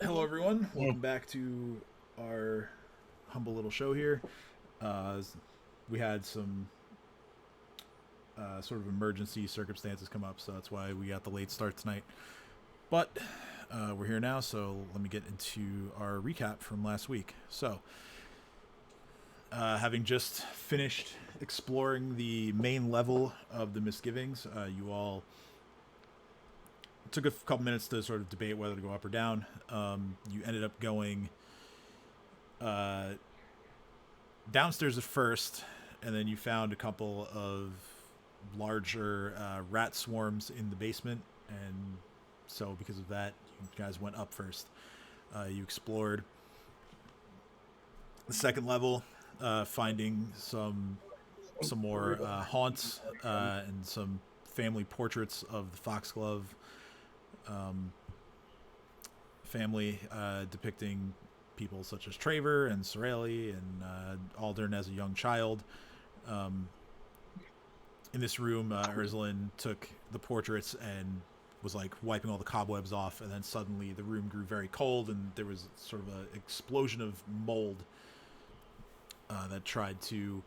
Hello, everyone. Welcome back to our humble little show here. Uh, we had some sort of emergency circumstances come up, so that's why we got the late start tonight. But we're here now, so let me get into our recap from last week. So, having just finished exploring the main level of the misgivings, you all took a couple minutes to sort of debate whether to go up or down. You ended up going uh, downstairs at first, and then you found a couple of larger rat swarms in the basement, and so because of that, you guys went up first. You explored the second level, finding some more haunts and some family portraits of the Foxglove family, depicting people such as Traver and Sorelli and Aldern as a young child. Um, in this room, Erzalin took the portraits and was like wiping all the cobwebs off, and then suddenly the room grew very cold, and there was sort of an explosion of mold that tried to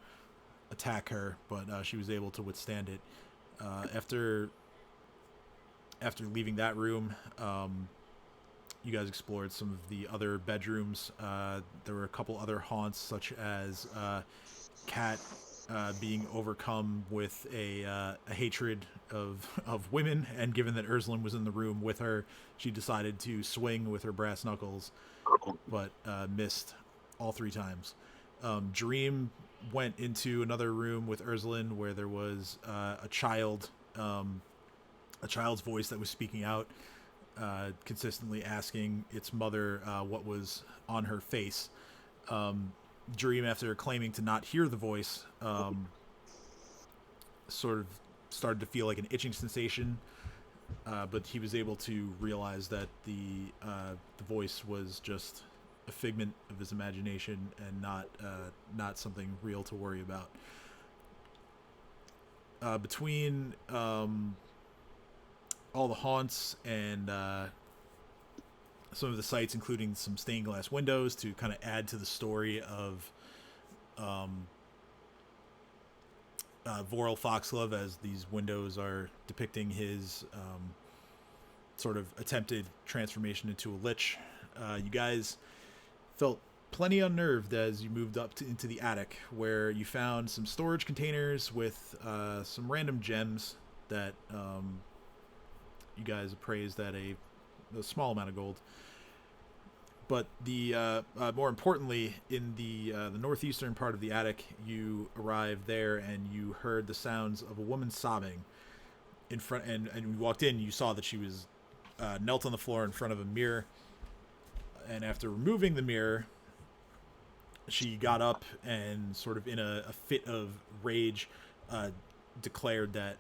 attack her, but she was able to withstand it. After leaving that room, you guys explored some of the other bedrooms. There were a couple other haunts, such as Cat being overcome with a hatred of women, and given that Ursula was in the room with her, she decided to swing with her brass knuckles, but missed all three times. Dream went into another room with Ursula where there was a child's voice that was speaking out, consistently asking its mother what was on her face. Dream, after claiming to not hear the voice, sort of started to feel like an itching sensation, but he was able to realize that the voice was just a figment of his imagination and not something real to worry about. Between all the haunts and some of the sights, including some stained glass windows to kind of add to the story of um, Voral Foxglove, as these windows are depicting his sort of attempted transformation into a lich. You guys felt plenty unnerved as you moved up into the attic, where you found some storage containers with some random gems that you guys appraised at a small amount of gold. But the more importantly, in the northeastern part of the attic, you arrived there and you heard the sounds of a woman sobbing in front. And you walked in, you saw that she was knelt on the floor in front of a mirror. And after removing the mirror, she got up and, sort of in a fit of rage, declared that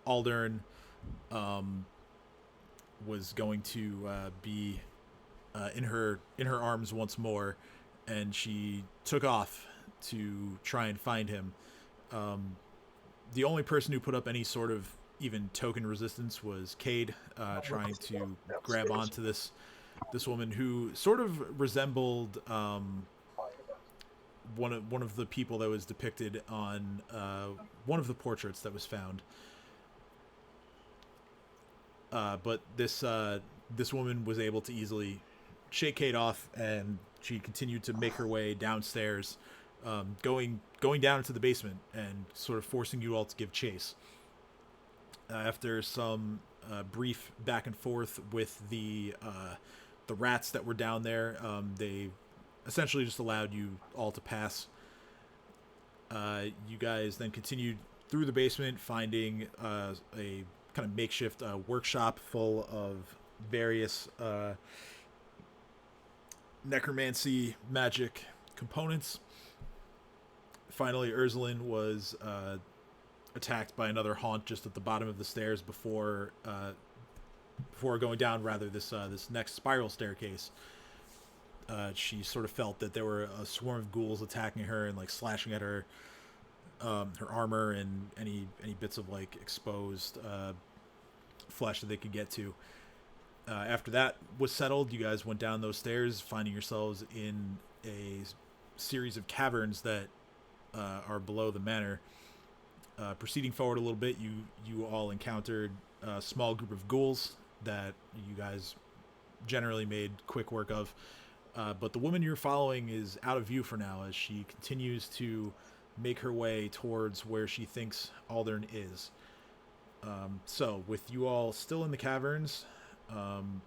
Aldern was going to be in her arms once more, and she took off to try and find him. Um, the only person who put up any sort of even token resistance was Cade, trying to grab onto this woman who sort of resembled one of the people that was depicted on one of the portraits that was found. But this woman was able to easily shake Kate off, and she continued to make her way downstairs, going down into the basement and sort of forcing you all to give chase. After some brief back and forth with the rats that were down there, they essentially just allowed you all to pass. You guys then continued through the basement, finding a kind of makeshift workshop full of various necromancy magic components. Finally, Erzalin was attacked by another haunt just at the bottom of the stairs before going down. Rather, this next spiral staircase. She sort of felt that there were a swarm of ghouls attacking her and like slashing at her armor and any bits of like exposed flesh that they could get to. After that was settled, you guys went down those stairs, finding yourselves in a series of caverns that are below the manor. Proceeding forward a little bit, you all encountered a small group of ghouls that you guys generally made quick work of. But the woman you're following is out of view for now as she continues to make her way towards where she thinks Aldern is. So, with you all still in the caverns, and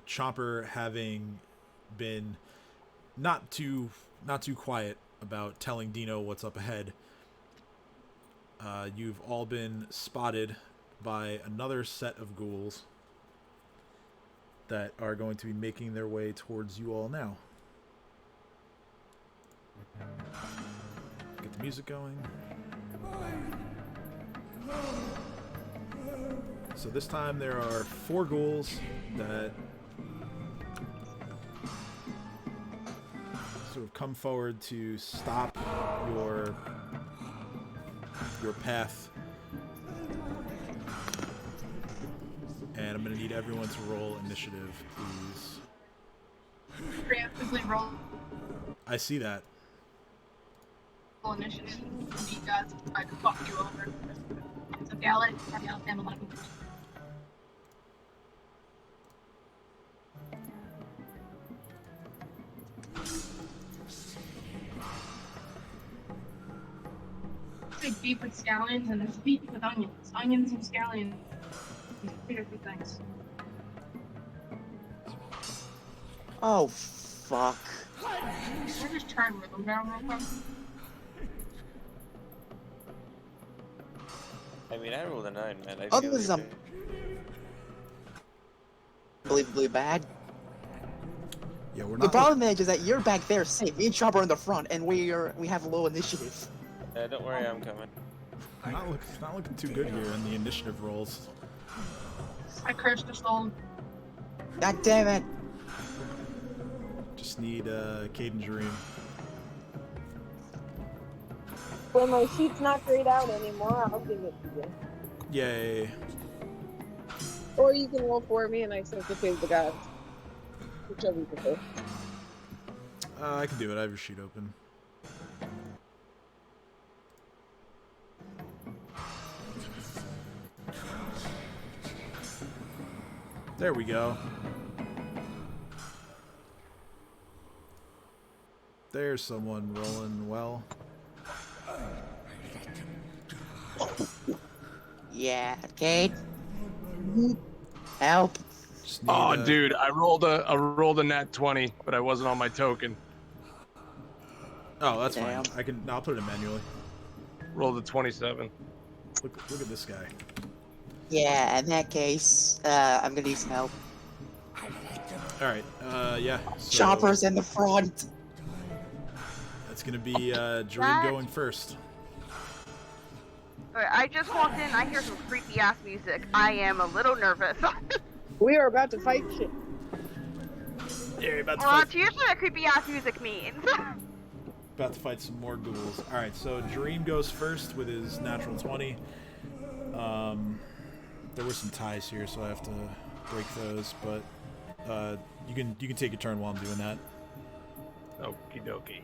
Chomper having been not too quiet about telling Dino what's up ahead, you've all been spotted by another set of ghouls that are going to be making their way towards you all now. Get the music going. So this time there are 4 ghouls that sort of come forward to stop your path. And I'm going to need everyone to roll initiative, please. Preemptively roll I see that. initiative. You guys tried to fuck you over. It's okay, I'll let it carry out and 11. There's beef with scallions and there's beef with onions. Onions and scallions. 2 different things. Oh, fuck. Can I just turn rhythm down real quick? I mean, I rolled a 9, man. I Oh, feel this is okay. Unbelievably bad. Yeah, we're not. The problem is that you're back there safe. Me and Chopper are in the front, and we have low initiative. Don't worry, I'm coming. Not looking too good here in the initiative rolls. I cursed the soul. God damn it. Just need Cade and Dream. When my sheet's not grayed out anymore, I'll give it to you. Yay. Or you can roll for me and I sympathize the gods. Whichever you prefer. I can do it. I have your sheet open. There we go. There's someone rolling well. Yeah, Kate. Help. Just need, Oh, dude, I rolled a nat 20, but I wasn't on my token. Oh, that's Damn. fine. I'll put it in manually. Rolled a 27. Look at this guy. Yeah, in that case, I'm gonna need some help. All right. Yeah. So Chopper's in the front. that's gonna be Dream going first. Alright, I just walked in. I hear some creepy ass music. I am a little nervous. We are about to fight shit. Yeah, about to Well, fight. that's usually what creepy ass music means. About to fight some more ghouls. All right. So Dream goes first with his natural 20. There were some ties here, so I have to break those. But you can take your turn while I'm doing that. Okie dokie.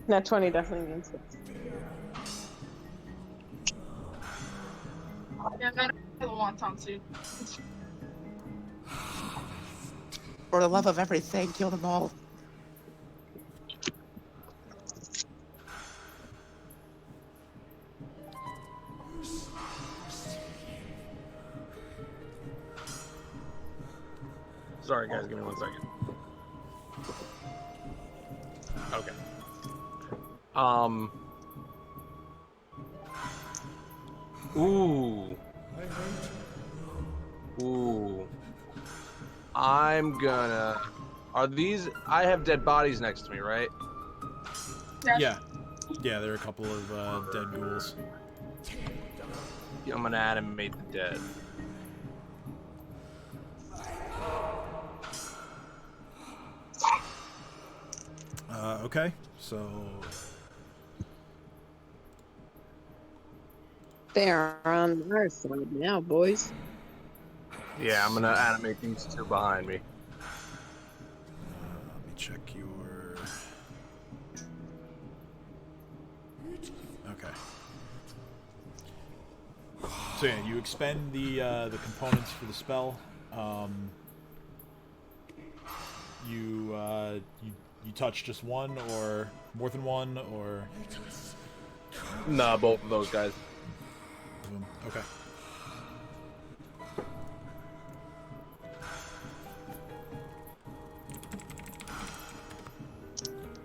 Nat 20 definitely means it. Yeah, I got a wonton suit. For the love of everything, kill them all. Sorry, guys, give me 1 second. Okay. Ooh. Ooh. I'm gonna... Are these... I have dead bodies next to me, right? Yeah. Yeah, there are a couple of dead ghouls. I'm gonna animate the dead. Okay. So They're on our side now, boys. Yeah, I'm gonna animate these two behind me. Let me check your. Okay. So yeah, you expend the components for the spell. You touch just one, or more than one, or Nah, both of those guys. okay.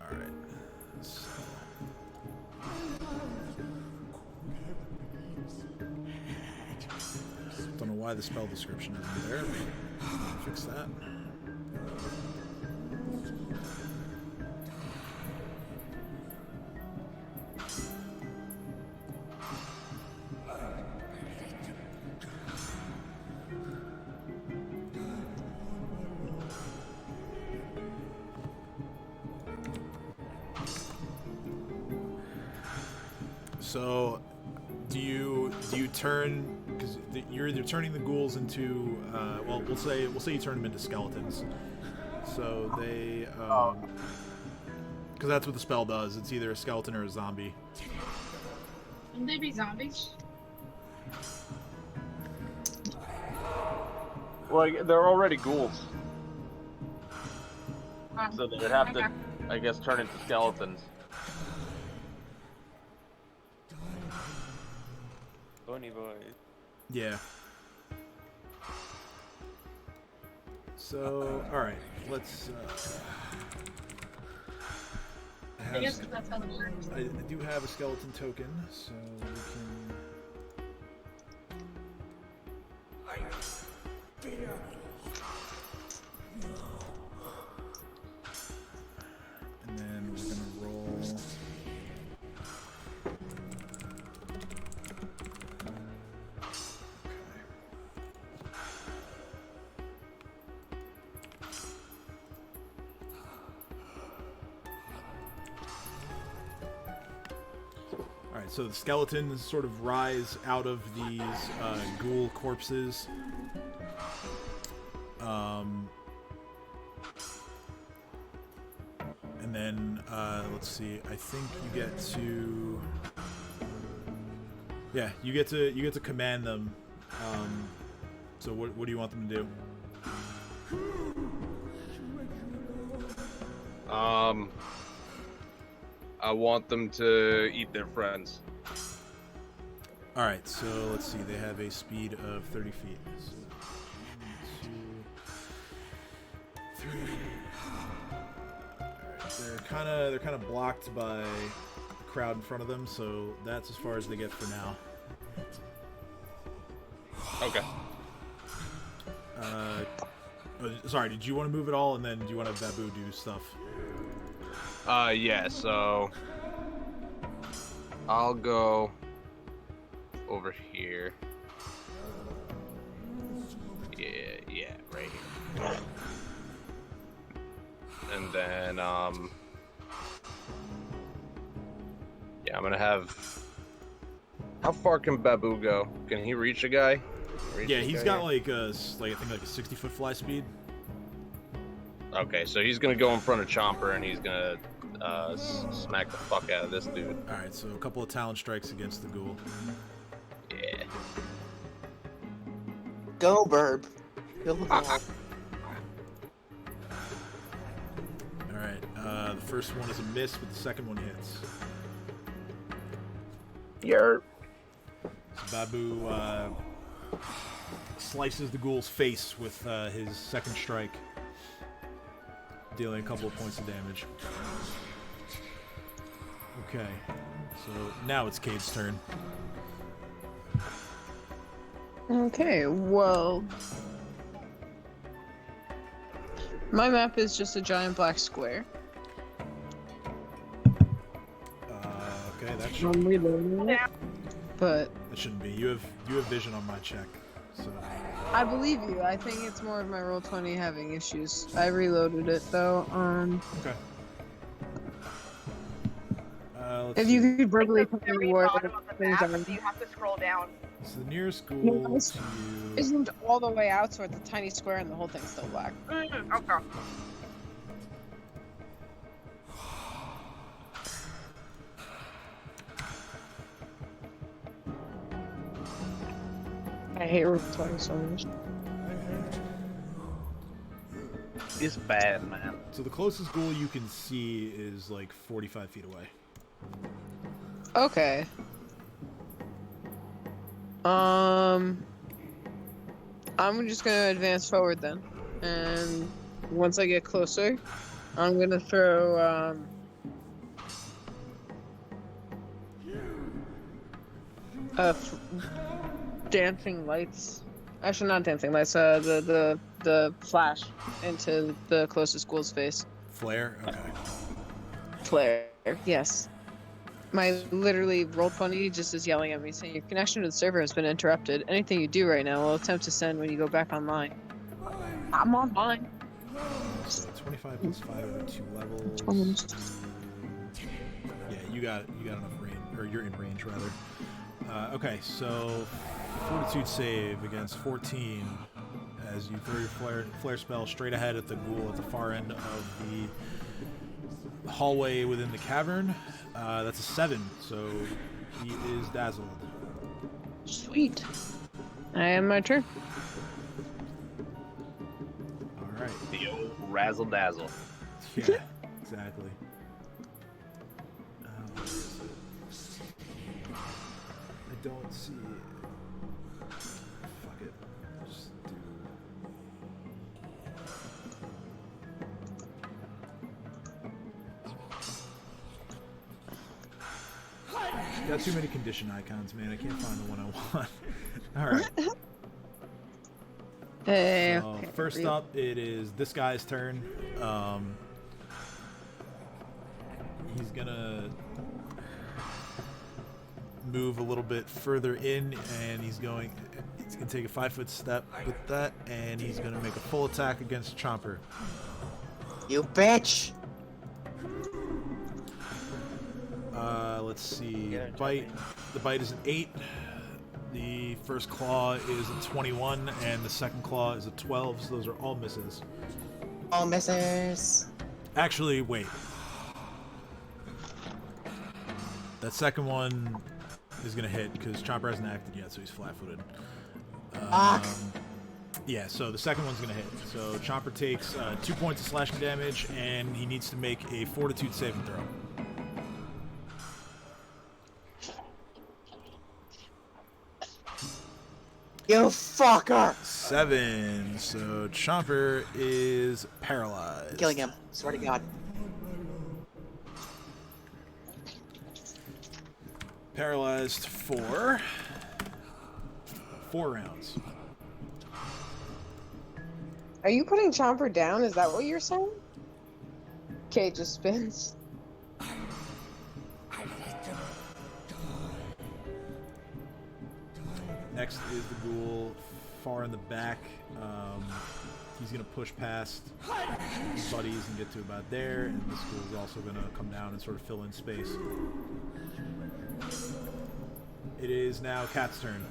All right. So. Don't know why the spell description isn't there, but I'll fix that. So, do you turn, because you're turning the ghouls into well, we'll say you turn them into skeletons. So they because that's what the spell does. It's either a skeleton or a zombie. Wouldn't they be zombies? Well, they're already ghouls, so they'd have Okay. to, I guess, turn into skeletons. Bony boy. Yeah. So, all right, let's. I guess that's how it works. I do have a skeleton token, so we can. And then we're gonna roll. Alright, so the skeletons sort of rise out of these ghoul corpses. And then, let's see, I think you get to... Yeah, you get to command them. So what do you want them to do? I want them to eat their friends. Alright, so let's see, they have a speed of 30 feet. So, 1, 2, 3. Alright, they're kinda blocked by the crowd in front of them, so that's as far as they get for now. Okay. Sorry, did you want to move it all, and then do you want to have Babu do stuff? Yeah, so I'll go over here. Yeah, right here. And then, yeah, I'm gonna have... How far can Babu go? Can he reach a guy? Yeah, he's got like I think like a 60-foot fly speed. Okay, so he's gonna go in front of Chomper and he's gonna smack the fuck out of this dude. Alright, so a couple of talent strikes against the ghoul. Yeah. Go, Burb. Kill the ball. Alright, the first one is a miss, but the second one hits. Yerp. So Babu slices the ghoul's face with his second strike, dealing a couple of points of damage. Okay, so now it's Cade's turn. Okay, well... My map is just a giant black square. Okay, that I'm should reloading it, but that shouldn't be. You have vision on my check, so I believe you. I think it's more of my Roll20 having issues. I reloaded it though. okay. let's If see. you could verbally Like the tell me very what bottom of the things map, are. so you have to scroll down. So the nearest Yeah, school it's- to you. It zoomed all the way out, so it's a tiny square and the whole thing's still black. Okay. I hate Route 20 so much. It's bad, man. So the closest ghoul you can see is like 45 feet away. Okay. I'm just gonna advance forward then, and once I get closer, I'm gonna throw dancing lights. Actually, not dancing lights. The flash into the closest ghoul's face. Flare? Okay. Flare. Yes. My literally Roll20 just is yelling at me saying your connection to the server has been interrupted. Anything you do right now will attempt to send when you go back online. I'm online. So 25 plus 5 over 2 levels. Yeah, you got enough range, or you're in range rather. Okay, so fortitude save against 14 as you throw your flare spell straight ahead at the ghoul at the far end of the hallway within the cavern. That's a 7, so he is dazzled. Sweet. I am my turn. All right. The old razzle dazzle. Yeah, exactly. I don't see. Fuck it. Just do. Got too many condition icons, man. I can't find the one I want. All right. Hey. So first up, it is this guy's turn. He's gonna move a little bit further in, and he's gonna take a 5-foot step with that, and he's gonna make a full attack against Chomper. You bitch! Let's see. Yeah, Bite. The bite is an 8. The first claw is a 21, and the second claw is a 12. So those are all misses. All misses. Actually, wait. That second one is gonna hit because Chomper hasn't acted yet, so he's flat-footed. Fuck. Yeah, so the second one's gonna hit. So Chomper takes 2 points of slashing damage, and he needs to make a Fortitude saving throw. You fucker! 7. So Chomper is paralyzed. Killing him. Swear to God. Paralyzed for 4 rounds. Are you putting Chomper down? Is that what you're saying? Okay, just spins. Next is the ghoul far in the back. He's going to push past his buddies and get to about there, and this ghoul is also going to come down and sort of fill in space. It is now Cat's turn.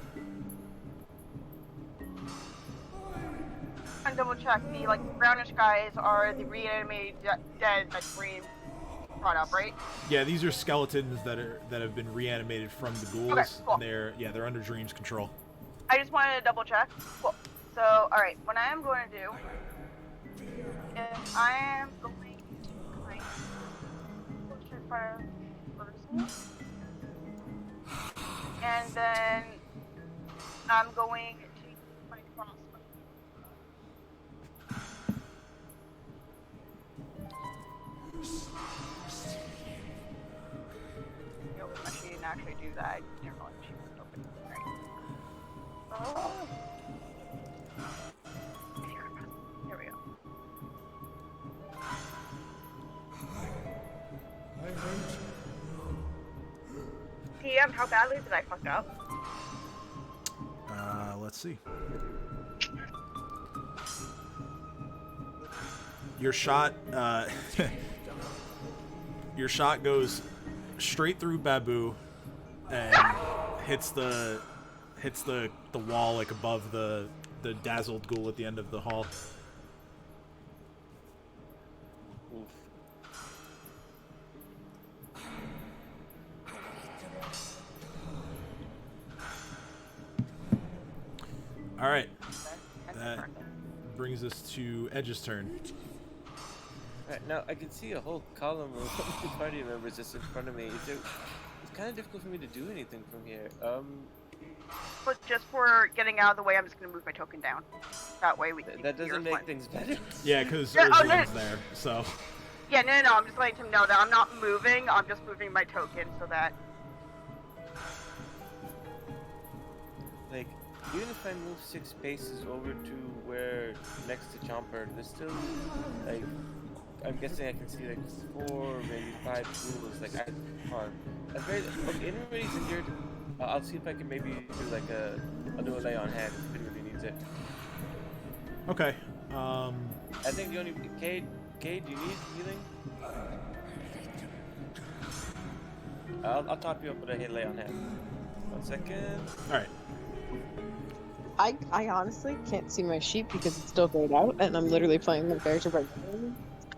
And double check, the brownish guys are the reanimated dead that Green brought up, right? Yeah, these are skeletons that have been reanimated from the ghouls. Okay, cool. And they're under Dream's control. I just wanted to double check. Cool. So, alright, what I am going to do is I am going to push in front of person. And then I'm going to use my crossbow. She didn't actually do that. I didn't realize she was open. Right. Oh. Here we go. PM, how badly did I fuck up? Let's see. Your shot, your shot goes straight through Babu and hits the wall like above the dazzled ghoul at the end of the hall. Oof. All right, that brings us to Edge's turn. Right, now I can see a whole column of party members just in front of me. It's kind of difficult for me to do anything from here. But just for getting out of the way, I'm just gonna move my token down. That way we can. That doesn't make things better. Yeah, because Yeah, oh, no. Erzalin's there, so. Yeah, no. I'm just letting him know that I'm not moving. I'm just moving my token so that. Like, even if I move 6 spaces over to where next to Chomper, there's still like, I'm guessing I can see like 4, maybe 5 ghouls. Like, at okay, everybody's injured. I'll see if I can maybe do like I'll do a lay on hand if anybody needs it. Okay. I think the only Cade, do you need healing? I'll top you up with a hit lay on hand. 1 second. All right. I honestly can't see my sheet because it's still grayed out, and I'm literally playing the character right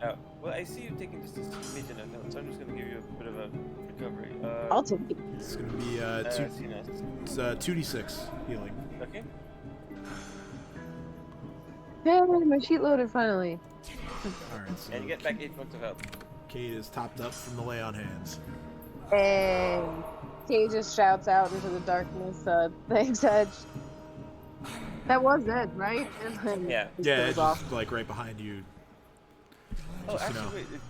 now. Well, I see you taking just a smidgen of notes, so I'm just gonna give you a bit of a recovery. I'll take it. It's gonna be it's 2d6 healing. Okay. Hey, my sheet loaded finally. All right. So And you get back 8 points of health. Kate is topped up from the lay on hands. And Kay just shouts out into the darkness, thanks, Edge. That was Ed, right? And then Yeah. he Yeah, goes it's off. just like right behind you. Oh, Just, actually, you know. wait. You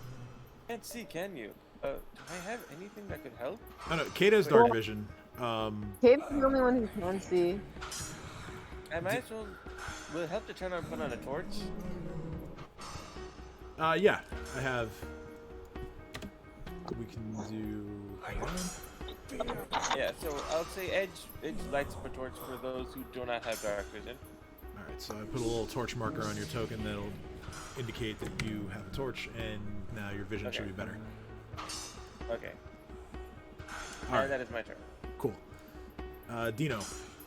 can't see, can you? Do I have anything that could help? Oh no, Kate has dark vision. Kate's the only one who can see. I might as well. Will it help to turn on put on a torch? Yeah, I have. We can do. Yeah, so I'll say Edge lights up a torch for those who do not have dark vision. All right, so I put a little torch marker on your token that'll indicate that you have a torch, and now your vision should be better. Okay. All right, That is my turn. cool. Dino,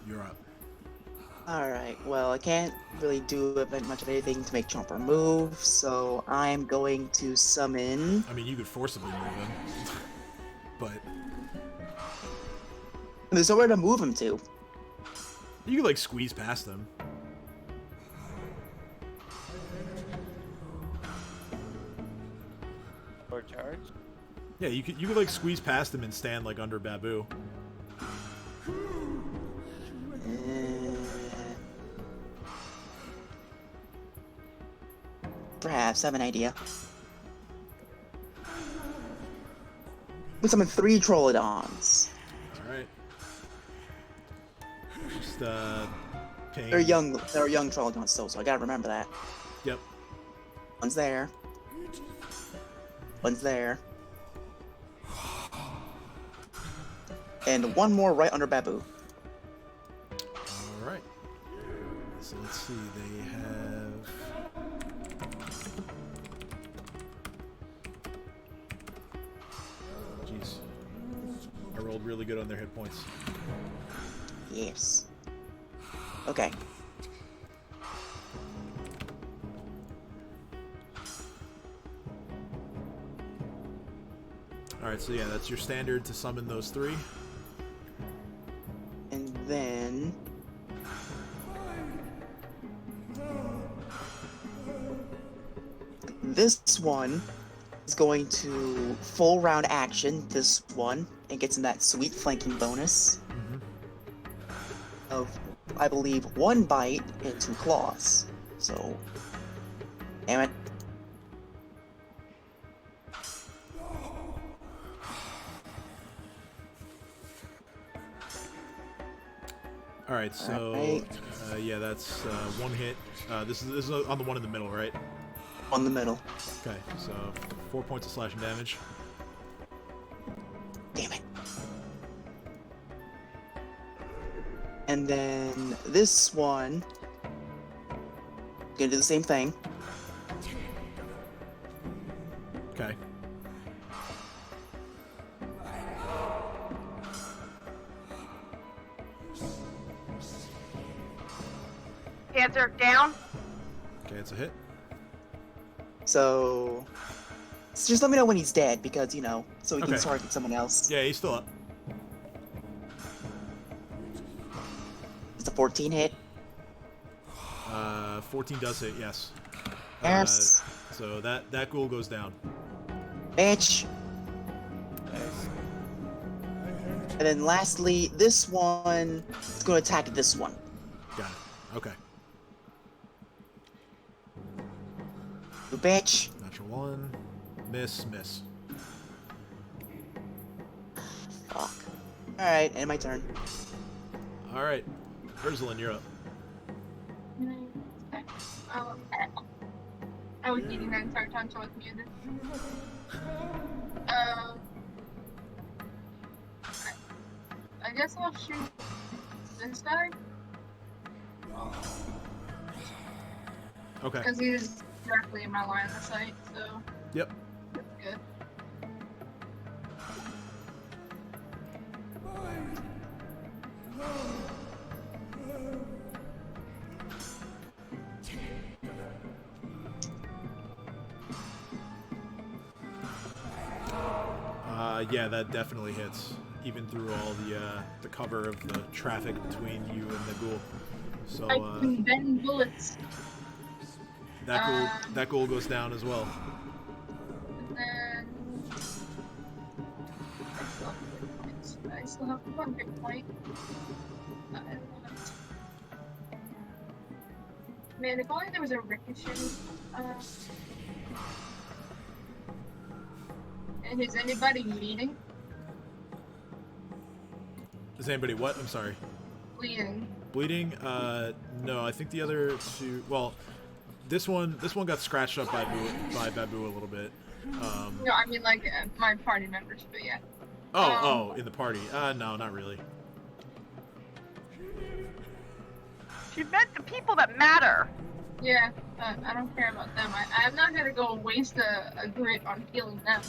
you're up. Alright, well, I can't really do much of anything to make Chomper move, so I'm going to summon... I mean, you could forcibly move him, but There's nowhere to move him to. you could like squeeze past him. Or charge? Yeah, you could like squeeze past him and stand like under Babu. Perhaps, I have an idea. We summon 3 Trollodons. Alright. Just, ping. They're young Trollodons still, so I gotta remember that. Yep. One's there. One's there. And one more right under Babu. Alright. So let's see, they have... Jeez. I rolled really good on their hit points. Yes. Okay. Alright, so yeah, that's your standard to summon those 3. And then... this one is going to full round action, this one, and gets in that sweet flanking bonus of, I believe, 1 bite and 2 claws. So, damn it. Alright, so Alright. Yeah, that's 1 hit. This is on the one in the middle, right? On the middle. Okay, so 4 points of slashing damage. Damn it. And then this one, gonna do the same thing. Okay. Cancer down. Okay, it's a hit. So just let me know when he's dead, because so we can Okay. target someone else. Yeah, he's still up. It's a 14 hit. 14 does hit, yes. Yes. So that ghoul goes down. Bitch. Nice. And then lastly, this one is going to attack this one. Got it. Okay. You bitch. Natural 1. Miss. Fuck. Alright, and my turn. Alright. Erzalin, you're up. I was eating that entire time, so I was muted. I guess I'll shoot this guy. Okay. Because he's directly in my line of sight, so Yep. that's good. Yeah, that definitely hits, even through all the cover of the traffic between you and the ghoul. So I can bend bullets. that ghoul goes down as well. And then I still have one hit point. Man, if only there was a ricochet. And is anybody bleeding? Is anybody what? I'm sorry. Bleeding. Bleeding? No. I think the other two. Well, this one got scratched up by Babu a little bit. No, I mean like my party members, but yeah. Oh, in the party. No, not really. She meant the people that matter. Yeah, I don't care about them. I'm not gonna go waste a grit on healing them.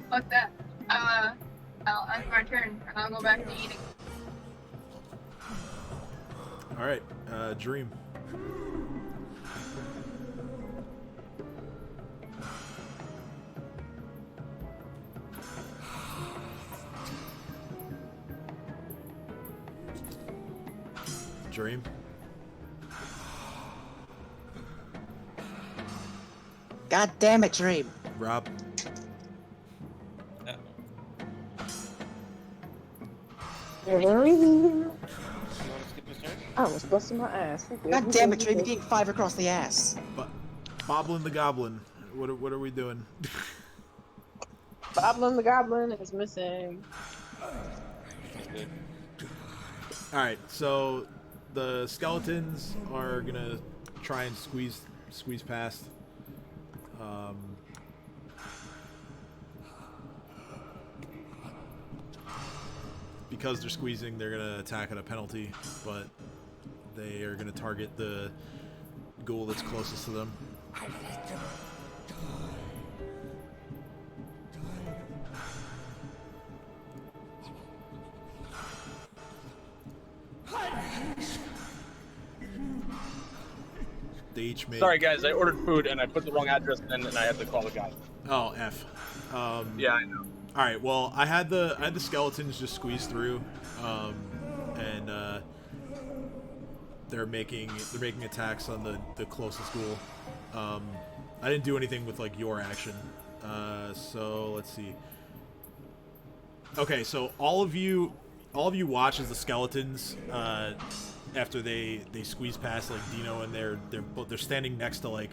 Fuck that. It's my turn, and I'll go back to eating. All right. Dream. Dream. God damn it, Dream. Rob. You want to skip this turn? I was busting my ass. God damn it, Dream. You're getting 5 across the ass. But Boblin the Goblin. What are we doing? Boblin the Goblin is missing. Good. All right. So the skeletons are gonna try and squeeze past. Because they're squeezing, they're gonna attack at a penalty, but they are gonna target the ghoul that's closest to them. They each make. Sorry, guys. I ordered food and I put the wrong address in, and I had to call the guy. Oh, F. Yeah, I know. All right. Well, I had the skeletons just squeeze through, and they're making attacks on the closest ghoul. I didn't do anything with like your action. So let's see. Okay, so all of you watch as the skeletons after they squeeze past like Dino, and they're standing next to like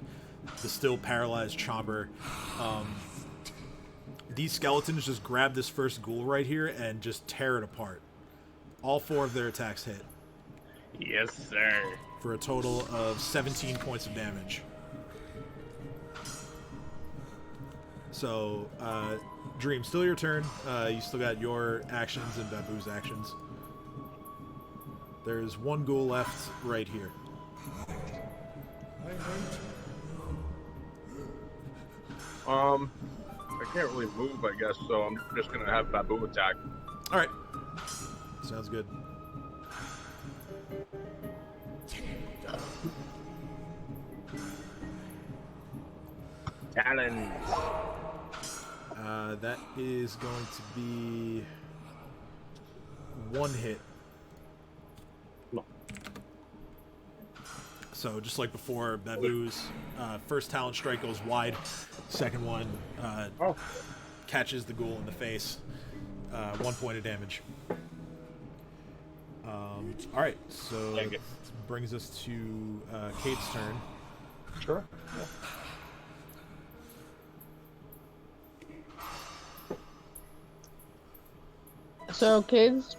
the still paralyzed Chomper. These skeletons just grab this first ghoul right here and just tear it apart. All 4 of their attacks hit. Yes, sir. For a total of 17 points of damage. So, Dream, still your turn. You still got your actions and Babu's actions. There's 1 ghoul left right here. I can't really move, I guess, so I'm just gonna have Babu attack. All right. Sounds good. Challenge. That is going to be 1 hit. So just like before, that moves. First talent strike goes wide. Second one catches the ghoul in the face. 1 point of damage. All right, so that brings us to Kate's turn. Sure. So, kids,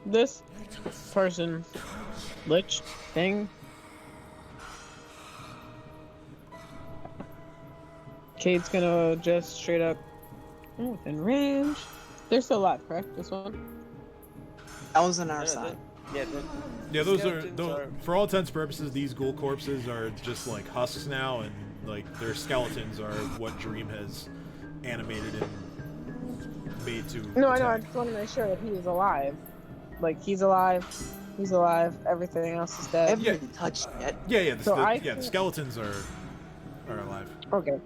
this person, lich thing, Kate's gonna just straight up within range. They're still alive, correct? This one? That was on our side. Yeah, those are for all intents and purposes. These ghoul corpses are just like husks now, and like their skeletons are what Dream has animated and made to. No, I know. I attack. just want to make sure that he's alive. Like he's alive. He's alive. Everything else is I dead. haven't been touched yet. Yeah. So The skeletons are alive. Okay.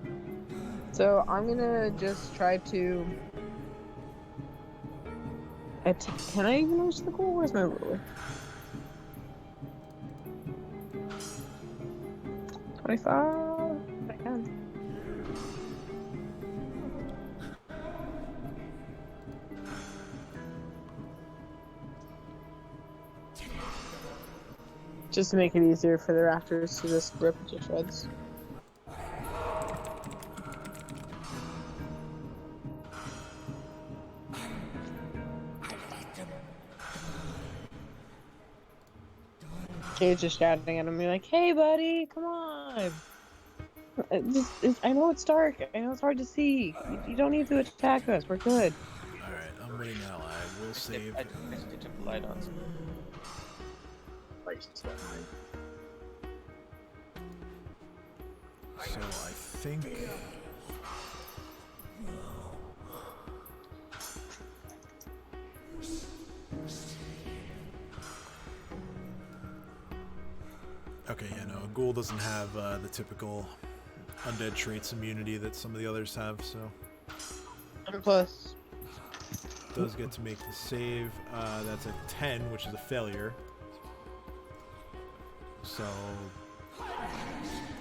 So I'm gonna just try to. Can I even reach the goal? Where's my ruler? 25. I can. Just to make it easier for the raptors to just rip it to shreds. Cage just shouting at him, like, "Hey, buddy, come on! I know it's dark. I know it's hard to see. You don't need to attack us. We're good." All right, I'm winning ally. We'll save. I just took the light on. So I think. Okay, yeah, no, a ghoul doesn't have the typical undead traits immunity that some of the others have, so And plus, does get to make the save. That's a 10, which is a failure. So,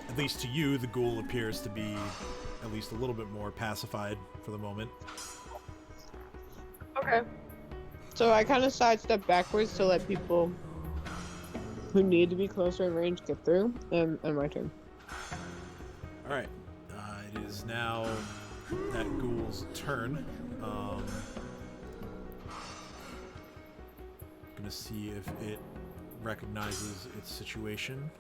at least to you, the ghoul appears to be at least a little bit more pacified for the moment. okay. So I kind of sidestep backwards to let people who need to be closer in range get through, and my turn. Alright, it is now that ghoul's turn. Gonna see if it recognizes its situation.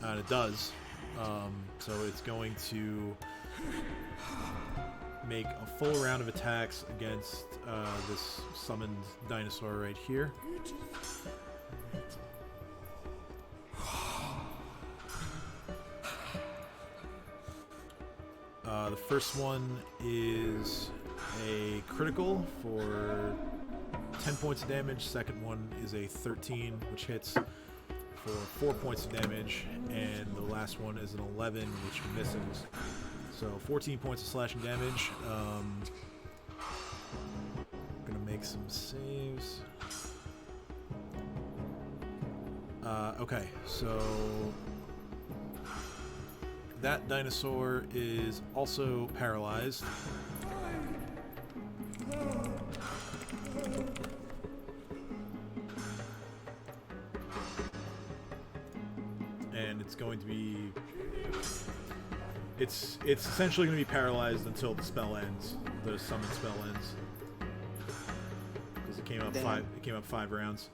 And it does. So it's going to make a full round of attacks against this summoned dinosaur right here. The first one is a critical for 10 points of damage. Second one is a 13, which hits for 4 points of damage. And the last one is an 11, which misses. So 14 points of slashing damage. Gonna make some saves. Okay, so that dinosaur is also paralyzed. And it's going to be... It's essentially going to be paralyzed until the spell ends. The summon spell ends. Because it came up five rounds.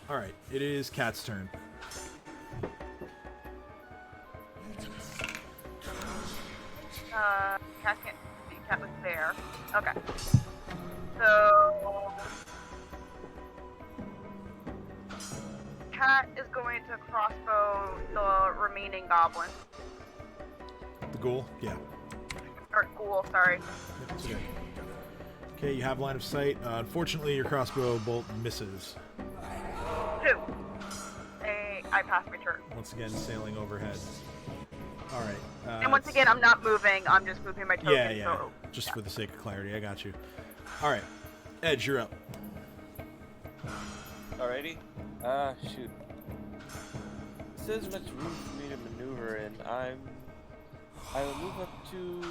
Alright, it is Cat's turn. Cat can't see. Cat was there. Okay. So Cat is going to crossbow the remaining goblin. The ghoul? Yeah. Or ghoul, sorry. Yep, it's okay. Okay, you have line of sight. Unfortunately, your crossbow bolt misses. 2. pass my turn. Once again, sailing overhead. All right. And once again, I'm not moving. I'm just moving my token. Yeah. So, Just for the sake of clarity, I got you. All right, Edge, you're up. Alrighty. Shoot. This isn't much room for me to maneuver in. I will move up to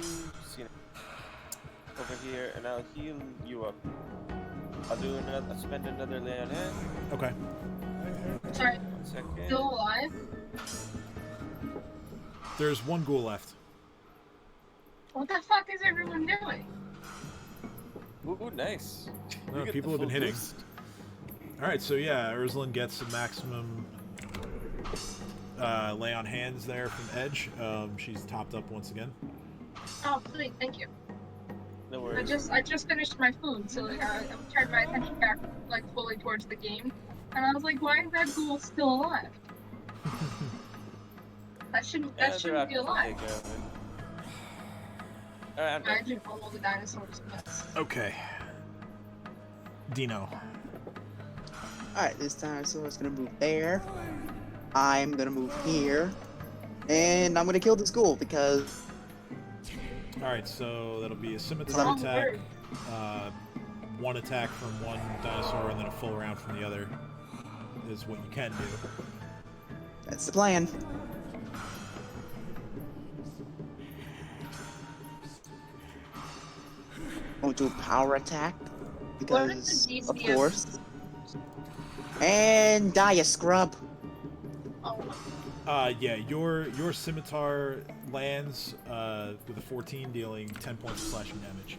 over here, and I'll heal you up. I'll spend another lay on hand. Okay. Sorry, 1 second. still alive? There's one ghoul left. What the fuck is everyone doing? Ooh, nice. No, You get people the have been full hitting. boost. All right, so yeah, Erzalin gets a maximum lay on hands there from Edge. She's topped up once again. Oh, please, thank you. No worries. I just finished my food, so like I turned my attention back like fully towards the game, and I was like, why is that ghoul still alive? That shouldn't be alive. Alright, I'm done. Imagine all the dinosaurs nuts. Okay. Dino. Alright, this dinosaur is gonna move there. I'm gonna move here. And I'm gonna kill this ghoul because All right, so that'll be a scimitar Wrong attack. word. One attack from one dinosaur and then a full round from the other is what you can do. that's the plan. I'm going to do a power attack What is because, the of DCF? course. And die, you scrub. Oh, Yeah, your scimitar lands with a 14, dealing 10 points of slashing damage.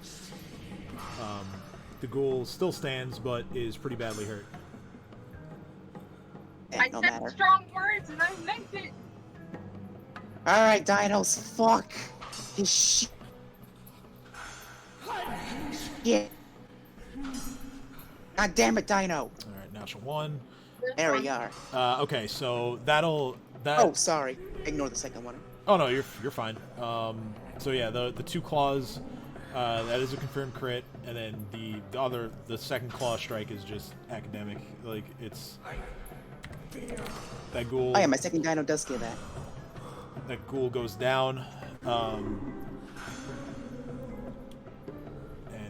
The ghoul still stands, but is pretty badly hurt. I No said matter. strong words and I meant it. Alright, dinos, fuck. His shit. Yeah. God damn it, Dino. All right, natural one. There we are. Okay, so that. Oh, sorry. Ignore the second one. Oh no, you're fine. So yeah, the two claws, that is a confirmed crit, and then the second claw strike is just academic. Like it's that ghoul. Oh yeah, my second dino does get that. That ghoul goes down, and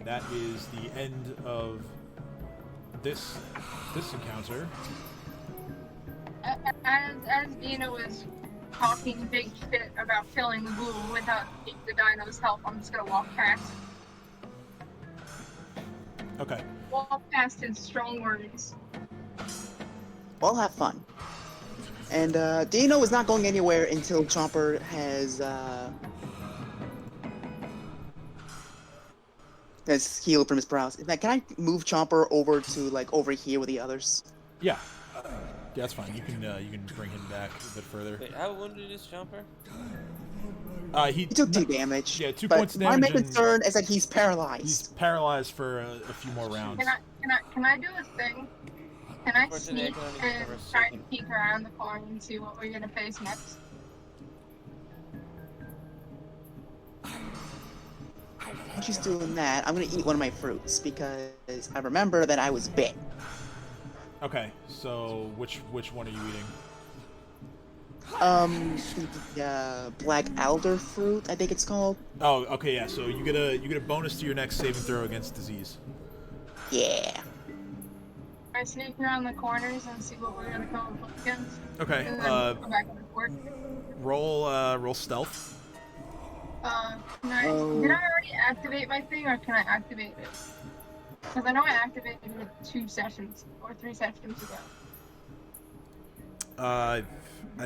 that is the end of this encounter. As Dina was talking big shit about killing the ghoul without the dino's help, I'm just gonna walk past. Okay. Walk past his strong words. Well, have fun. And Dino is not going anywhere until Chomper has healed from his paralysis. In fact, can I move Chomper over to like over here with the others? Yeah. Yeah, that's fine. You can bring him back a bit further. Wait, how wounded is Jumper? He He took 2 damage. Yeah, 2 but points of my damage. main and concern is that he's paralyzed. He's paralyzed for a few more rounds. Can I do a thing? Can I Unfortunately, I sneak can only and cover a try to second. peek around the corner and see what we're gonna face next? While she's doing that, I'm gonna eat one of my fruits because I remember that I was bit. Okay, so which one are you eating? The black alder fruit, I think it's called. Oh, okay, yeah. So you get a bonus to your next saving throw against disease. Yeah. I sneak around the corners and see what we're gonna come up against. Okay. And then go back and forth. Roll stealth. Did I already activate my thing, or can I activate it? Because I know I activated it 2 sessions or 3 sessions ago. I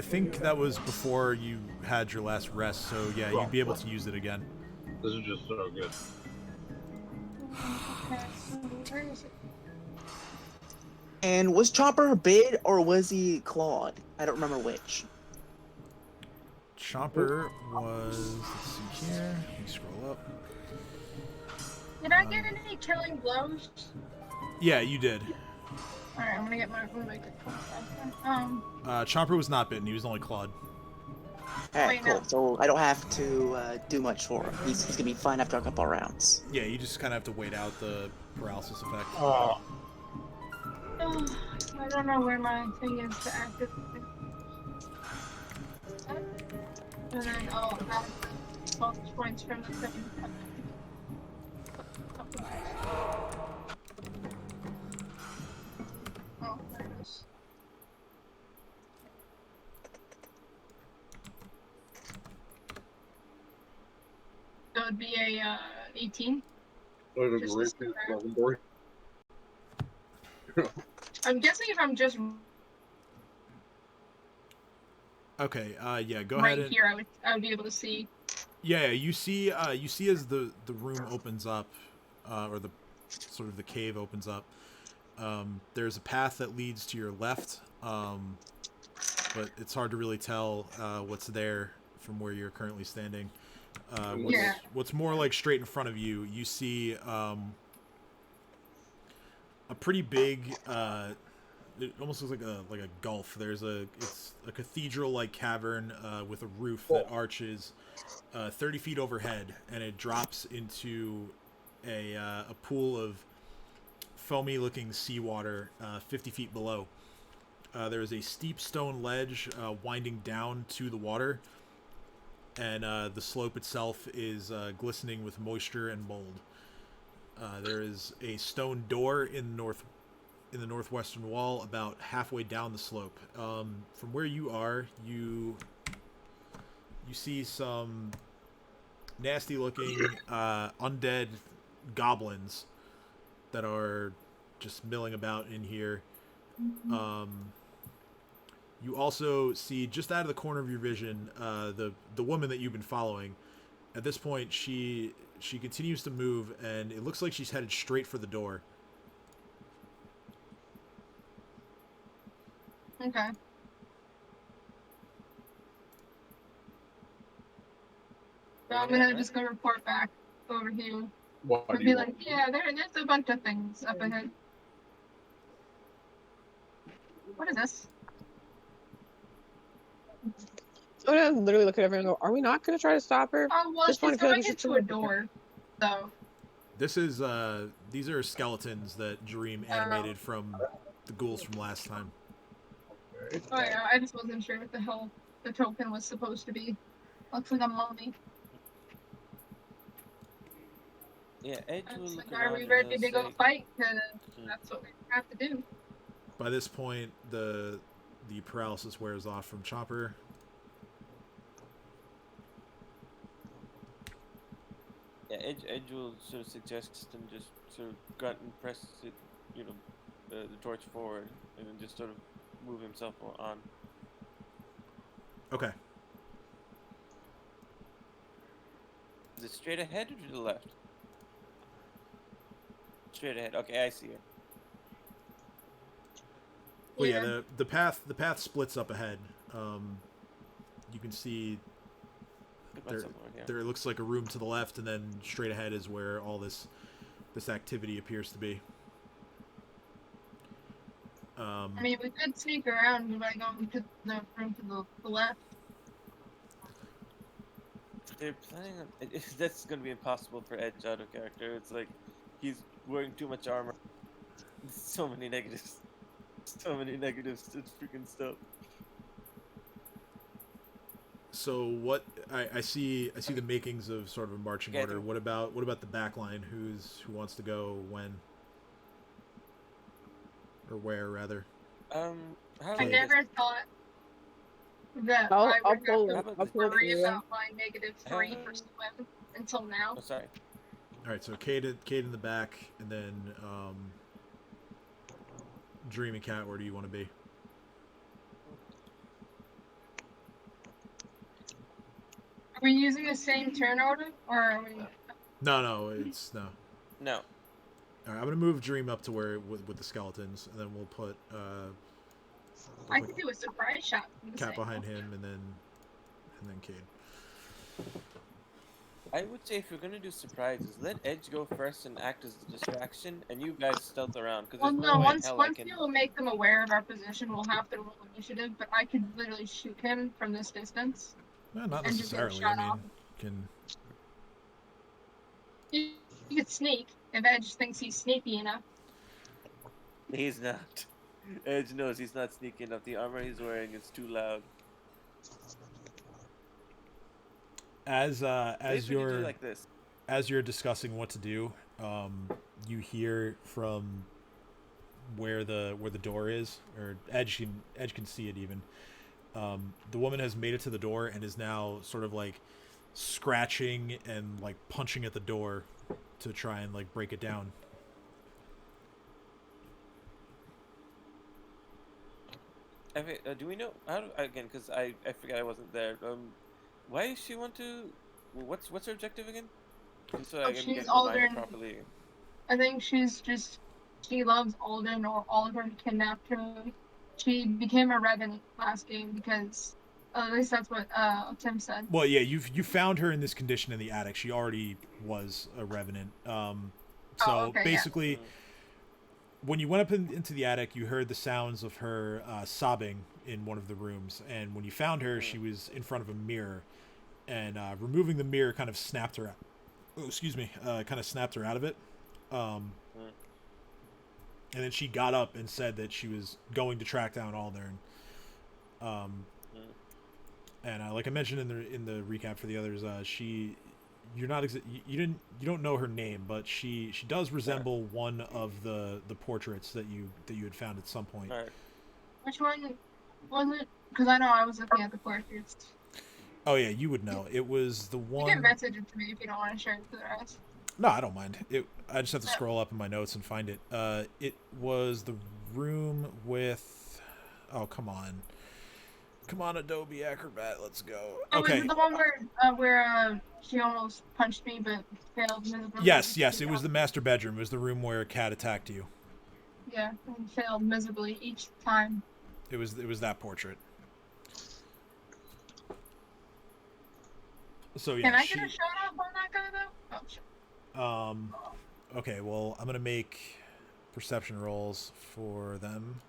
think that was before you had your last rest. So yeah, you'd be able to use it again. This is just so good. Okay, so where is it? And was Chopper bit or was he clawed? I don't remember which. Chomper was. Let's see here. Let me scroll up. Did I get any killing blows? Yeah, you did. Alright, I'm gonna get my good Chomper was not bitten. He was only clawed. Alright, Wait, cool. no. So I don't have to do much for him. He's gonna be fine after a couple of rounds. Yeah, you just kind of have to wait out the paralysis effect. I don't know where my thing is to activate. set. And then I'll add the focus points from the thing. Oh, there it is. So it'd be a 18. Just this square. I'm guessing if I'm just Okay. Yeah. Go right ahead. And, here, I would be able to see. yeah. You see as the room opens up, or the sort of the cave opens up. There's a path that leads to your left, but it's hard to really tell what's there from where you're currently standing. Yeah. What's more like straight in front of you, you see a pretty big. It almost looks like a gulf. It's a cathedral-like cavern with a roof that arches 30 feet overhead, and it drops into a pool of foamy-looking seawater 50 feet below. There is a steep stone ledge winding down to the water, and the slope itself is glistening with moisture and mold. There is a stone door in the northwestern wall, about halfway down the slope. From where you are, you see some nasty-looking undead goblins that are just milling about in here. You also see, just out of the corner of your vision, the woman that you've been following. At this point, she continues to move, and it looks like she's headed straight for the door. Okay. So I'm gonna just go report back over here. I'll be like, yeah, there's a bunch of things up ahead. What is this? I'm gonna literally look at everyone and go, are we not gonna try to stop her? Oh, well, This she's point, I feel like going we should into try a to- door, so. This is these are skeletons that Dream animated from the ghouls from last time. Oh yeah, I just wasn't sure what the hell the token was supposed to be. Looks like a mummy. Yeah, Edge will It's look like, are around we and ready he'll to go say, fight? Cause that's what we have to do. By this point, the paralysis wears off from Chopper. Yeah, Edge will sort of suggest and just sort of grunt and press it, the torch forward, and then just sort of move himself on. Okay. Is it straight ahead or to the left? Straight ahead. Okay, I see it. Well, yeah, the path splits up ahead. You can see there looks like a room to the left, and then straight ahead is where all this activity appears to be. I mean, we could sneak around by going to the room to the left. They're planning on. That's going to be impossible for Edge out of character. It's like he's wearing too much armor. So many negatives. So many negatives. It's freaking stuff. So what I see the makings of sort of a marching order. What about the back line? Who wants to go when? Or where, rather? I never thought that I'll I would pull have to it worry through. about my -3 for swim until now. Oh, sorry. All right, so Cade in the back, and then Dream and Cat. Where do you want to be? Are we using the same turn order, or are we? No, it's no. No. All right, I'm gonna move Dream up to where with the skeletons, and then we'll put I could do a surprise shot. From the Cat same behind one. him, and then Cade. I would say if you're gonna do surprises, let Edge go first and act as the distraction, and you guys stealth around. Cause Well, there's no. way in Once hell I once can. we will make them aware of our position, we'll have to roll initiative. But I could literally shoot him from this distance. No, not And just get necessarily. shot I mean, off. can You could sneak if Edge thinks he's sneaky enough. He's not. Edge knows he's not sneaky enough. The armor he's wearing is too loud. as Maybe we could do you're like this. as you're discussing what to do, you hear from where the door is, or Edge can see it even. The woman has made it to the door and is now sort of like scratching and like punching at the door to try and like break it down. I mean, do we know how to, again? Because I forget I wasn't there. Why does she want to? What's her objective again? Just so I can she's get the mind Aldern. properly. I think she loves Aldern, or Aldern kidnapped her. She became a revenant last game because, at least that's what Tim said. Well, yeah, you found her in this condition in the attic. She already was a revenant. So okay, basically, Yeah. when you went up into the attic, you heard the sounds of her sobbing in one of the rooms. And when you found her, she was in front of a mirror. And removing the mirror kind of snapped her out. Oh, excuse me. Kind of snapped her out of it. And then she got up and said that she was going to track down Aldern. And like I mentioned in the recap for the others, you don't know her name, but she does resemble one of the portraits that you had found at some point. All right. Which one was it? Because I know I was looking at the portraits. Oh yeah, you would know. It was the You one. can message it to me if you don't want to share it to the rest. No, I don't mind. I just have to scroll up in my notes and find it. It was the room with. Oh, come on, Adobe Acrobat. Let's go. Oh, Okay. was it the one where she almost punched me but failed miserably? Yes. It was the master bedroom. It was the room where a cat attacked you. Yeah, and failed miserably each time. It was that portrait. So yeah. Can I get a shout out on that guy though? Oh, sure. Okay, well, I'm gonna make perception rolls for them.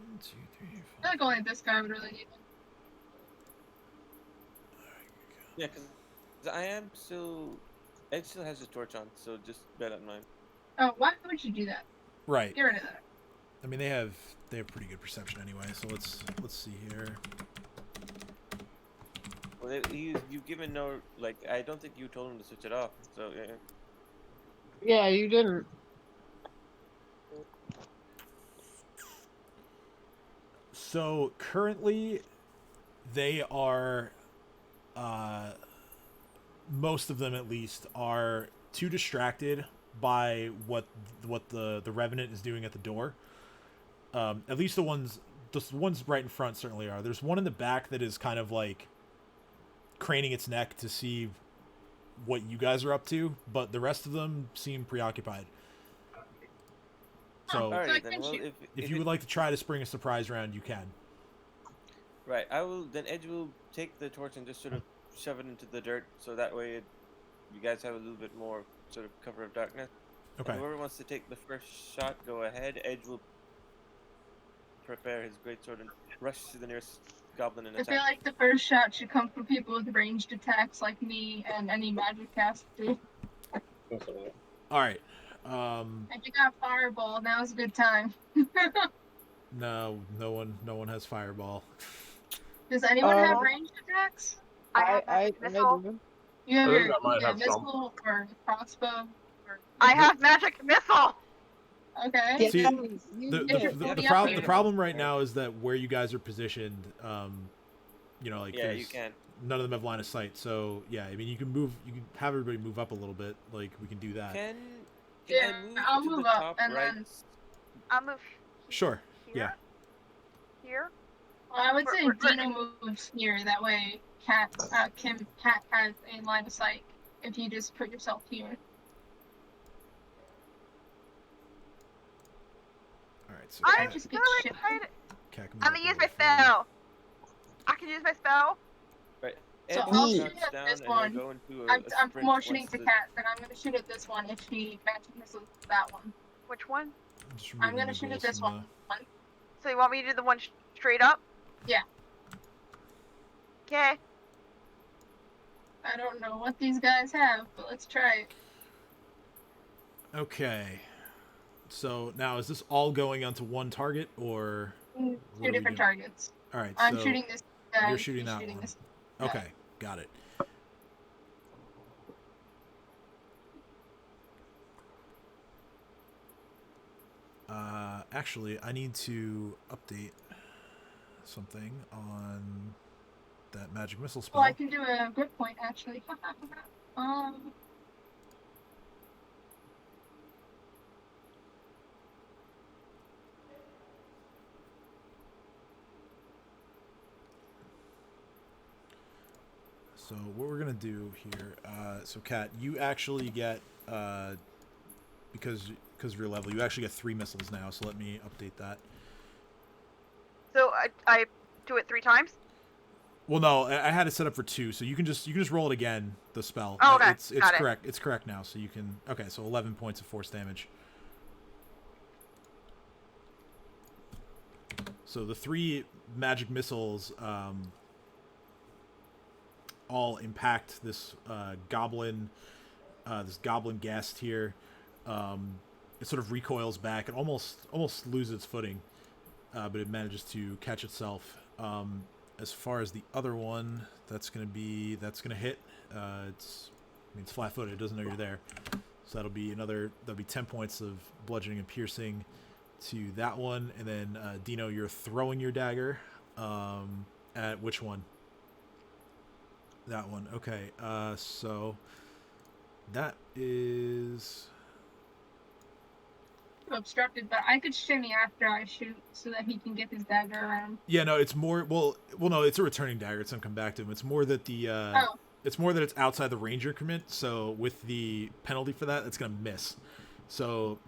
1, 2, 3, 4. I feel like only this guy would really need one. Yeah, because I am still. Ed still has his torch on, so just bear that in mind. Oh, why would you do that? Right. Get rid of that. I mean, they have pretty good perception anyway. So let's see here. Well, you've given no, like, I don't think you told him to switch it off, so yeah. Yeah, you didn't. So currently, they are, most of them at least, are too distracted by what the Revenant is doing at the door. At least the ones right in front certainly are. There's one in the back that is kind of like craning its neck to see what you guys are up to, but the rest of them seem preoccupied. So, Alright, then, well, if you would like to try to spring a surprise round, you can. Right, I will. Then Edge will take the torch and just sort of shove it into the dirt, so that way you guys have a little bit more sort of cover of darkness. Okay. And whoever wants to take the first shot, go ahead. Edge will prepare his greatsword and rush to the nearest goblin and I attack. feel like the first shot should come from people with ranged attacks like me and any magic caster. All right. If you got fireball, now's a good time. No one has fireball. Does anyone have ranged attacks? I missile. do. You have I think your I might have missile or crossbow? Or... I have magic missile. Okay. See, you The did. the problem right now is that where you guys are positioned, like Yeah, you there's- can. none of them have line of sight. So yeah, I mean you can have everybody move up a little bit. Like we can do that. Can Yeah, I move I'll to move the up, top and right? then- I'll move Sure. here. Yeah. Here. Well, I would say We're- Dino moves here. That way, Cat has a line of sight. If you just put yourself here. All right. So I'm Cat- just really get shit. excited. Cat can I'm move gonna use up my a little further. spell. I can use my spell. Right. So Ed I'll will shoot crouch at down this and one. he'll go into a I'm sprint motioning once to the- Cat, and I'm gonna shoot at this one if she magic missiles that one. Which one? Just I'm removing gonna the shoot at ghouls this from one. So you want me to do the one straight up? Yeah. Okay. I don't know what these guys have, but let's try it. Okay. So now is this all going onto one target or? Two what are we different doing? targets. All right. I'm so shooting this guy. you're shooting he's that one. this. Okay. Got it. Actually, I need to update something on that magic missile spell. Oh, I can do a good point actually. So what we're gonna do here, so Kat, you actually get because of your level, you actually get 3 missiles now. So let me update that. So I do it 3 times. Well, no, I had it set up for 2, so you can just roll it again. The spell. Oh, okay. It's Got it. correct. It's correct now. So you can. Okay, so 11 points of force damage. So the 3 magic missiles all impact this goblin guest here. It sort of recoils back and almost loses its footing, but it manages to catch itself. As far as the other one, that's gonna hit. It's flat-footed. It doesn't know you're there, so that'll be 10 points of bludgeoning and piercing to that one. And then Dino, you're throwing your dagger at which one? That one. Okay. So that is Obstructed, but I could shimmy after I shoot so that he can get his dagger around. Yeah, no, it's more no, it's a returning dagger. It's gonna come back to him. It's more that it's more that it's outside the range increment. So with the penalty for that, it's gonna miss. So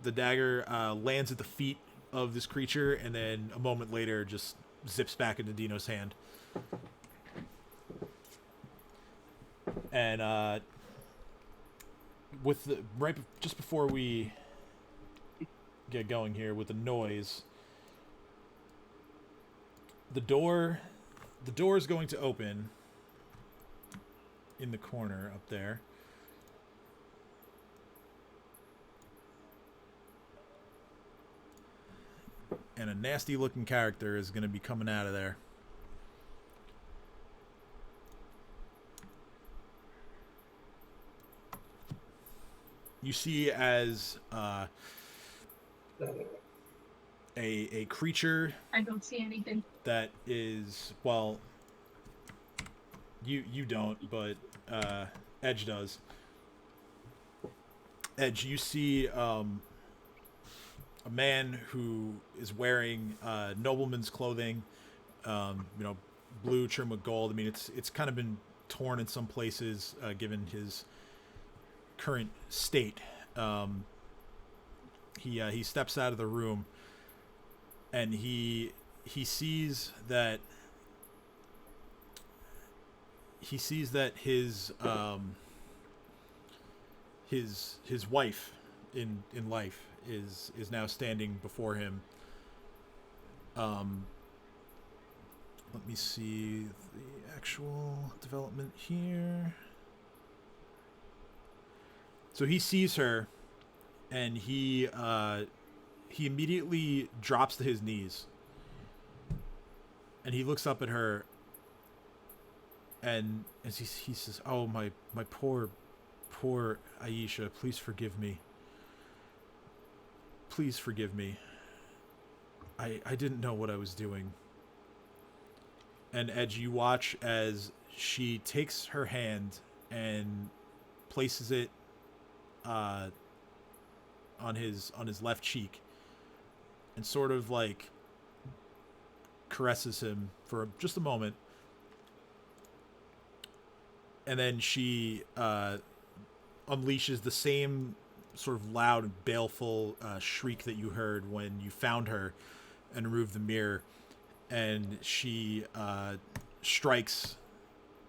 the dagger lands at the feet of this creature, and then a moment later just zips back into Dino's hand. And with the just before we get going here with the noise, the door is going to open in the corner up there. And a nasty looking character is going to be coming out of there. You see as a creature. I don't see anything. That is, well, you don't, but Edge does. Edge, you see a man who is wearing nobleman's clothing, blue trimmed with gold. I mean, it's kind of been torn in some places given his current state. He steps out of the room, and he sees that his wife in life is now standing before him. Let me see the actual development here. So he sees her, and he immediately drops to his knees, and he looks up at her, and as he says, "Oh, my poor Aisha, please forgive me. Please forgive me. I didn't know what I was doing." And Edge, you watch as she takes her hand and places it on his left cheek, and sort of like caresses him for just a moment, and then she unleashes the same sort of loud and baleful shriek that you heard when you found her and removed the mirror, and she strikes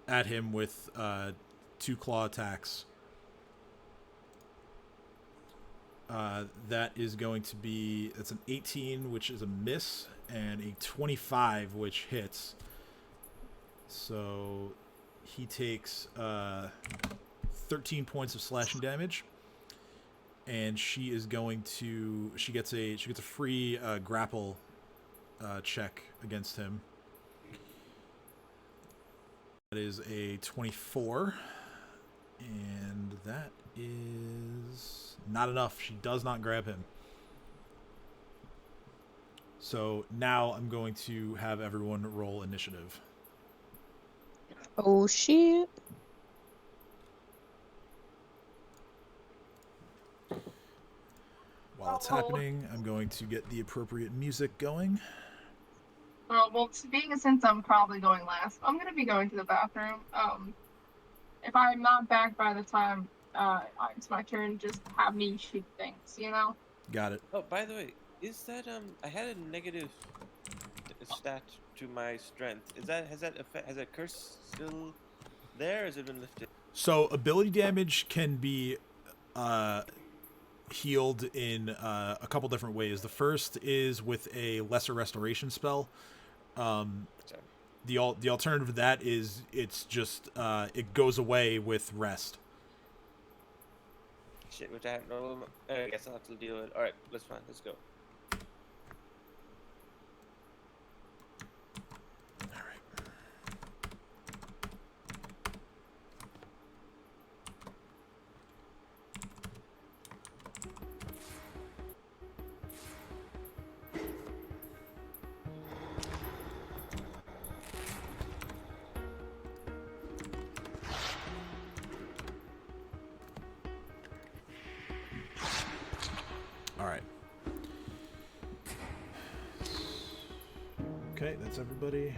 at him with 2 claw attacks. That is going to be, it's an 18, which is a miss, and a 25, which hits. So he takes 13 points of slashing damage, and she is going to, she gets a free grapple check against him. That is a 24. And that is not enough. She does not grab him. So now I'm going to have everyone roll initiative. Oh shit. While it's happening, I'm going to get the appropriate music going. Well, since I'm probably going last, I'm gonna be going to the bathroom. If I'm not back by the time it's my turn, just have me shoot things, you know? Got it. Oh, by the way, is that I had a negative stat to my strength. Has that curse still there? Or has it been lifted? So ability damage can be healed in a couple different ways. The first is with a lesser restoration spell. The alternative to that is it's just it goes away with rest. Shit, which I have no. I guess I'll have to deal with it. All right, let's fine. Let's go. All right. All right. Okay, that's everybody.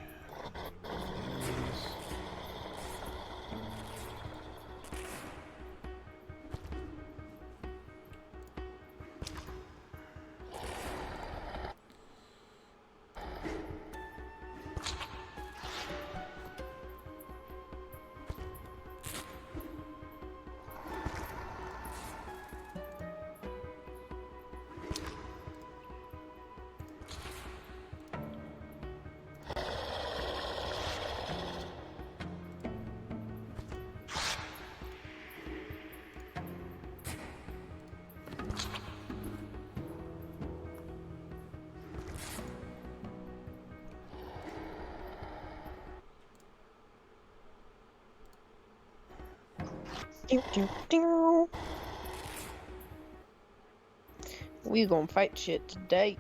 We gonna fight shit today.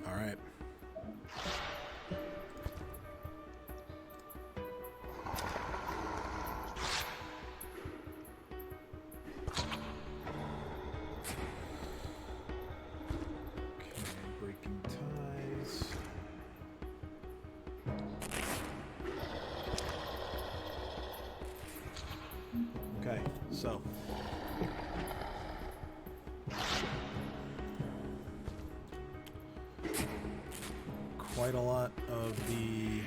All right. Breaking ties. Okay, so quite a lot of the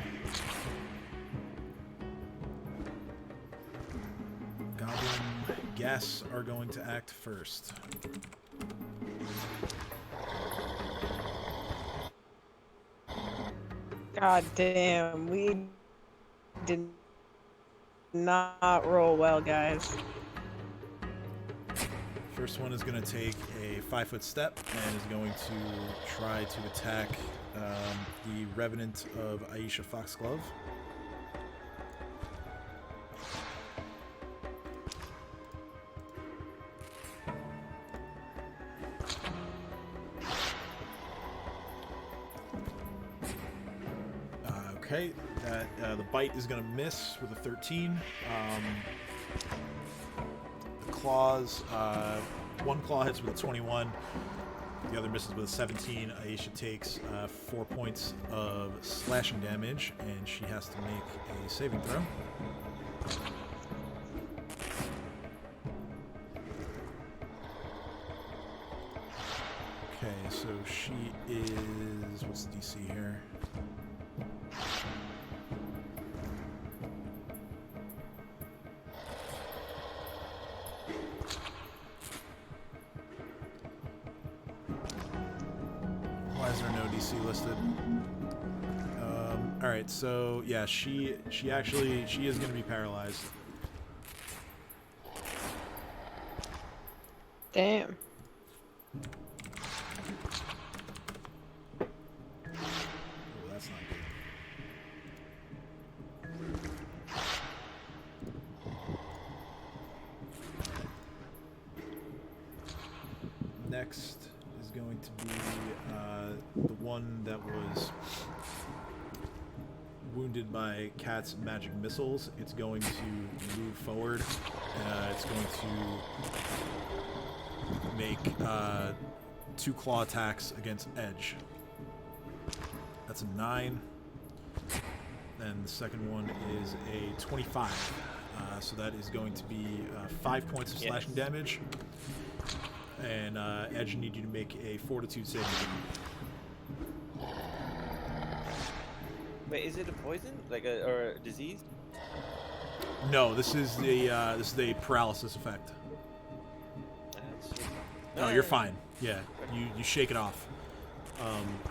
goblin guests are going to act first. God damn, we did not roll well, guys. First one is going to take a 5-foot step and is going to try to attack the Revenant of Aisha Foxglove. Okay, the bite is going to miss with a 13. The claws, one claw hits with a 21. The other misses with a 17. Aisha takes 4 points of slashing damage, and she has to make a saving throw. Okay, so she is... what's the DC here? Why is there no DC listed? All right, so yeah, she is going to be paralyzed. Damn. Oh, that's not good. Next is going to be the one that was wounded by Cat's magic missiles. It's going to move forward. It's going to make 2 claw attacks against Edge. That's a 9. Then the second one is a 25. So that is going to be 5 points of slashing damage. And Edge, need you to make a Fortitude saving throw. Wait, is it a poison, like or a disease? No, this is the paralysis effect. No, you're fine. Yeah, you shake it off.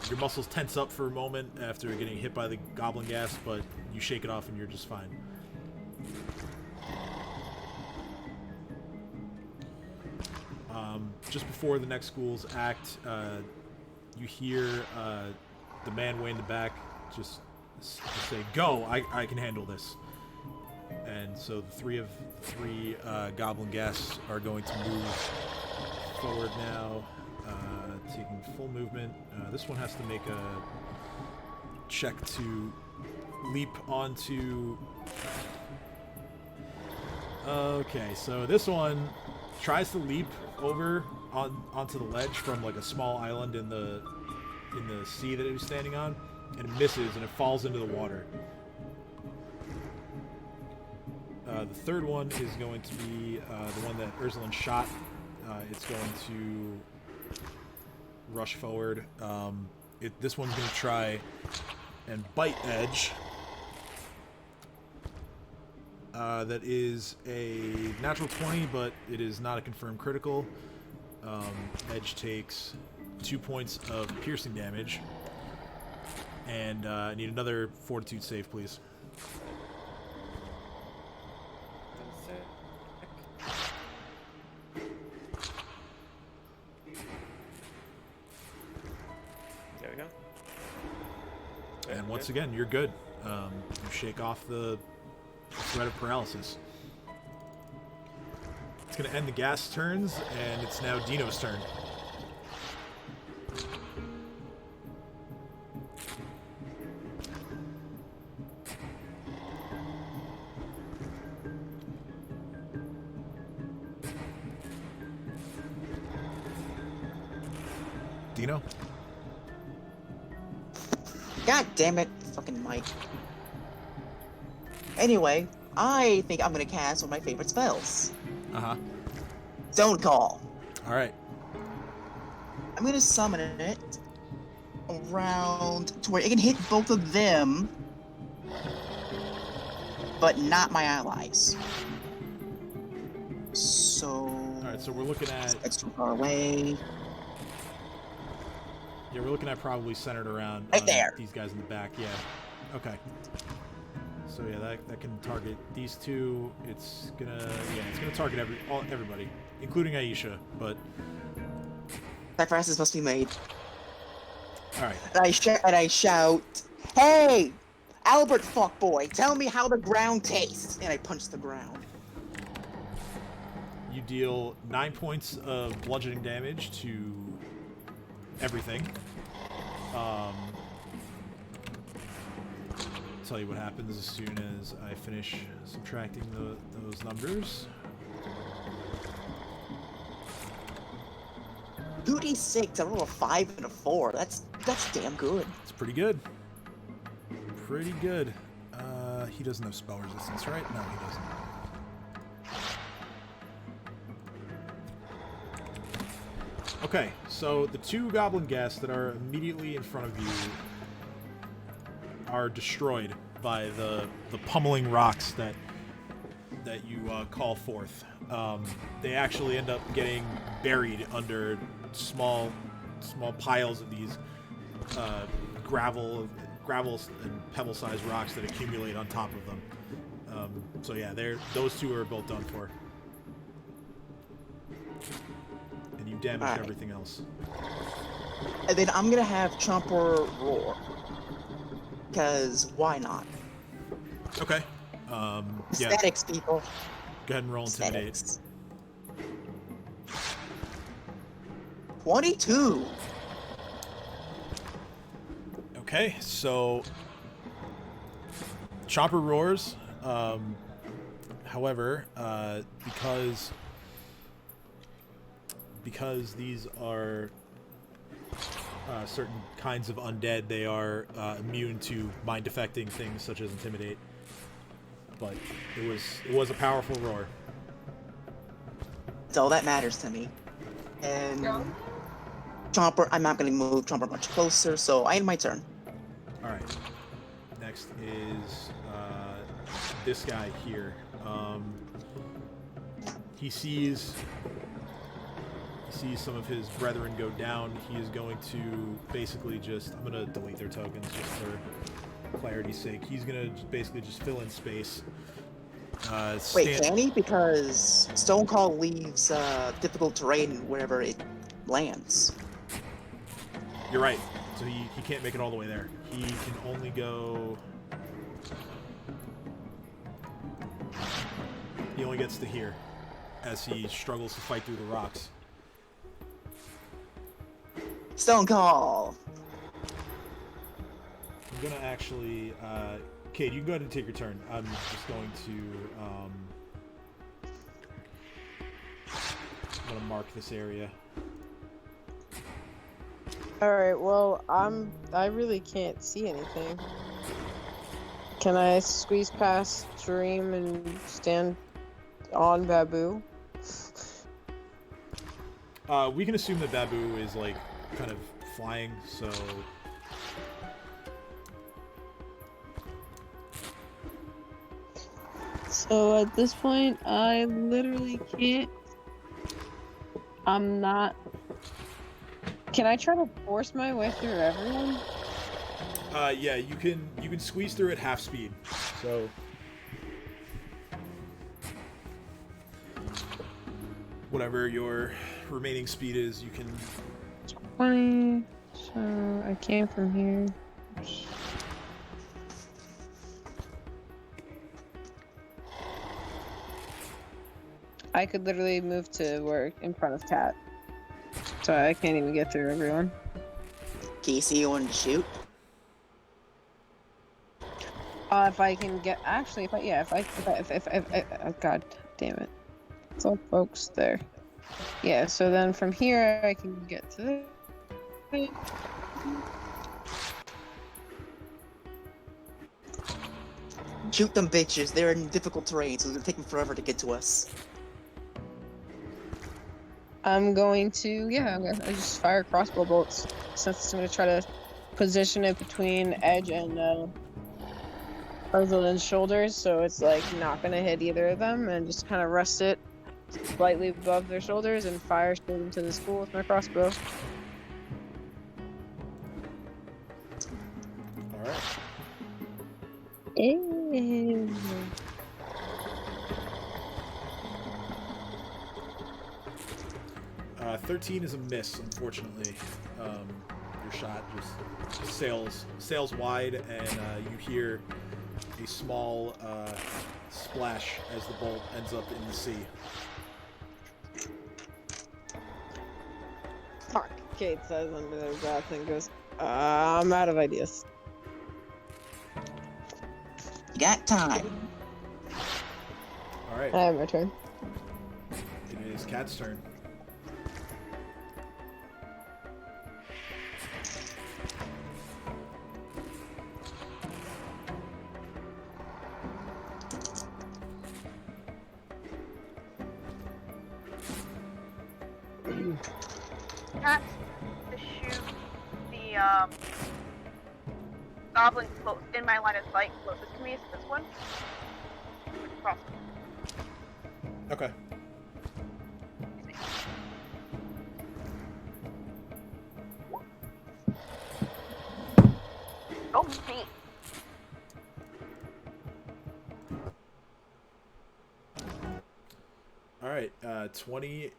Your muscles tense up for a moment after getting hit by the goblin gas, but you shake it off and you're just fine. Just before the next school's act, you hear the man way in the back just say, "Go! I can handle this." And so the three goblin gas are going to move forward now, taking full movement. This one has to make a check to leap onto... Okay, so this one tries to leap over onto the ledge from like a small island in the sea that it was standing on, and it misses and it falls into the water. The third one is going to be the one that Erzalin shot. It's going to rush forward. This one's going to try and bite Edge. That is a natural 20, but it is not a confirmed critical. Edge takes 2 points of piercing damage. And I need another Fortitude save, please. There we go. And once again, you're good. You shake off the threat of paralysis. It's going to end the gas turns, and it's now Dino's turn. Dino? God damn it, fucking Mike. Anyway, I think I'm gonna cast one of my favorite spells. Uh-huh. Zone Call. Alright. I'm gonna summon it around to where it can hit both of them, but not my allies. So... Alright, so we're looking at... extra far away. Yeah, we're looking at probably centered around Right there. these guys in the back. Yeah. Okay. So yeah, that can target these two. It's gonna target everybody, including Aisha. But Sacrifices must be made. all right. And I shout, "Hey, Albert fuckboy, tell me how the ground tastes!" And I punch the ground. You deal 9 points of bludgeoning damage to everything. Tell you what happens as soon as I finish subtracting those numbers. 2d6, I roll a 5 and a 4. That's damn good. It's pretty good. Pretty good. He doesn't have spell resistance, right? No, he doesn't. Okay, so the 2 goblin guests that are immediately in front of you are destroyed by the pummeling rocks that you call forth. They actually end up getting buried under small piles of these gravel and pebble-sized rocks that accumulate on top of them. So yeah, those 2 are both done for. you damaged Alright. everything else. And then I'm gonna have Chomper roar. Because why not? Okay. Yeah. Aesthetics, people. Go ahead and roll intimidate. Aesthetics. 22. Okay, so Chomper roars. However, because these are certain kinds of undead, they are immune to mind affecting things such as intimidate. But it was a powerful roar. That's all that matters to me. And Yeah. Chomper, I'm not gonna move Chomper much closer, so I end my turn. All right. Next is this guy here. He sees some of his brethren go down. He is going to basically just... I'm going to delete their tokens just for clarity's sake. He's going to basically just fill in space. Wait, can he? Because Stone Call leaves difficult terrain wherever it lands. You're right. So he can't make it all the way there. He can only go... He only gets to here as he struggles to fight through the rocks. Stone Call! I'm gonna actually, Kate, you can go ahead and take your turn. I'm just going to, I'm gonna mark this area. Alright, well, I really can't see anything. Can I squeeze past Dream and stand on Babu? We can assume that Babu is, like, kind of flying, so... So at this point, I literally can't. I'm not. Can I try to force my way through everyone? Yeah, you can squeeze through at half speed, so... Whatever your remaining speed is, you can... 20. So I came from here. I could literally move to where in front of Cat. So I can't even get through everyone. Casey, you want to shoot? If I can get, actually, if I, oh, god damn it. It's all folks there. Yeah, so then from here I can get to the... Shoot them bitches, they're in difficult terrain, so it's gonna take them forever to get to us. I'm going to, yeah, I'm gonna just fire crossbow bolts. Since I'm gonna try to position it between Edge and Erzalin's shoulders, so it's like not gonna hit either of them, and just kind of rest it slightly above their shoulders and fire straight into the school with my crossbow. Alright. 13 is a miss, unfortunately. Your shot just sails wide, and you hear a small splash as the bolt ends up in the sea. Fuck, Kate says under their breath and goes, I'm out of ideas. You got time. Alright, I have my turn. it is Cat's turn. Cat to shoot the goblin close in my line of sight closest to me is this one. Cross. Okay. Oh me. Alright. right, 20.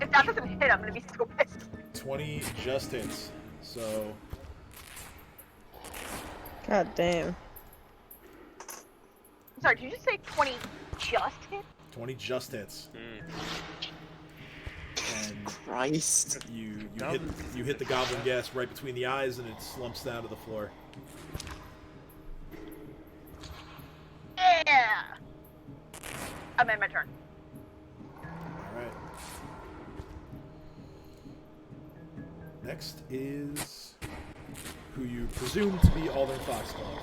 If that doesn't hit, I'm gonna be so pissed. 20 just hits. So God damn. I'm sorry, did you just say 20 just hit? 20 just hits. And Christ. you hit the goblin gas right between the eyes, and it slumps down to the floor. Yeah! I'm in my turn. All right. Next is who you presume to be Aldern Foxglove.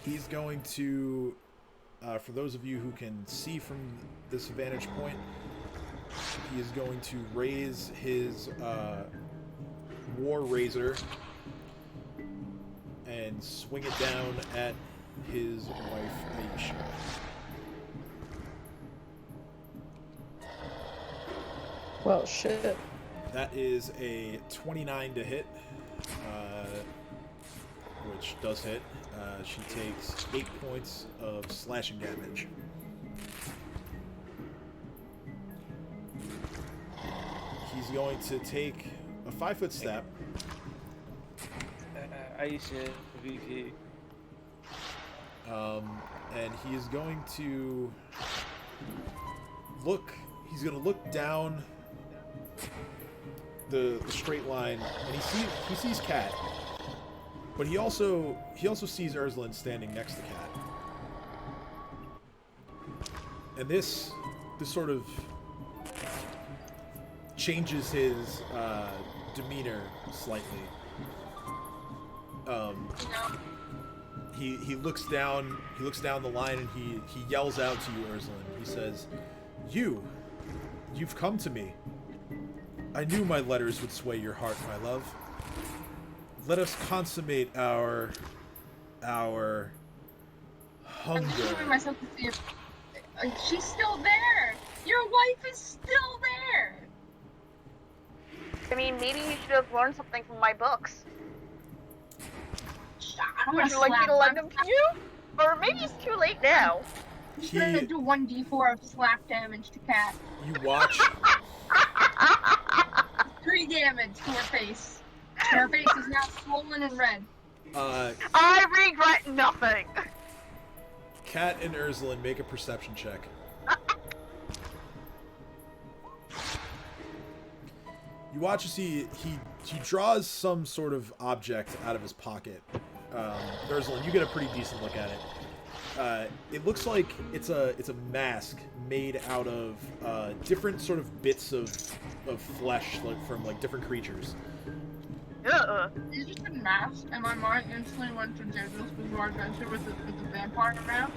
He's going to, for those of you who can see from this vantage point, he is going to raise his War Razor and swing it down at his wife, Aisha. Well, shit. That is a 29 to hit, which does hit. She takes 8 points of slashing damage. He's going to take a 5-foot step. Aisha, VP. And he is going to look. He's going to look down the straight line, and he sees Cat, but he also sees Erzalin standing next to Cat. And this sort of changes his demeanor slightly. He looks down the line, and he yells out to you, Erzalin. He says, You've come to me. I knew my letters would sway your heart, my love. Let us consummate our hunger. I'm just moving myself to see if she's still there. Your wife is still there. I mean, maybe you should have learned something from my books. I don't want Would to you like me to slap lend them to you? Or maybe it's too late now. He's gonna do 1d4 of slap damage to Cat. You watch. 3 damage to her face. Her face is now swollen and red. I regret nothing. Cat and Erzalin, make a perception check. You watch as he draws some sort of object out of his pocket. Erzalin, you get a pretty decent look at it. It looks like it's a mask made out of different sort of bits of flesh, like from like different creatures. Is just a mask, and my mind instantly went to JoJo's Bizarre Adventure with the vampire mask.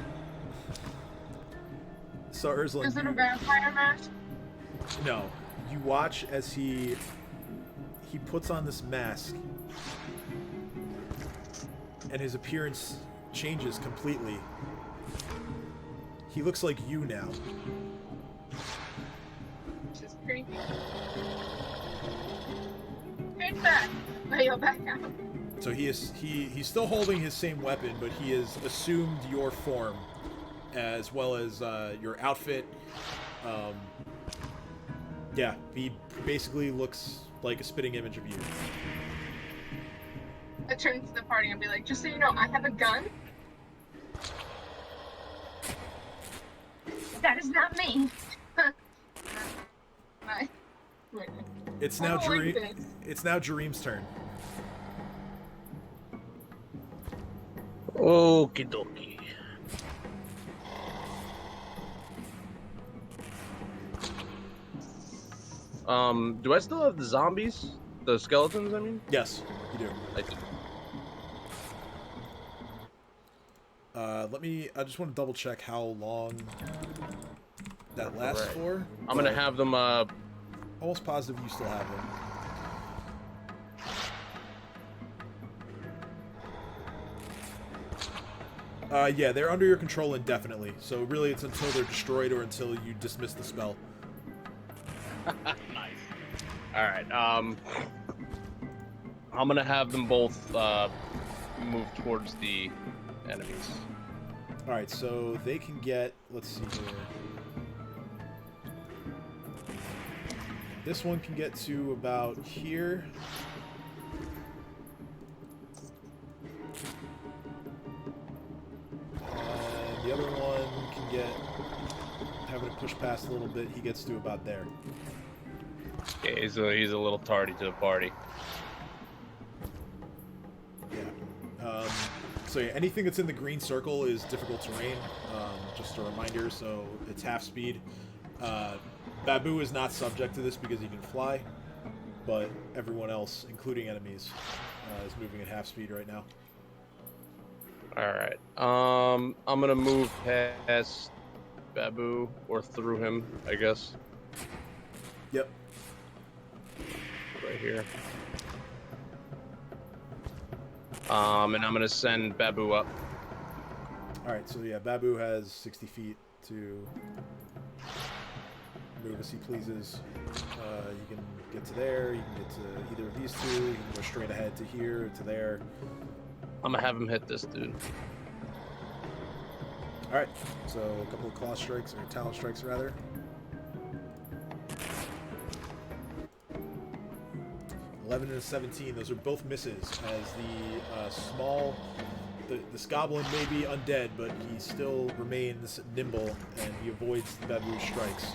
So Erzalin, Is it a vampire mask? No. You watch as he puts on this mask, and his appearance changes completely. He looks like you now. Which is creepy. Take that. Lay your back out. So he's still holding his same weapon, but he has assumed your form, as well as your outfit. Yeah, he basically looks like a spitting image of you. I turn to the party and be like, just so you know, I have a gun. That is not me. It's I now don't like this. It's now Jareem's turn. Okie dokie. Do I still have the zombies? The skeletons, I mean? Yes, you do. I do. I just want to double check how long that lasts Right. for. I'm gonna have them, Almost positive you still have them. Yeah, they're under your control indefinitely. So really, it's until they're destroyed or until you dismiss the spell. nice. Alright, I'm gonna have them both, move towards the enemies. All right, so they can get. Let's see here. This one can get to about here. And the other one can get, having to push past a little bit, he gets to about there. Yeah, he's a little tardy to the party. Yeah. So yeah, anything that's in the green circle is difficult terrain. Just a reminder, so it's half speed. Babu is not subject to this because he can fly, but everyone else, including enemies, is moving at half speed right now. All right. I'm gonna move past Babu or through him, I guess. Yep. Right here. And I'm gonna send Babu up. All right, so yeah, Babu has 60 feet to move as he pleases. You can get to there, you can get to either of these two, you can go straight ahead to here, to there. I'm gonna have him hit this dude. Alright, so a couple of claw strikes, or talent strikes rather. $11 and a 17, those are both misses, as this goblin may be undead, but he still remains nimble, and he avoids the Babu's strikes.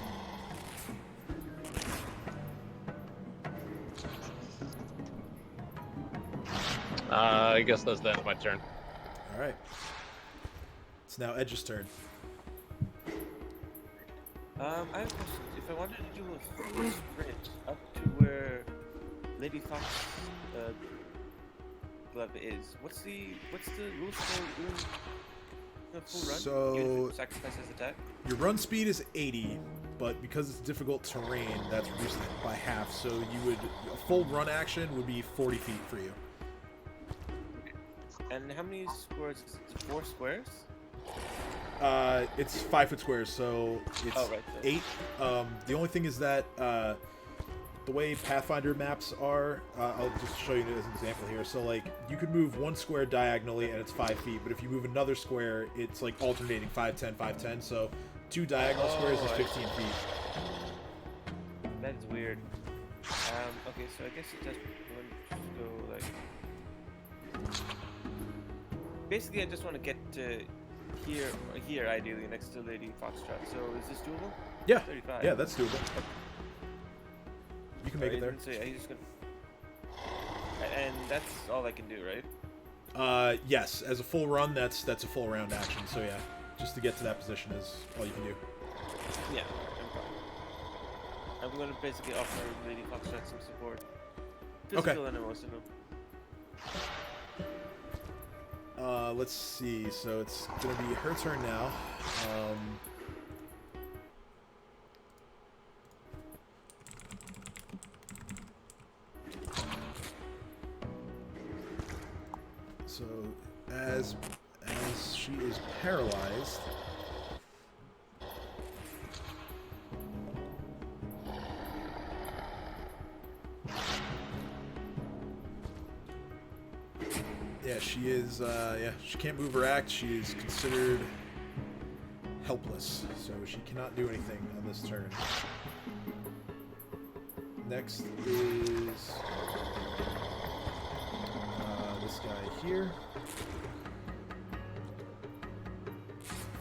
I guess that's the end of my turn. Alright. It's now Edge's turn. I have a question. If I wanted to do a full sprint up to where Lady Fox Glove is, what's the rules for the full run? So- Even if it sacrifices attack? Your run speed is 80, but because it's difficult terrain, that's reduced by half, so a full run action would be 40 feet for you. And how many squares is it? 4 squares? It's 5-foot squares, so it's Oh, right, so- 8. The only thing is that the way Pathfinder maps are, I'll just show you as an example here. So, like, you could move one square diagonally and it's 5 feet, but if you move another square, it's like alternating 5, 10, 5, 10. So, 2 diagonal squares is 15 feet. That is weird. Okay, so I guess it just go like. Basically, I just want to get to here ideally, next to Lady Foxtrot. So, is this doable? Yeah, 35. yeah, that's doable. You can make it there. So I just gonna... And that's all I can do, right? Yes, as a full run, that's a full round action. So yeah, just to get to that position is all you can do. Yeah, I'm gonna basically offer Lady Foxtrot some support. Physical and emotional. Let's see. So it's gonna be her turn now. So as she is paralyzed, yeah, she is. She can't move or act. She is considered helpless, so she cannot do anything on this turn. Next is this guy here.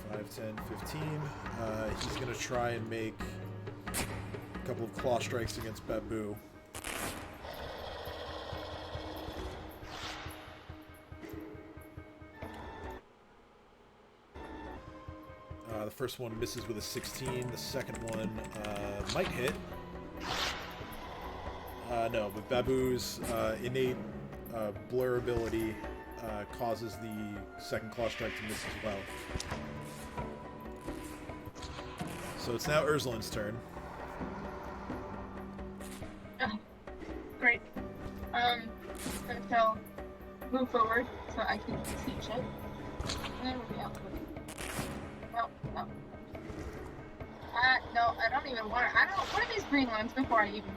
5, 10, 15. He's going to try and make a couple of claw strikes against Babu. The first one misses with a 16. The second one might hit. No, but Babu's innate blur ability causes the second claw strike to miss as well. So it's now Erzalin's turn. Oh, great. So move forward so I can teach it. And then we'll be out. No. No, I don't even want to. I don't. What are these green ones before I even?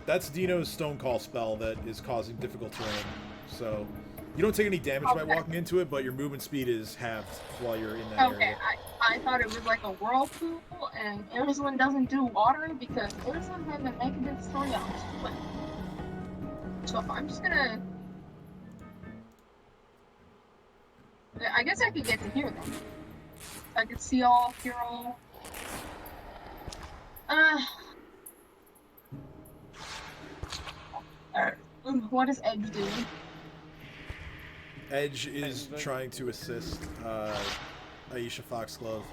That's Dino's Stone Call spell that is causing difficult terrain. So you don't take any damage by Okay. walking into it, but your movement speed is halved while you're in that Okay, area. I thought it was like a whirlpool, and Erzalin doesn't do water because Erzalin has a negative story on split. So I'm just gonna. I guess I could get to here then. I could see all, hear all. What is Edge doing? Edge is trying to assist Aisha Foxglove.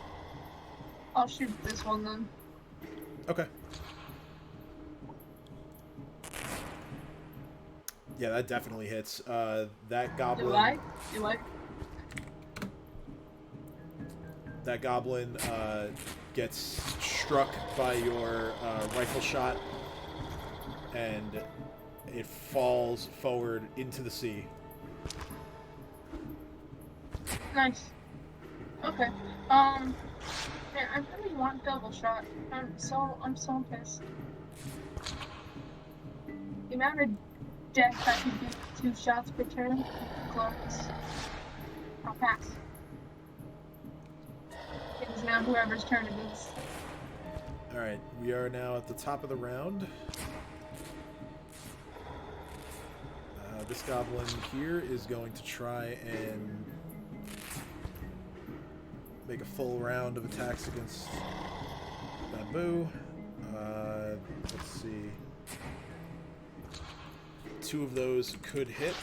I'll shoot this one then. Okay. Yeah, that definitely hits. That goblin. Do I? Do I? That goblin gets struck by your rifle shot, and it falls forward into the sea. Nice. Okay. Man, I really want double shot. I'm so pissed. The amount of death I can do with 2 shots per turn, glorious. I'll pass. It is now whoever's turn it is. Alright, we are now at the top of the round. This goblin here is going to try and make a full round of attacks against Babu. Let's see. 2 of those could hit.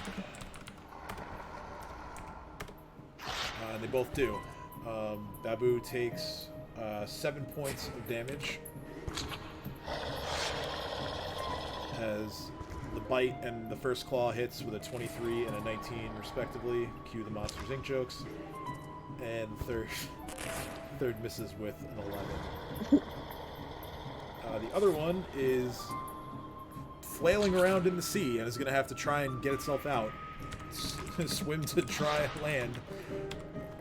They both do. Babu takes 7 points of damage as the bite and the first claw hits with a 23 and a 19 respectively. Cue the Monsters Inc. jokes. And third misses with an 11. The other one is flailing around in the sea and is going to have to try and get itself out. Swim to dry land,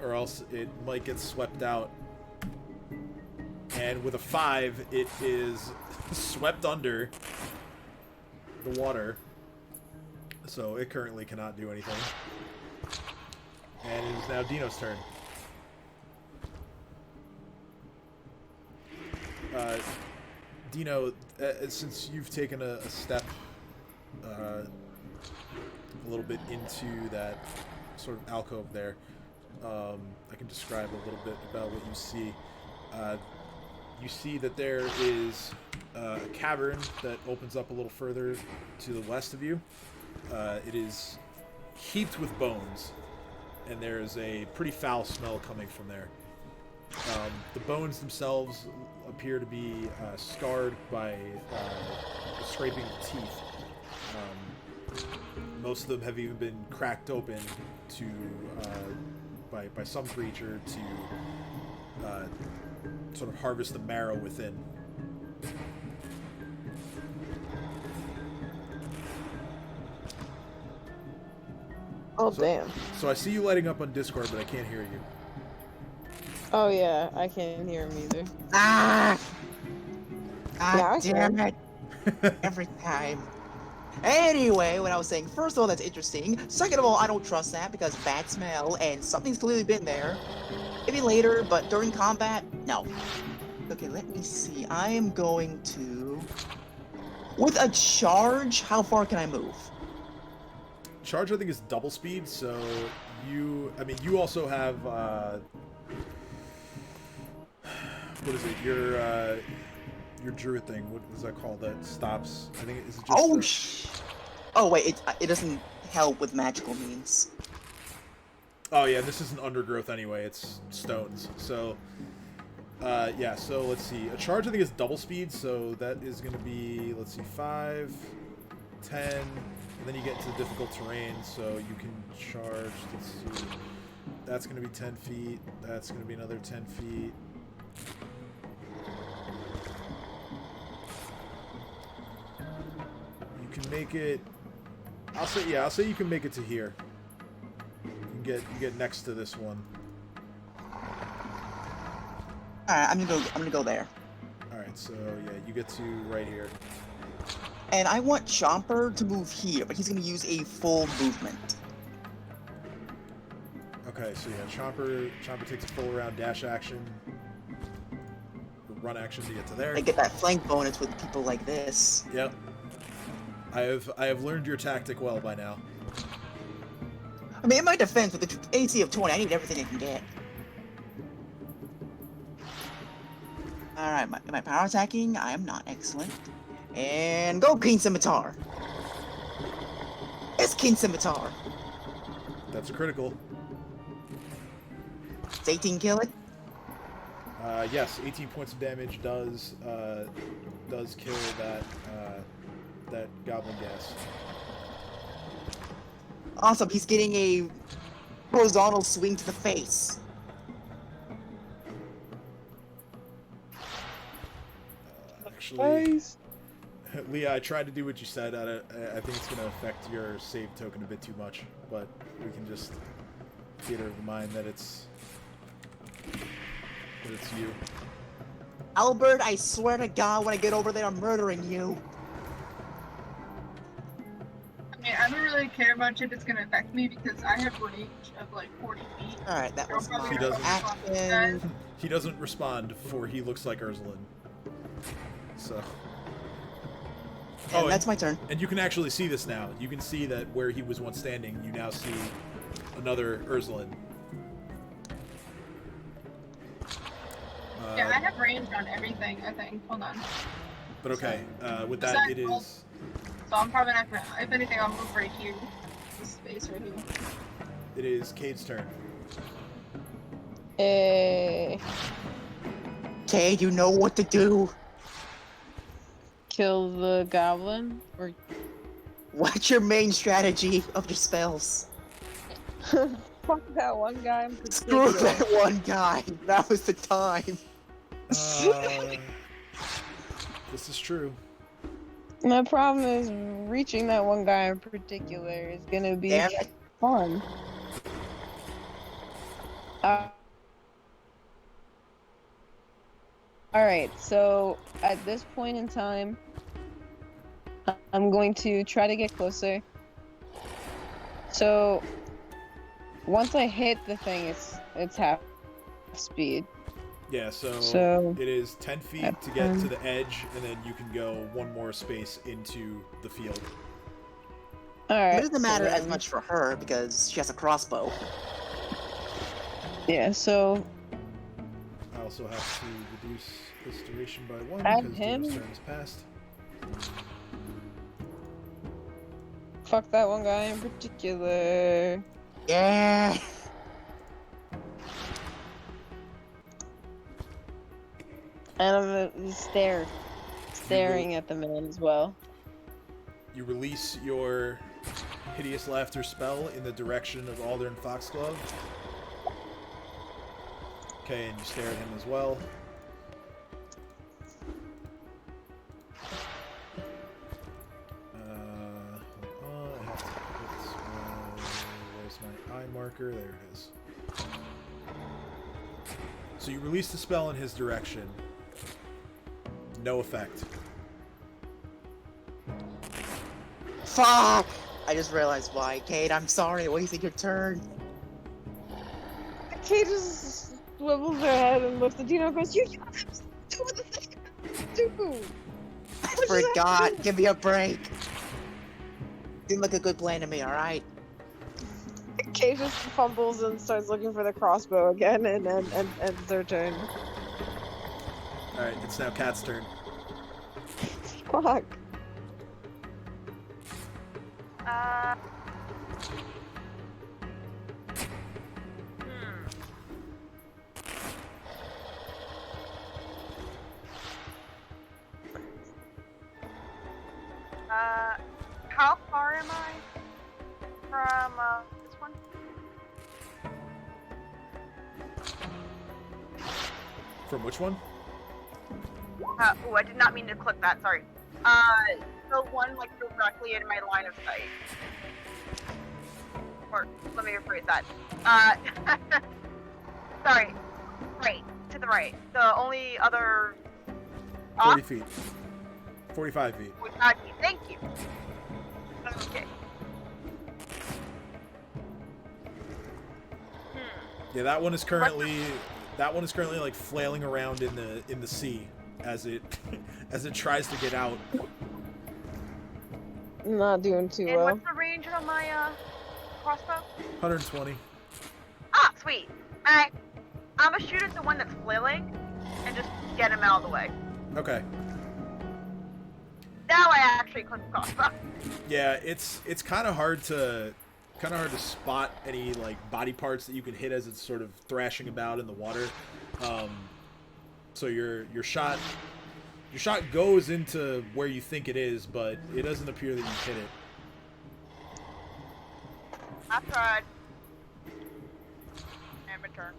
or else it might get swept out. And with a 5, it is swept under the water, so it currently cannot do anything. And it is now Dino's turn. Dino, since you've taken a step a little bit into that sort of alcove there, I can describe a little bit about what you see. You see that there is a cavern that opens up a little further to the west of you. It is heaped with bones, and there is a pretty foul smell coming from there. The bones themselves appear to be scarred by the scraping of teeth. Most of them have even been cracked open to by some creature to sort of harvest the marrow within. Oh, damn. So I see you lighting up on Discord, but I can't hear you. Oh, yeah, I can't hear him either. Ah! Yeah, I God damn can. it. Every time. Anyway, what I was saying, first of all, that's interesting. Second of all, I don't trust that because bad smell and something's clearly been there. Maybe later, but during combat, no. Okay, let me see. I am going to... With a charge, how far can I move? Charge, I think, is double speed, so you... I mean, you also have... what is it? Your druid thing. What is that called? That stops... I think is it just... Oh, wait, it doesn't help with magical means. Oh, yeah, this isn't undergrowth anyway. It's stones. So, yeah, so let's see. A charge, I think, is double speed, so that is going to be, let's see, 5, 10, and then you get into difficult terrain, so you can charge, let's see. That's going to be 10 feet. That's going to be another 10 feet. You can make it... I'll say you can make it to here. You get next to this one. Alright, I'm gonna go there. Alright, so yeah, you get to right here. And I want Chomper to move here, but he's gonna use a full movement. Okay, so yeah, Chomper takes a full round dash action, or run action to get to there. I get that flank bonus with people like this. Yep. I have learned your tactic well by now. I mean, in my defense, with the AC of 20, I need everything I can get. Alright, am I power attacking? I am not. Excellent. And go, King Scimitar! It's King Scimitar! That's critical. Does 18 kill it? Yes, 18 points of damage does kill that goblin gas. Awesome, he's getting a horizontal swing to the face. Actually, Leah, I tried to do what you said. I think it's going to affect your save token a bit too much, but we can just theater of the mind that it's you. Albert, I swear to God, when I get over there, I'm murdering you. I mean, I don't really care much if it's gonna affect me because I have range of like 40 feet. Alright, that was Probably my doesn't- action. He doesn't respond, for he looks like Erzalin. So. And that's my turn. And you can actually see this now. You can see that where he was once standing, you now see another Erzalin. Yeah, I have range on everything, I think. Hold on. But okay, with that, Besides it all- is. So I'm probably not gonna. If anything, I'll move right here. This space right here. It is Cade's turn. Okay, you know what to do. Kill the goblin? Or What's your main strategy of your spells? fuck that one guy in Screw particular. that one guy. That was the time. This is true. My problem is reaching that one guy in particular is gonna be Damn it. fun. Alright, so at this point in time, I'm going to try to get closer. So once I hit the thing, it's half speed. Yeah, so So it is 10 feet to get to the edge, and then you can go one more space into the field. Alright. It doesn't matter so as then- much for her because she has a crossbow. Yeah, so I also have to reduce this duration by 1 Add because him? Dino's turn is passed. fuck that one guy in particular. Yeah. And I'm gonna staring at the man as well. You release your hideous laughter spell in the direction of Aldern Foxglove. Okay, and you stare at him as well. Hold on, I have to put, where's my eye marker? There it is. So you release the spell in his direction. No effect. Fuck! I just realized why. Kate, I'm sorry. I wasted your turn. Kate just swivels her head and looks at Dino and goes, "You have to do what the thing do." I forgot. Give me a break. Didn't look a good plan to me, alright? Kate just fumbles and starts looking for the crossbow again, and ends their turn. Alright, it's now Cat's turn. Fuck. How far am I from this one? From which one? Oh, I did not mean to click that. Sorry. The one like directly in my line of sight. Or let me rephrase that. Sorry. Right to the right. The only other. 40 feet. 45 feet. 45 feet. Thank you. Okay. Yeah, that one is currently like flailing around in the sea as it as it tries to get out. Not doing too And well. what's the range on my crossbow? 120. Ah, sweet. Alright. I'm gonna shoot at the one that's flailing and just get him out of the way. Okay. Now I actually click the crossbow. Yeah, it's kind of hard to spot any like body parts that you can hit as it's sort of thrashing about in the water. So your shot goes into where you think it is, but it doesn't appear that you hit it. I tried. And return.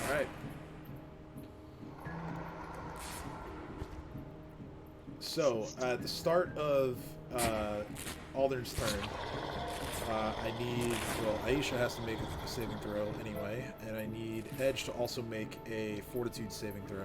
All right. So at the start of Aldern's turn, Aisha has to make a saving throw anyway, and I need Edge to also make a Fortitude saving throw.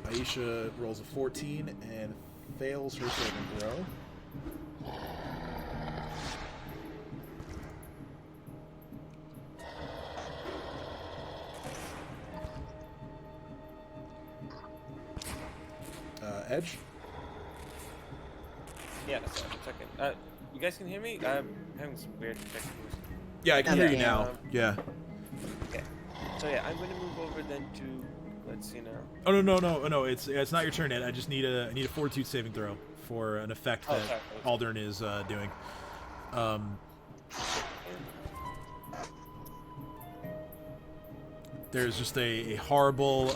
Aisha rolls a 14 and fails her saving throw. Edge? Yeah, sorry, a second. You guys can hear me? I'm having some weird technical issues. Yeah, I can hear you Yeah. now. Yeah. Okay. So yeah, I'm going to move over then to, let's see now. Oh no! It's not your turn yet. I just need a Fortitude saving throw for an effect that sorry. Aldern is doing. There's just a horrible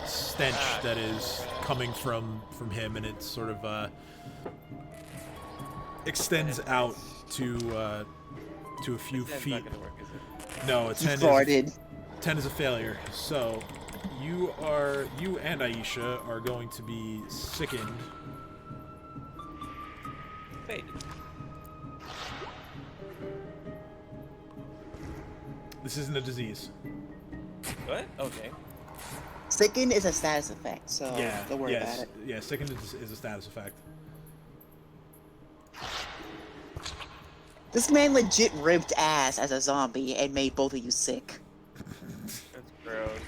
stench that is coming from him, and it sort of extends out to a few That's feet. not going to work, is it? No, a He 10 farted. is 10 is a failure. So you and Aisha are going to be sickened. Wait. This isn't a disease. What? Okay. Sicken is a status effect, so don't worry yes, about it. Yeah, sickened is a status effect. This man legit ripped ass as a zombie and made both of you sick. That's gross.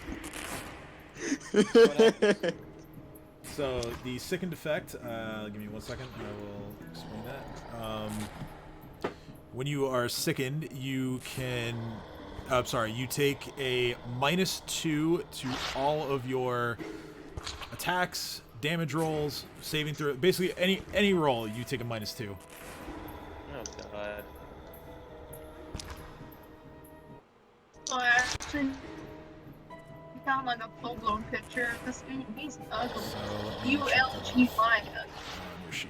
So the sickened effect, give me 1 second, I will explain that. When you are sickened, you can, you take a -2 to all of your attacks, damage rolls, saving throw, basically any roll, you take a -2. Oh god. So I actually found like a full-blown picture of this dude. He's ugly. So let me check that ULG off line. on your sheet.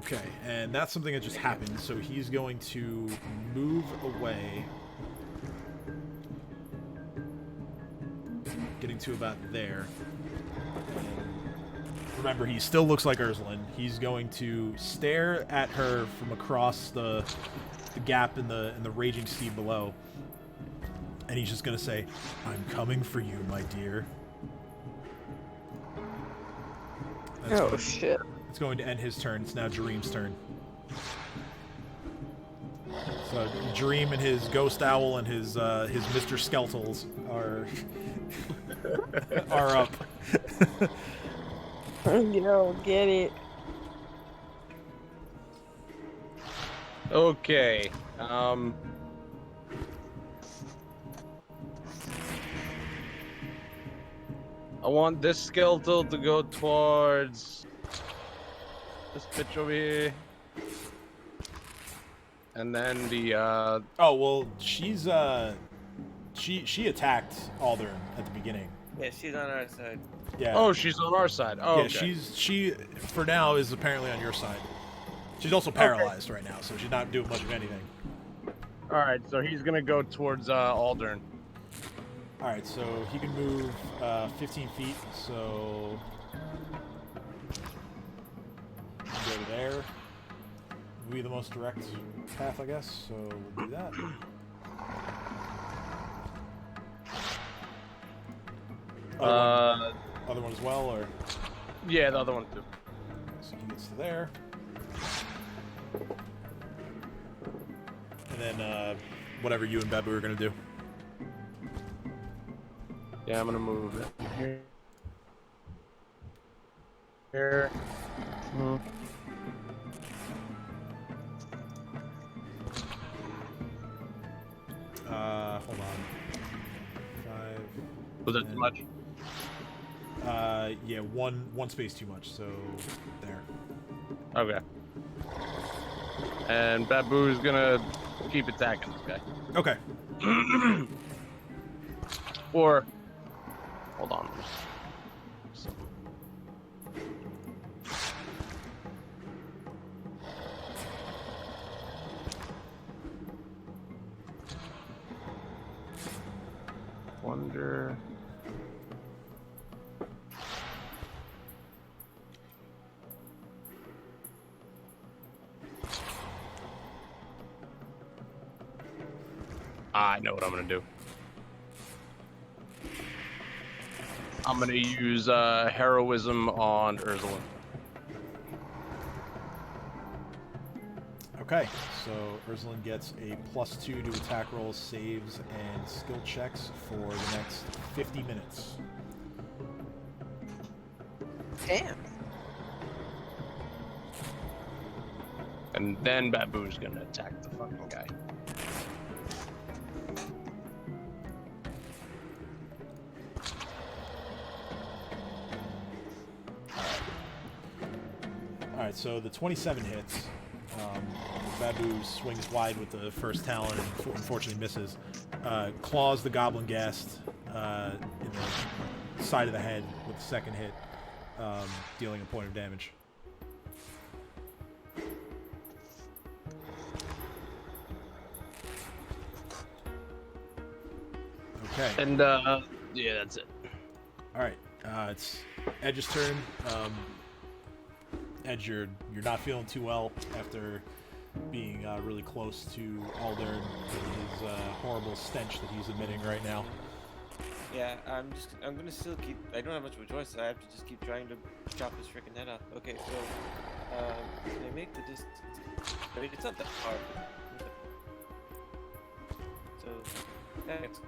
Okay, and that's something that just happened, so he's going to move away. Getting to about there. Remember, he still looks like Erzalin. He's going to stare at her from across the gap in the raging sea below. And he's just going to say, "I'm coming for you, my dear." That's Shit. It's going to end his turn. It's now Jareem's turn. So Jareem and his ghost owl and his Mr. Skeletals are up. Yo, get it. Okay. I want this skeletal to go towards this bitch over here. And then the Oh well, she's she attacked Aldern at the beginning. Yeah, she's on our side. Yeah. oh, she's on our side. Oh, yeah. okay. She for now is apparently on your side. She's also paralyzed right now, so she's not doing much of anything. All right, so he's gonna go towards Aldern. All right, so he can move 15 feet. So go to there. would be the most direct path, I guess. So we'll do that. Other one as well, or? Yeah, the other one too. So he gets to there. And then whatever you and Babu are gonna do. Yeah, I'm gonna move it here. Here. Hold on. 5. Was that too much? Yeah, one space too much. So there. Okay. And Babu's gonna keep attacking this guy. Okay. Or hold on. Wonder. I know what I'm gonna do. I'm gonna use heroism on Erzalin. Okay. So Erzalin gets a +2 to attack rolls, saves, and skill checks for the next 50 minutes. Damn. And then Babu's gonna attack the fucking guy. Alright, so the 27 hits. Babu swings wide with the first talon and unfortunately misses. Claws the goblin ghast in the side of the head with the second hit, dealing a point of damage. Okay. And yeah, that's it. Alright, it's Edge's turn. Edge, you're not feeling too well after being really close to Aldern and his horrible stench that he's emitting right now. Yeah, I'm gonna still keep. I don't have much of a choice. I have to just keep trying to chop his freaking head off. Okay, so can I make the distance? I mean, it's not that hard. So that's.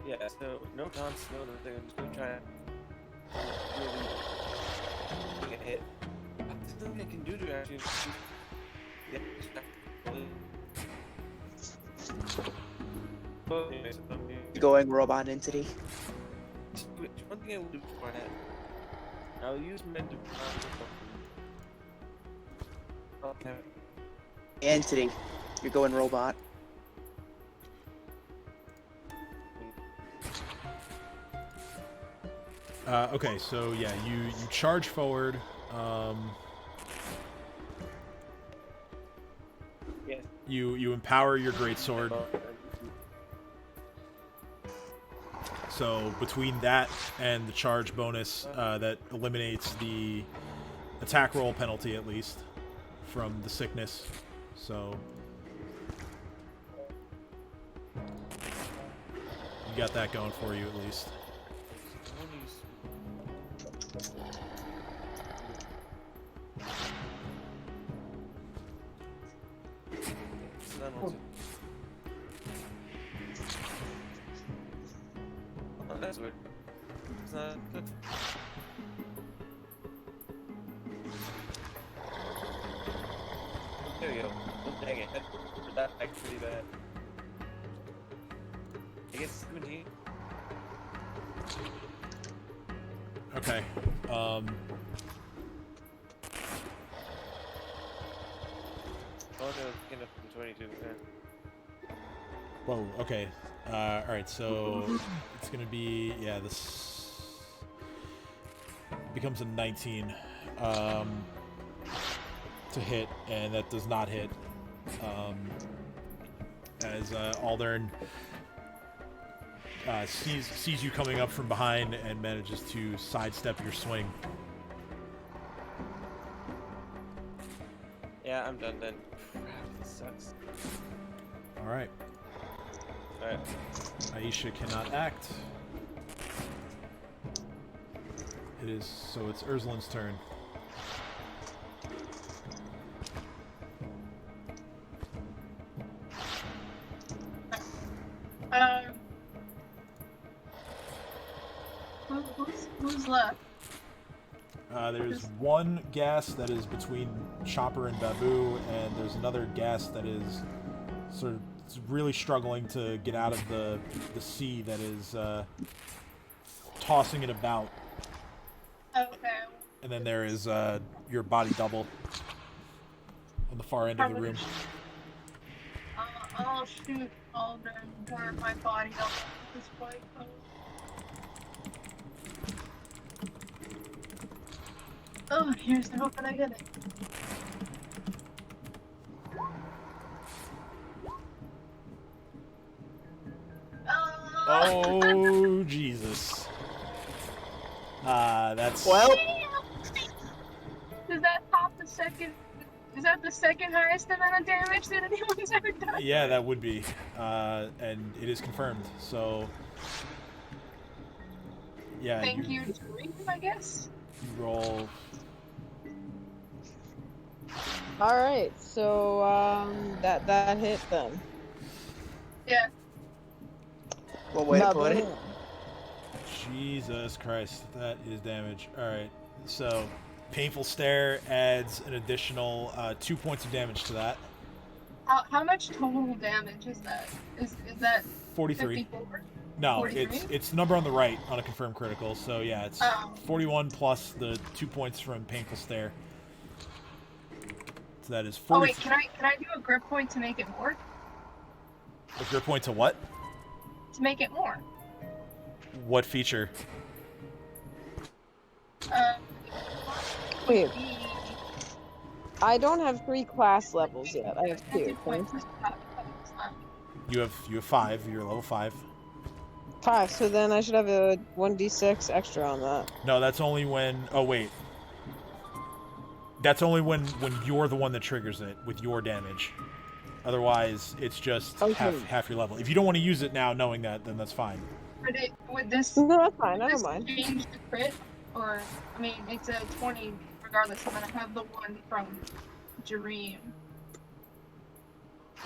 Yeah, so no taunts, no nothing. I'm just gonna try and really get hit. There's nothing I can do to actually. Yeah, well, anyways, Going robot entity. one thing I will do before that, I'll use men to. Okay. Entity. You're going robot. Okay, so yeah, you charge forward. Yes. You empower your greatsword. So between that and the charge bonus, that eliminates the attack roll penalty at least from the sickness. So you got that going for you at least. Oh, that's weird. It's not good. There we go. Oh, dang it. That back pretty bad. I guess 17. Okay. Oh no, kind of 22. Yeah. Whoa, okay. Alright, so it's gonna be, yeah, this becomes a 19 to hit, and that does not hit. As Aldern sees you coming up from behind and manages to sidestep your swing. Yeah, I'm done then. This sucks. All right. Alright. Aisha cannot act. It's Erzalin's turn. Who's left? There's one gas that is between Chopper and Babu, and there's another gas that is sort of really struggling to get out of the sea that is tossing it about. Okay. And then there is your body double on the far end of the room. I'll shoot Aldern for my body double at this point. Oh, here's the hope that I get it. Oh, Jesus. That's... Well, Does that top the second? Is that the second highest amount of damage that anyone's ever done? Yeah, that would be. And it is confirmed, so... Yeah, Thank you, Dream, I guess. You roll... All right, so that hit then. Yeah. one way to put it. Babu. Jesus Christ, that is damage. Alright, so Painful Stare adds an additional 2 points of damage to that. How much total damage is that? Is that 43. 54? No, 43? it's the number on the right on a confirmed critical, so yeah, it's Oh. 41 plus the 2 points from Painful Stare. So that is Oh 40. wait, can I do a grip point to make it more? A grip point to what? To make it more. What feature? Wait, I don't have 3 class levels yet. I have 2. You have 5, you're level 5. 5, so then I should have a 1d6 extra on that. No, that's only when... Oh, wait. That's only when you're the one that triggers it with your damage. Otherwise, it's just Okay. half your level. If you don't want to use it now knowing that, then that's fine. Would this No, that's fine. I would don't this mind. change the crit? Or, I mean, it's a 20 regardless, and then I have the one from Dream.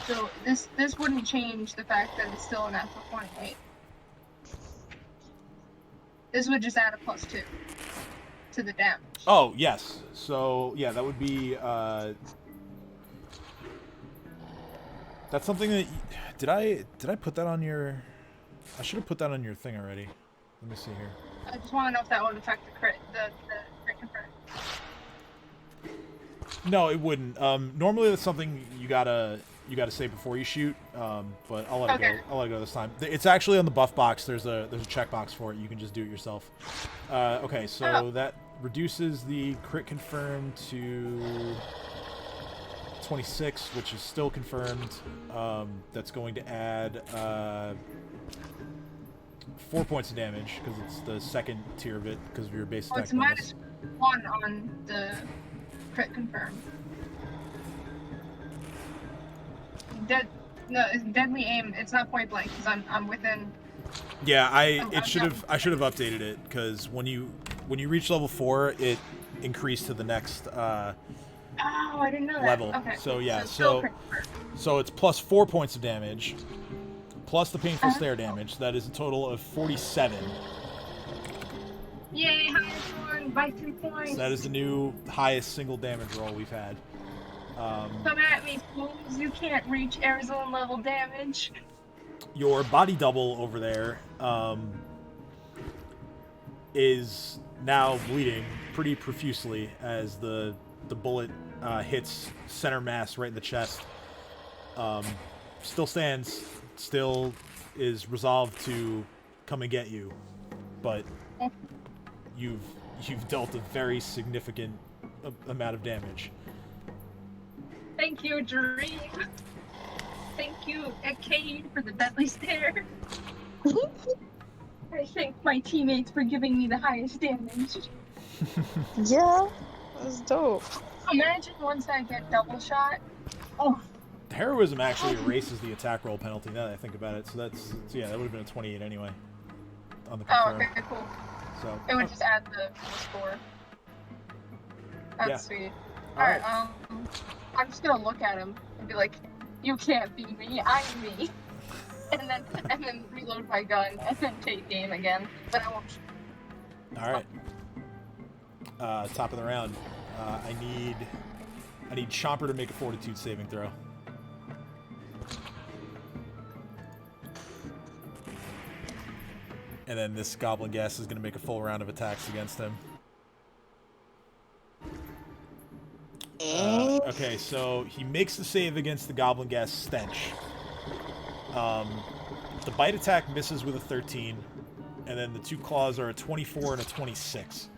So this wouldn't change the fact that it's still a natural 20, right? This would just add a +2 to the damage. Oh, yes. So, yeah, that would be... That's something that... Did I put that on your... I should have put that on your thing already. Let me see here. I just want to know if that would affect the crit, the crit confirm. No, it wouldn't. Normally that's something you gotta say before you shoot. But I'll let it go. I'll let it go this time. It's actually on the buff box. There's a checkbox for it. You can just do it yourself. Okay, so that reduces the crit confirmed to 26, which is still confirmed. That's going to add 4 points of damage because it's the second tier of it because of your base attack It's bonus. -1 on the crit confirm. It's deadly aim. It's not point blank because I'm within. Yeah, I I'm should have updated it because when you reach level 4, it increased to the next Oh, I didn't know that. level. Okay. So yeah, still so crit confirm. so it's plus 4 points of damage, plus the painful stare damage. That is a total of 47. Yay, highest one by 2 points. So that is the new highest single damage roll we've had. Come at me, fools. You can't reach Erzalin level damage. Your body double over there is now bleeding pretty profusely as the bullet hits center mass right in the chest. Still stands, still is resolved to come and get you, but you've dealt a very significant amount of damage. Thank you, Dream. Thank you, Arcade, for the deadly stare. thank my teammates for giving me the highest damage. Yeah, that's dope. Imagine once I get double shot. Oh, Heroism actually erases the attack roll penalty now that I think about it. So yeah, that would have been a 28 anyway on the confirm. okay, cool. So It would just add the score. That's Yeah. sweet. All right. Alright, I'm just gonna look at him and be like, "You can't beat me, I'm me." and then reload my gun and then take aim again. But I won't. All right. Top of the round. I need Chomper to make a Fortitude saving throw. And then this Goblin Gas is going to make a full round of attacks against him. Okay, so he makes the save against the Goblin Gas Stench. The bite attack misses with a 13, and then the two claws are a 24 and a 26.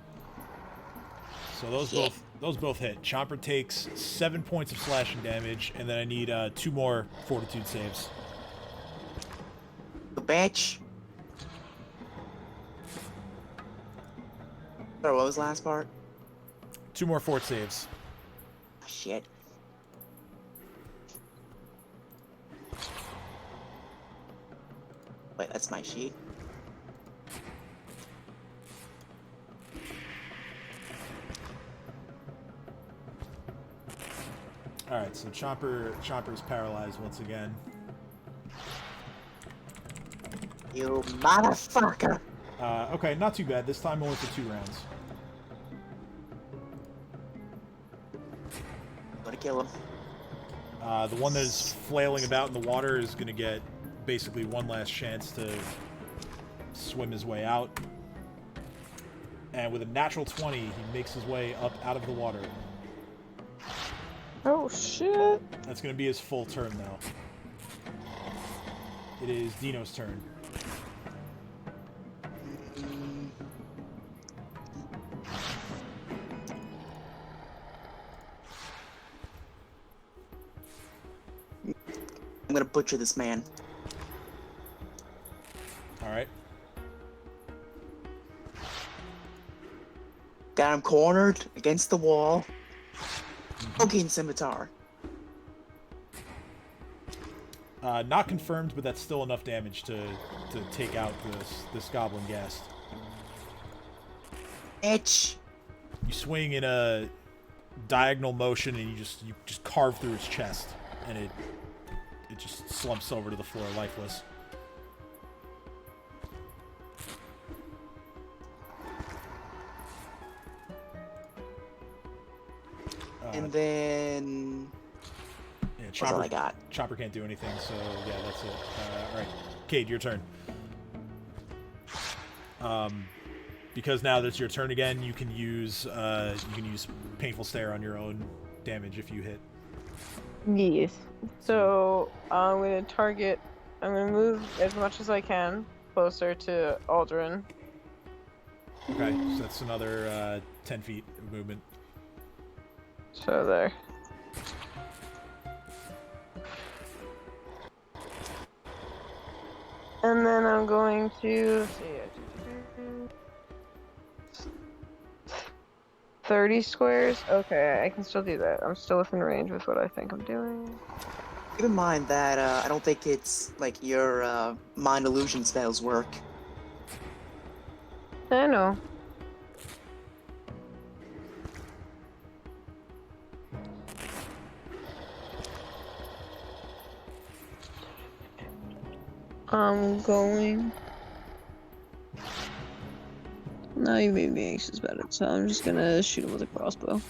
So those both hit. Chomper takes 7 points of slashing damage, and then I need 2 more Fortitude saves. The bitch. Sorry, what was the last part? 2 more fort saves. Oh, shit. Wait, that's my sheet. Alright, so Chomper's paralyzed once again. You motherfucker! Okay, not too bad. This time only for 2 rounds. Gotta kill him. The one that is flailing about in the water is going to get basically one last chance to swim his way out. And with a natural 20, he makes his way up out of the water. Oh shit! That's going to be his full turn now. It is Dino's turn. I'm gonna butcher this man. Alright. Got him cornered against the wall. Poking scimitar. Not confirmed, but that's still enough damage to take out this Goblin Ghast. Bitch. You swing in a diagonal motion and you just carve through its chest, and it just slumps over to the floor lifeless. And then... Yeah, That's all I got. Chopper can't do anything, so yeah, that's it. Alright, Cade, your turn. Because now that's your turn again, you can use Painful Stare on your own damage if you hit. Yes. So I'm gonna target. I'm gonna move as much as I can closer to Aldrin. Okay, so that's another 10 feet of movement. So there. And then I'm going to let's see, 30 squares. Okay, I can still do that. I'm still within range with what I think I'm doing. Keep in mind that I don't think it's like your mind illusion spells work. I know. I'm going. Now you made me anxious about it, so I'm just gonna shoot him with a crossbow.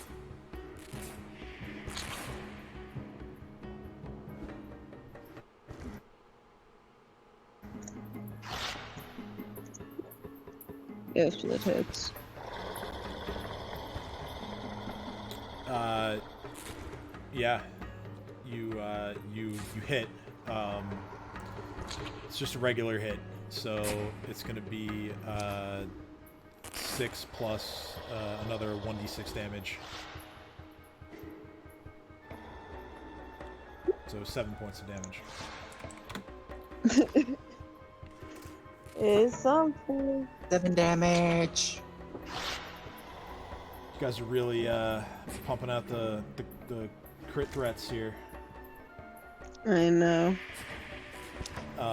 If that hits. Yeah, you hit. It's just a regular hit, so it's gonna be 6 plus another 1d6 damage. So 7 points of damage. is something. 7 damage. You guys are really pumping out the crit threats here. I know.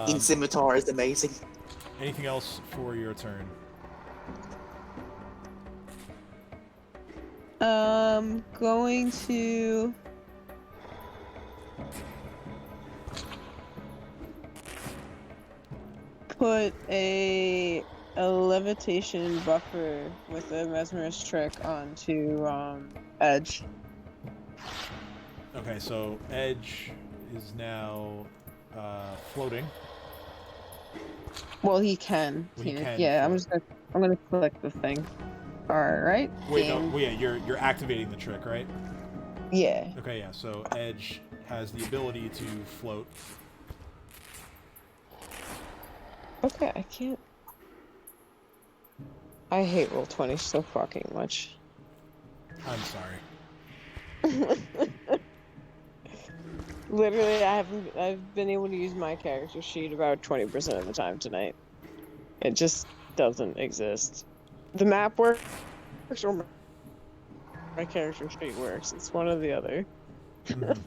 In Scimitar is amazing. Anything else for your turn? Going to put a levitation buffer with a mesmerist trick onto Edge. Okay, so Edge is now floating. Well, he can. Well, he can Yeah, float. I'm gonna click the thing. All right. Wait, no, Game. well, yeah, you're activating the trick, right? Yeah. Okay, yeah. So Edge has the ability to float. Okay, I can't. I hate Roll20 so fucking much. I'm sorry. Literally, I've been able to use my character sheet about 20% of the time tonight. It just doesn't exist. The map works or my character sheet works. It's one or the other. Mhm.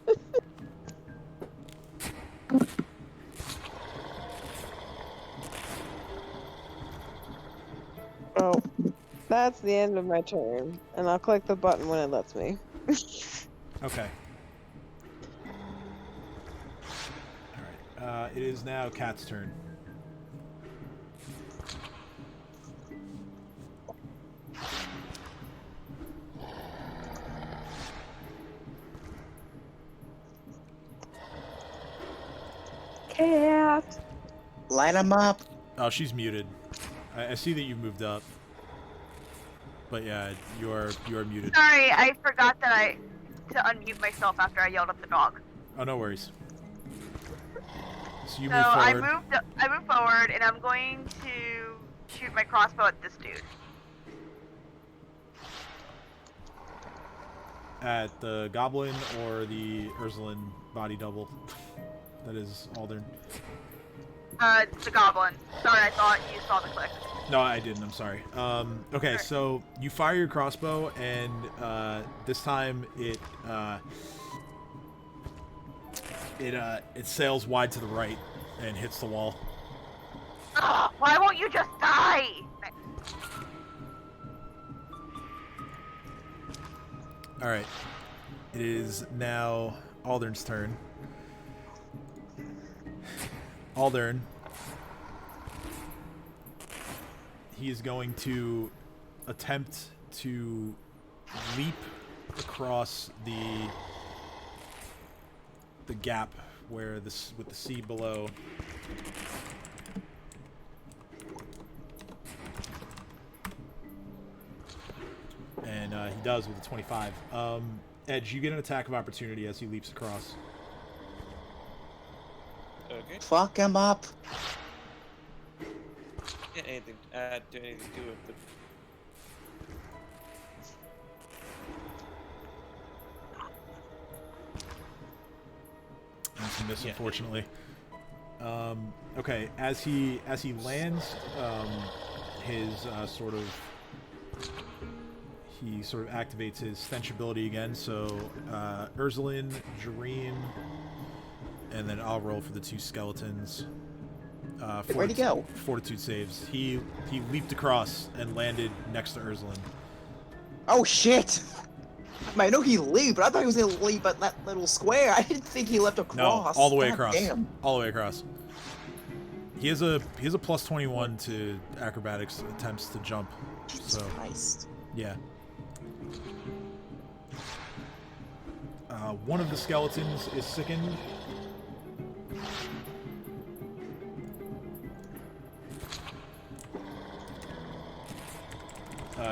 Oh, that's the end of my turn, and I'll click the button when it lets me. Okay. All right. It is now Cat's turn. Cat. Light him up. Oh, she's muted. I see that you moved up. But yeah, you are muted. Sorry, I forgot that to unmute myself after I yelled at the dog. Oh, no worries. So you So move I forward. moved forward, and I'm going to shoot my crossbow at this dude. At the goblin or the Erzalin body double. That is Aldern. The goblin. Sorry, I thought you saw the click. No, I didn't. I'm sorry. Okay, Sure. so you fire your crossbow, and this time it sails wide to the right and hits the wall. Ugh, why won't you just die? All right. It is now Aldern's turn. Aldern. He is going to attempt to leap across the gap where this with the sea below. And he does with a 25. Edge, you get an attack of opportunity as he leaps across. Okay. Fuck him up. Yeah, anything to add to anything to it, but That's a miss, Yeah. unfortunately. Okay, as he lands, his he sort of activates his stench ability again. So Erzalin, Jareem, and then I'll roll for the two skeletons. Where'd he go? Fortitude saves. He leaped across and landed next to Erzalin. Oh shit! I mean, I know he leaped, but I thought he was gonna leap at that little square. I didn't think he leapt No, across. all the way God across. Damn. All the way across. He has a plus 21 to acrobatics attempts to jump. Jesus So Christ. yeah. One of the skeletons is sickened.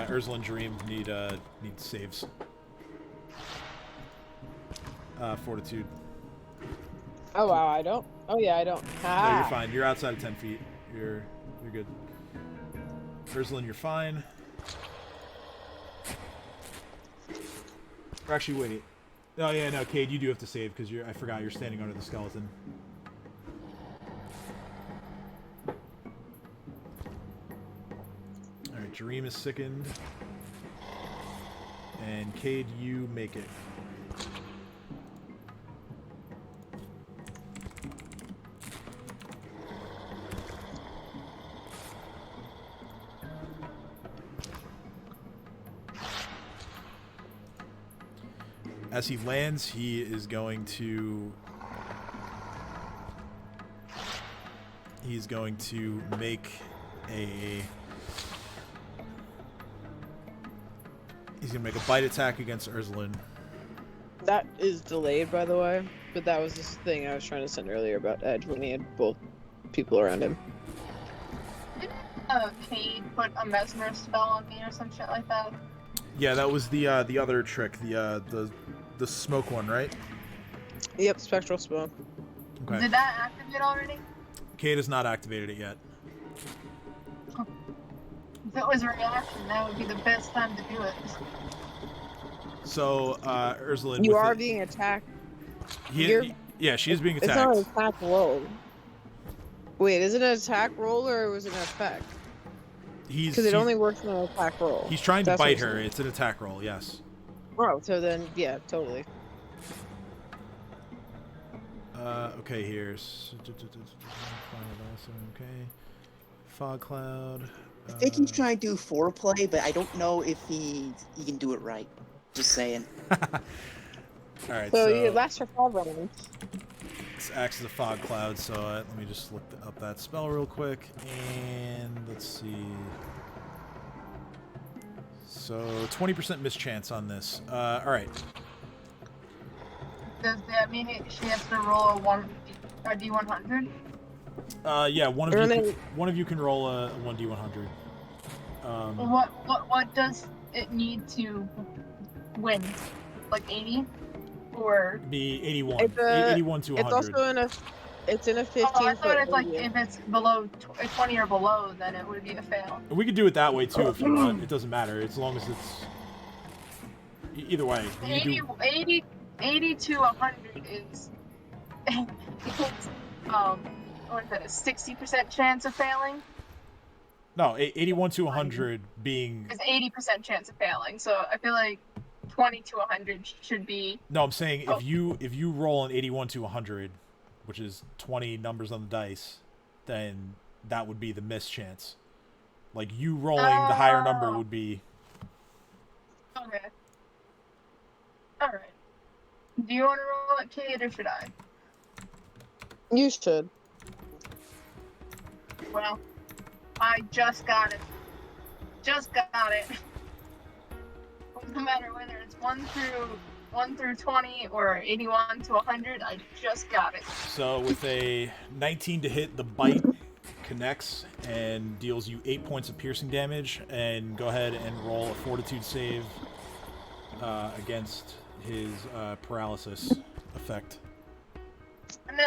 Ursula and Dream need saves. Fortitude. Oh wow, I don't. Oh yeah, I don't. No, you're fine. You're outside of 10 feet. You're good. Ursula, you're fine. Or actually, wait. Oh yeah, no, Cade, you do have to save because I forgot you're standing under the skeleton. Dream is sickened. And Cade, you make it. As he lands, he is going to... He's going to make a... He's going to make a bite attack against Erzalin. That is delayed, by the way. But that was this thing I was trying to send earlier about Edge when he had both people around him. Didn't Cade put a mesmer spell on me or some shit like that? Yeah, that was the other trick, the smoke one, right? Yep, spectral smoke. Okay. Did that activate already? Cade has not activated it yet. If it was a reaction, that would be the best time to do it. So, Erzalin... You with are it- being attacked. yeah, she is being It's not an attacked. attack roll. Wait, is it an attack roll or was it an effect? Because it only works on an attack roll. He's trying to That's what bite I'm her. saying. It's an attack roll, yes. Oh, so then, yeah, totally. Okay, here's... Okay. Fog cloud. I think he's trying to do foreplay, but I don't know if he can do it right. Just saying. Alright, So, so it lasts for 5 rounds. this acts as a fog cloud, so let me just look up that spell real quick. And let's see... So, 20% mischance on this. Alright. Does that mean she has to roll a D100? Yeah, one of you can roll a 1d100. What does it need to win? Like 80? Or... Be 81. It's a- 81 to 100. It's also in a... It's in a 15 Oh, I thought foot it's like radius. if it's below 20 or below, then it would be a fail. We could do it that way too if you want. It doesn't matter as long as it's either way. You can 80, do- 80 to 100 is what is that, a 60% chance of failing? No, 81 to 100 being. Is 80% chance of failing. So I feel like 20 to 100 should be. No, I'm saying if you roll an 81 to 100, which is 20 numbers on the dice, then that would be the miss chance. Like you rolling the higher number would be. Okay. All right. Do you want to roll it, Kate, or should I? You should. Well, I just got it. Just got it. No matter whether it's 1 through 20 or 81 to 100, I just got it. So with a 19 to hit, the bite connects and deals you 8 points of piercing damage. And go ahead and roll a fortitude save against his paralysis effect. No,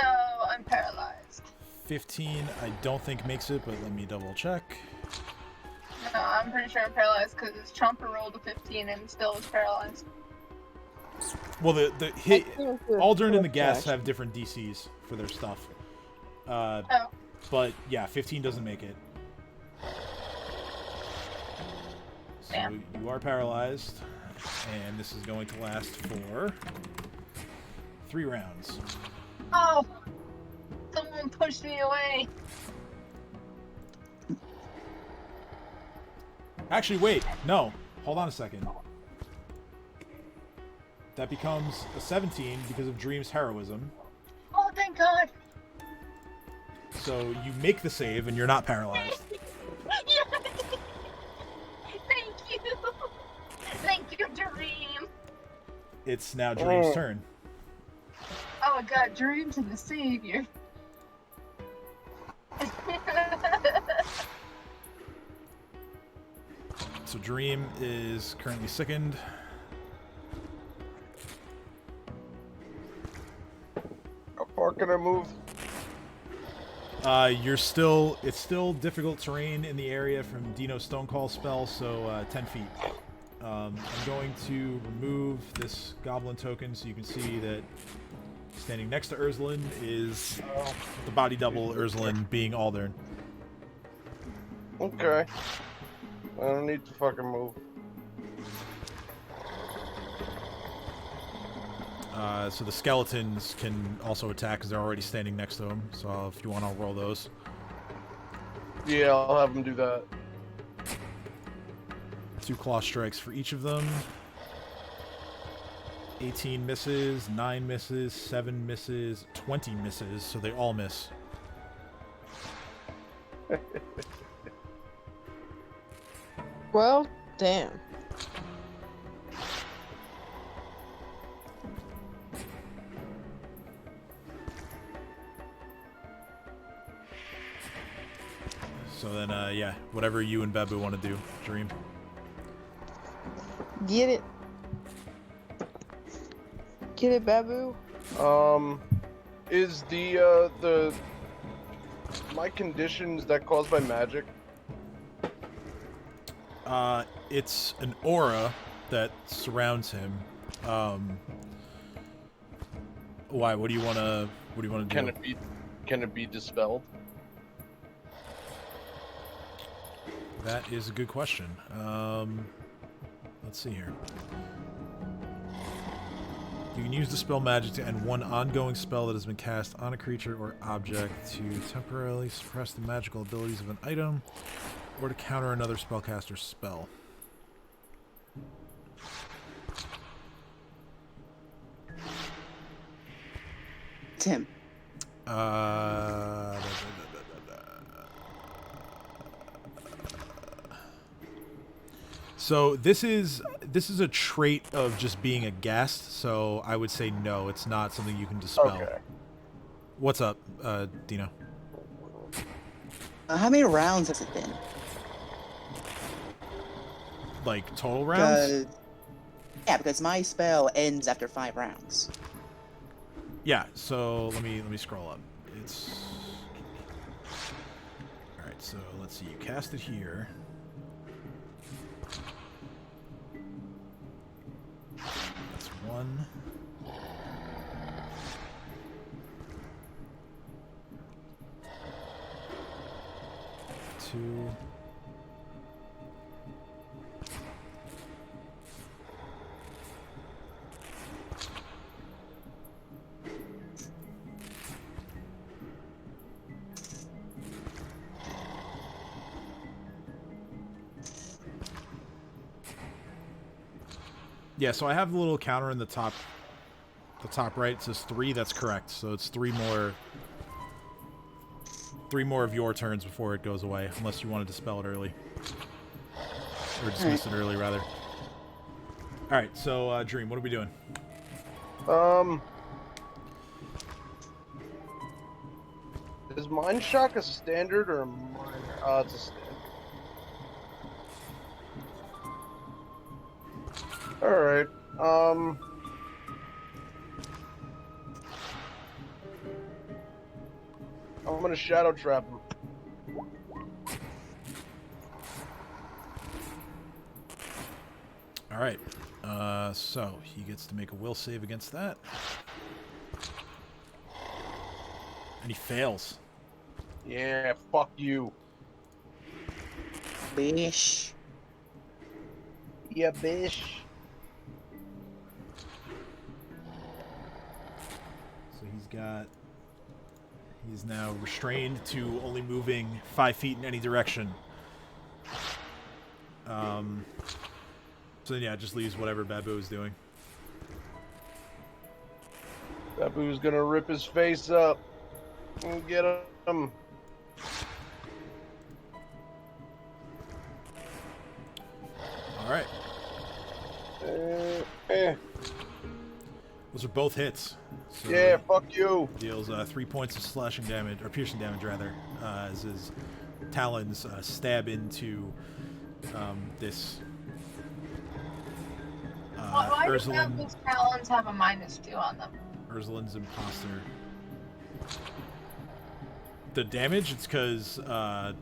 I'm paralyzed. 15, I don't think makes it, but let me double check. No, I'm pretty sure I'm paralyzed because his chomper rolled a 15 and still is paralyzed. Well, the hit Aldern and the guests Gosh. have different DCs for their stuff. Oh. But yeah, 15 doesn't make it. So Damn. you are paralyzed, and this is going to last for 3 rounds. Oh! Someone pushed me away. Actually, wait, no. Hold on a second. That becomes a 17 because of Dream's heroism. Oh, thank God. So you make the save, and you're not paralyzed. Yes. Thank you. Thank you, Dream. It's now Dream's turn. Oh God, Dream's the savior. So Dream is currently sickened. How far can I move? It's still difficult terrain in the area from Dino's Stonecall spell, so 10 feet. I'm going to remove this goblin token so you can see that standing next to Erzalin is the body double Erzalin being Aldern. Okay. I don't need to fucking move. So the skeletons can also attack because they're already standing next to him. So if you want, I'll roll those. Yeah, I'll have them do that. 2 claw strikes for each of them. 18 misses, 9 misses, 7 misses, 20 misses, so they all miss. Well, damn. So then, yeah, whatever you and Babu want to do, Dream. Get it. Get it, Babu. Is the my conditions that caused by magic? It's an aura that surrounds him. Why? What do you wanna do? Can it be dispelled? That is a good question. Let's see here. You can use the spell magic to end one ongoing spell that has been cast on a creature or object to temporarily suppress the magical abilities of an item or to counter another spellcaster's spell. Tim. So this is a trait of just being a guest, so I would say no, it's not something you can dispel. Okay. What's up, Dino? How many rounds has it been? Like total rounds? Yeah, because my spell ends after 5 rounds. Yeah, so let me scroll up. It's alright, so let's see, you cast it here. That's 1. 2. Yeah, so I have the little counter in the top right. It says 3. That's correct. So it's 3 more of your turns before it goes away, unless you wanted to spell it early. Or dismiss it early, rather. Alright, so, Dream, what are we doing? Is Mind Shock a standard or a minor? It's a standard. Alright, I'm gonna Shadow Trap him. Alright, so he gets to make a will save against that. And he fails. Yeah, fuck you. Bish. Yeah, bish. So he's now restrained to only moving 5 feet in any direction. So yeah, it just leaves whatever Babu is doing. Babu's gonna rip his face up and get him. Alright. Those are both hits. So Yeah, fuck you. deals 3 points of slashing damage, or piercing damage rather, as his talons stab into this. Why do Erzalin, Babu's talons have a -2 on them? Erzalin's imposter. The damage, it's because of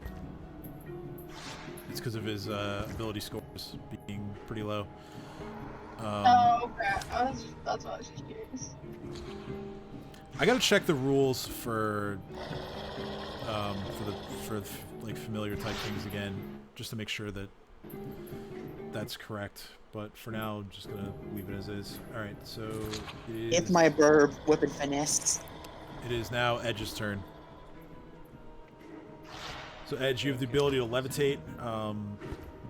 his ability scores being pretty low. Oh, okay. That's what I was just curious. I gotta check the rules for like familiar type things again, just to make sure that That's correct. But for now, I'm just gonna leave it as is. All right. So it If is. my burb weapon finesse. It is now Edge's turn. So Edge, you have the ability to levitate.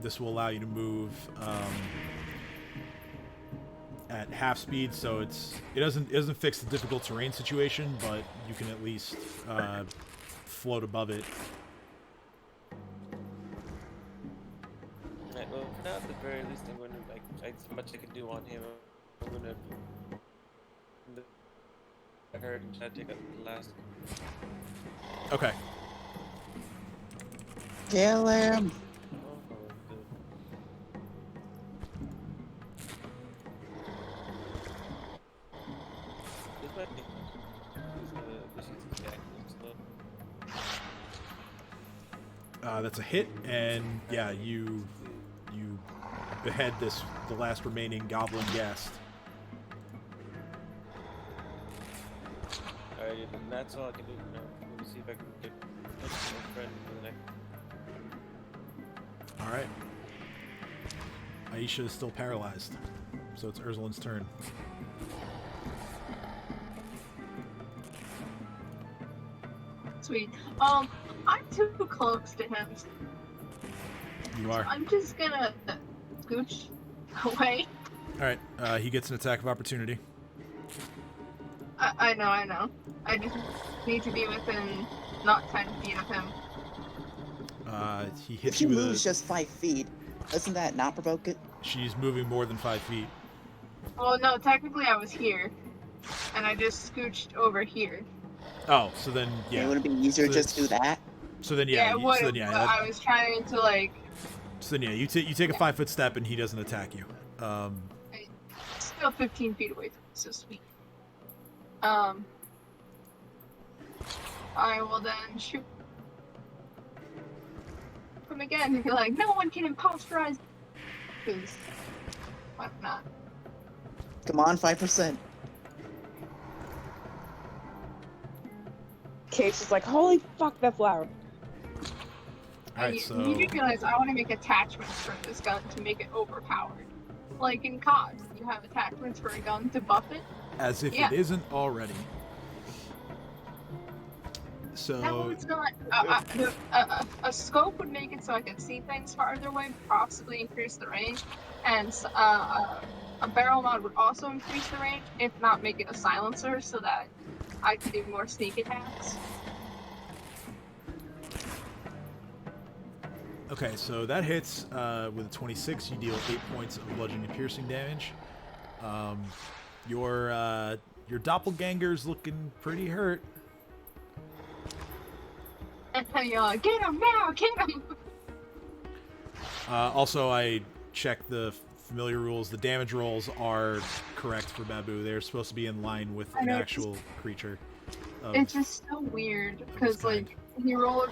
This will allow you to move at half speed, so it doesn't fix the difficult terrain situation, but you can at least float above it. Right, well, for now, at the very least, I'm going to like as much I can do on him. I'm going to I heard and try to take out the last. Okay. Kill him. Oh, good. This might be. This is attack. That's a hit, and yeah, you behead the last remaining goblin guest. Alright, and that's all I can do now. Let me see if I can get my friend in the next. All right. Aisha is still paralyzed, so it's Erzalin's turn. Sweet. I'm too close to him. You are. I'm just gonna scooch away. All right. He gets an attack of opportunity. I know. I just need to be within not 10 feet of him. He If hits she you with moves just 5 feet, doesn't that not provoke it? She's moving more than 5 feet. Well, no, technically I was here, and I just scooched over here. Oh, so then Yeah. yeah. Would it be easier So just to do that? So then Yeah, yeah. it would. So then yeah. I was trying to like. So then yeah. You take a 5 foot step and he doesn't attack you. Still 15 feet away from me, so sweet. I will then shoot him again and be like, no one can imposterize. Because why not? Come on, 5%. Case is like, holy fuck, that's loud. All right. You So need to realize I want to make attachments for this gun to make it overpowered. Like in COD, you have attachments for a gun to buff it. as if Yeah. it isn't already. So No, it's not. A scope would make it so I could see things farther away, possibly increase the range, and a barrel mod would also increase the range, if not make it a silencer, so that I could do more sneak attacks. okay. So that hits with a 26. You deal 8 points of bludgeoning and piercing damage. Your doppelganger's looking pretty hurt. And you're like, get him now, get him! Also, I checked the familiar rules. The damage rolls are correct for Babu. They're supposed to be in line with I an know, actual creature. It's just so weird, because, like, he rolled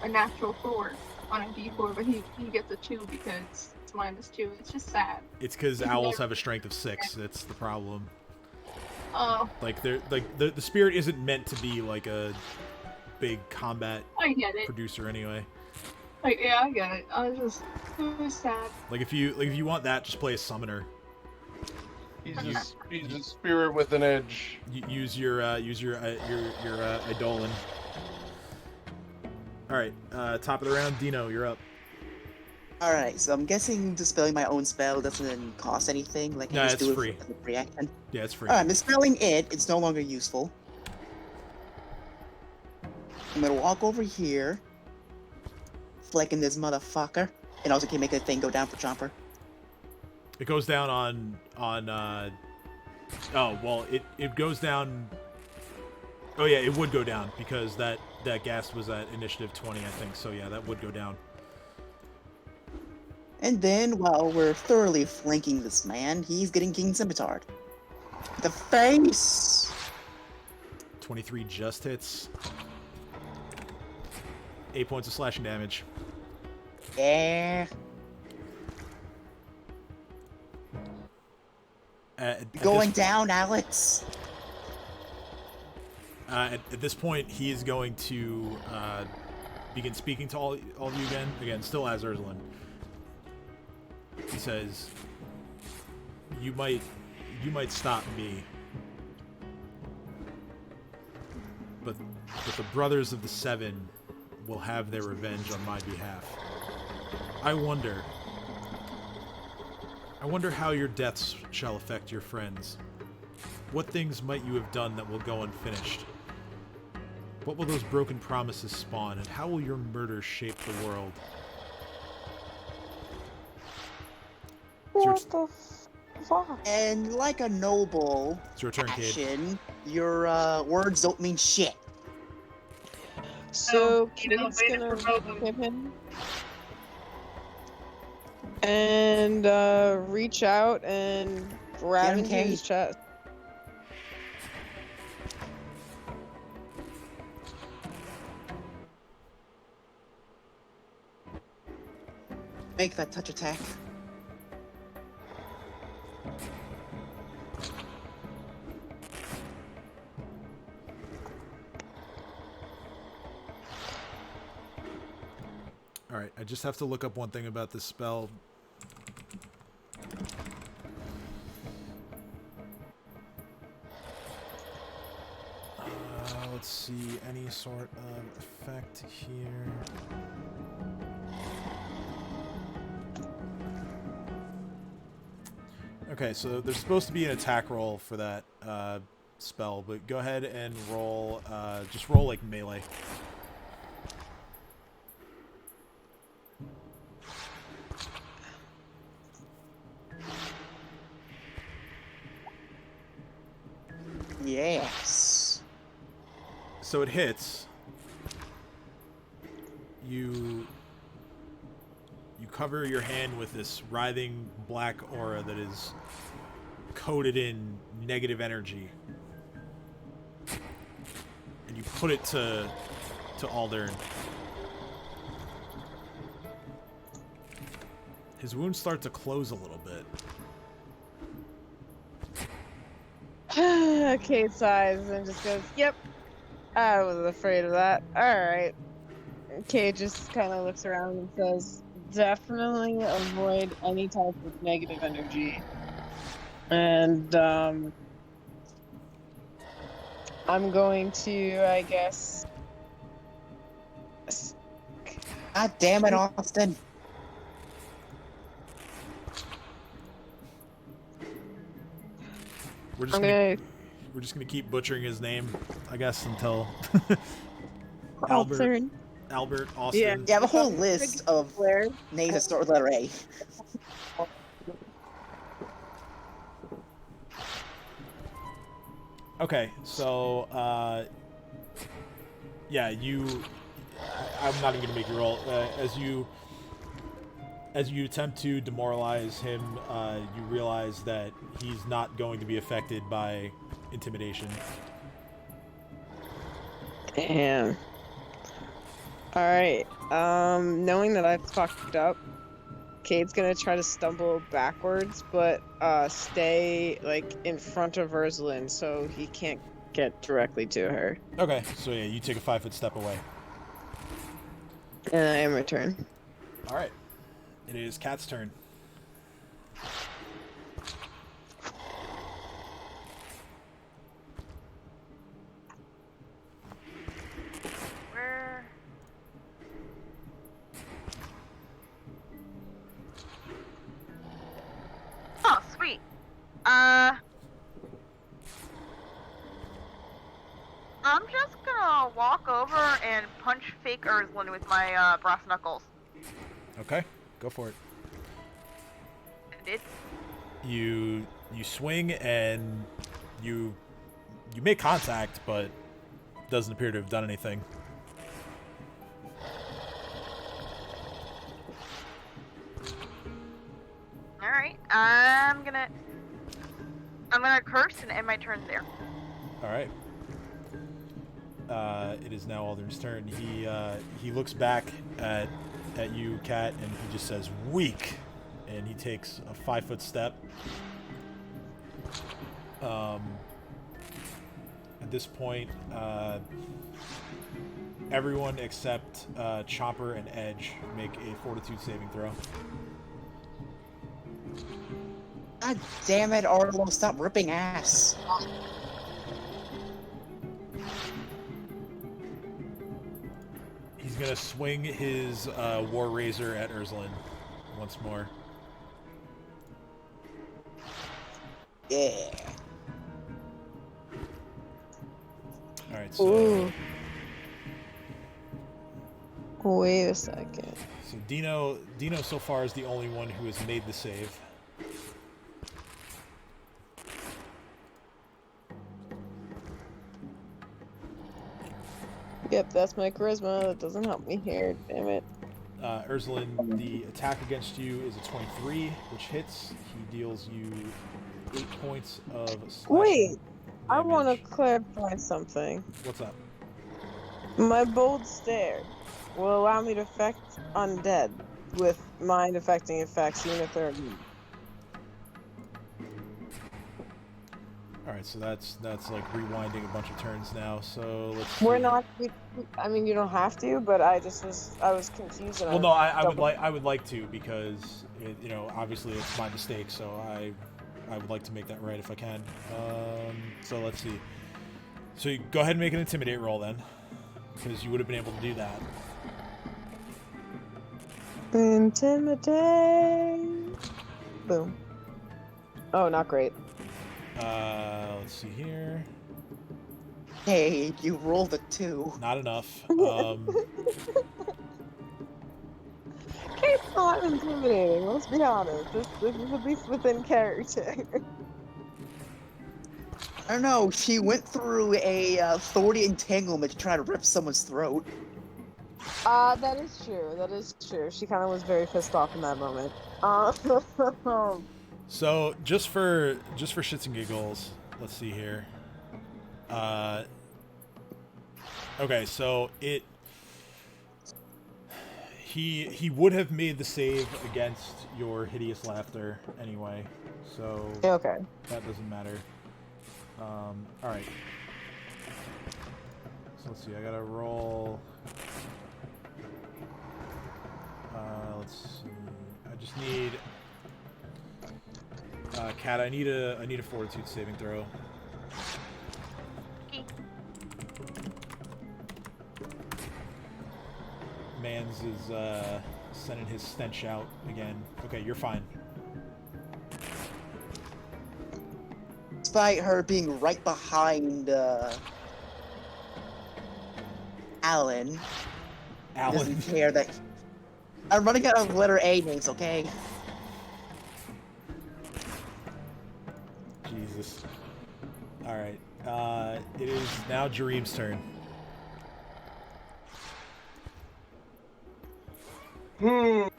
a natural 4 on a d4, but he gets a 2 because it's -2. It's just sad. It's because owls have a strength of 6. That's the problem. Oh, Like the spirit isn't meant to be like a big combat I get it. producer anyway. Like, yeah, I get it. It was sad. Like if you want that, just play a summoner. He's a spirit with an edge. Use your Eidolon. All right, top of the round, Dino, you're up. Alright, so I'm guessing dispelling my own spell doesn't cost anything. Like, I No, just it's do free. it for the reaction. Yeah, it's free. Alright, dispelling it's no longer useful. I'm gonna walk over here, flicking this motherfucker, and also can make a thing go down for Chomper. It goes down on oh well, it goes down. Oh yeah, it would go down because that ghast was at initiative 20, I think. So yeah, that would go down. And then, while we're thoroughly flanking this man, he's getting King Scimitar'd. The face! 23 just hits. 8 points of slashing damage. Yeah. At Going this, down, Alex! at this point, he is going to begin speaking to all of you again. Again, still as Erzalin. He says, you might stop me, but the Brothers of the Seven will have their revenge on my behalf. I wonder how your deaths shall affect your friends. What things might you have done that will go unfinished? What will those broken promises spawn, and how will your murder shape the world? What the fuck? And like a noble It's your turn, Cade. action, your words don't mean shit. So you know, Kate's way to gonna provoke him. hit him and reach out and grab Get him, into his Kate. chest. Make that touch attack. Alright, I just have to look up one thing about this spell. Let's see, any sort of effect here. Okay, so there's supposed to be an attack roll for that spell, but go ahead and roll, just roll like melee. Yes. So it hits. You cover your hand with this writhing black aura that is coated in negative energy. And you put it to Aldern. His wounds start to close a little bit. Kate sighs and just goes, "Yep, I was afraid of that. Alright." Kate just kind of looks around and says, "Definitely avoid any type of negative energy." And, I'm going to, I guess... God damn it, Austin. We're just gonna keep butchering his name, I guess, until Aldern. Albert Austin. Yeah. You have a whole list of Where? names that start with letter A. Okay, so yeah, I'm not even gonna make you roll. As you attempt to demoralize him, you realize that he's not going to be affected by intimidation. Damn. Alright, knowing that I fucked up, Cade's gonna try to stumble backwards, but stay, like, in front of Erzalin so he can't get directly to her. Okay, so yeah, you take a 5-foot step away. And I am return. Alright. It is Cat's turn. Where? Oh, sweet. I'm just gonna walk over and punch fake Erzalin with my brass knuckles. Okay, go for it. And it. You swing and you make contact, but doesn't appear to have done anything. All right. I'm gonna curse and end my turn there. All right. It is now Aldern's turn. He looks back at you, Cat, and he just says "weak," and he takes a 5-foot step. At this point, everyone except Chopper and Edge make a Fortitude saving throw. God damn it, Arlo, stop ripping ass. He's gonna swing his War Razor at Erzalin once more. Yeah. Alright, so... Ooh. Wait a second. So Dino so far is the only one who has made the save. Yep, that's my charisma. That doesn't help me here. Damn it. Erzalin, the attack against you is a 23, which hits. He deals you 8 points of slashing Wait, I want to damage. clarify something. What's up? My bold stare will allow me to affect undead with mind affecting effects even if they're Alright, so that's like rewinding a bunch of turns now, so let's see. We're not. I mean, you don't have to, but I was confused. And Well, no, I would like to, because you know, obviously it's my mistake, so I would like to make that right if I can. So let's see. So you go ahead and make an intimidate roll then, because you would have been able to do that. Intimidate. Boom. Oh, not great. Let's see here. Hey, you rolled a 2. Not enough. Kate's not intimidating. Let's be honest. This is at least within character. I don't know, she went through a thorny entanglement to try to rip someone's throat. That is true. That is true. She kind of was very pissed off in that moment. So just for shits and giggles, let's see here. Okay, so he would have made the save against your hideous laughter anyway, so okay. that doesn't matter. All right. So let's see. I gotta roll. Let's see. I just need. Kat, I need a fortitude saving throw. Okay. Mans is sending his stench out again. Okay, you're fine. Despite her being right behind Alan. Doesn't care that. I'm running out of letter A names, okay? Jesus. Alright. It is now Jareem's turn. You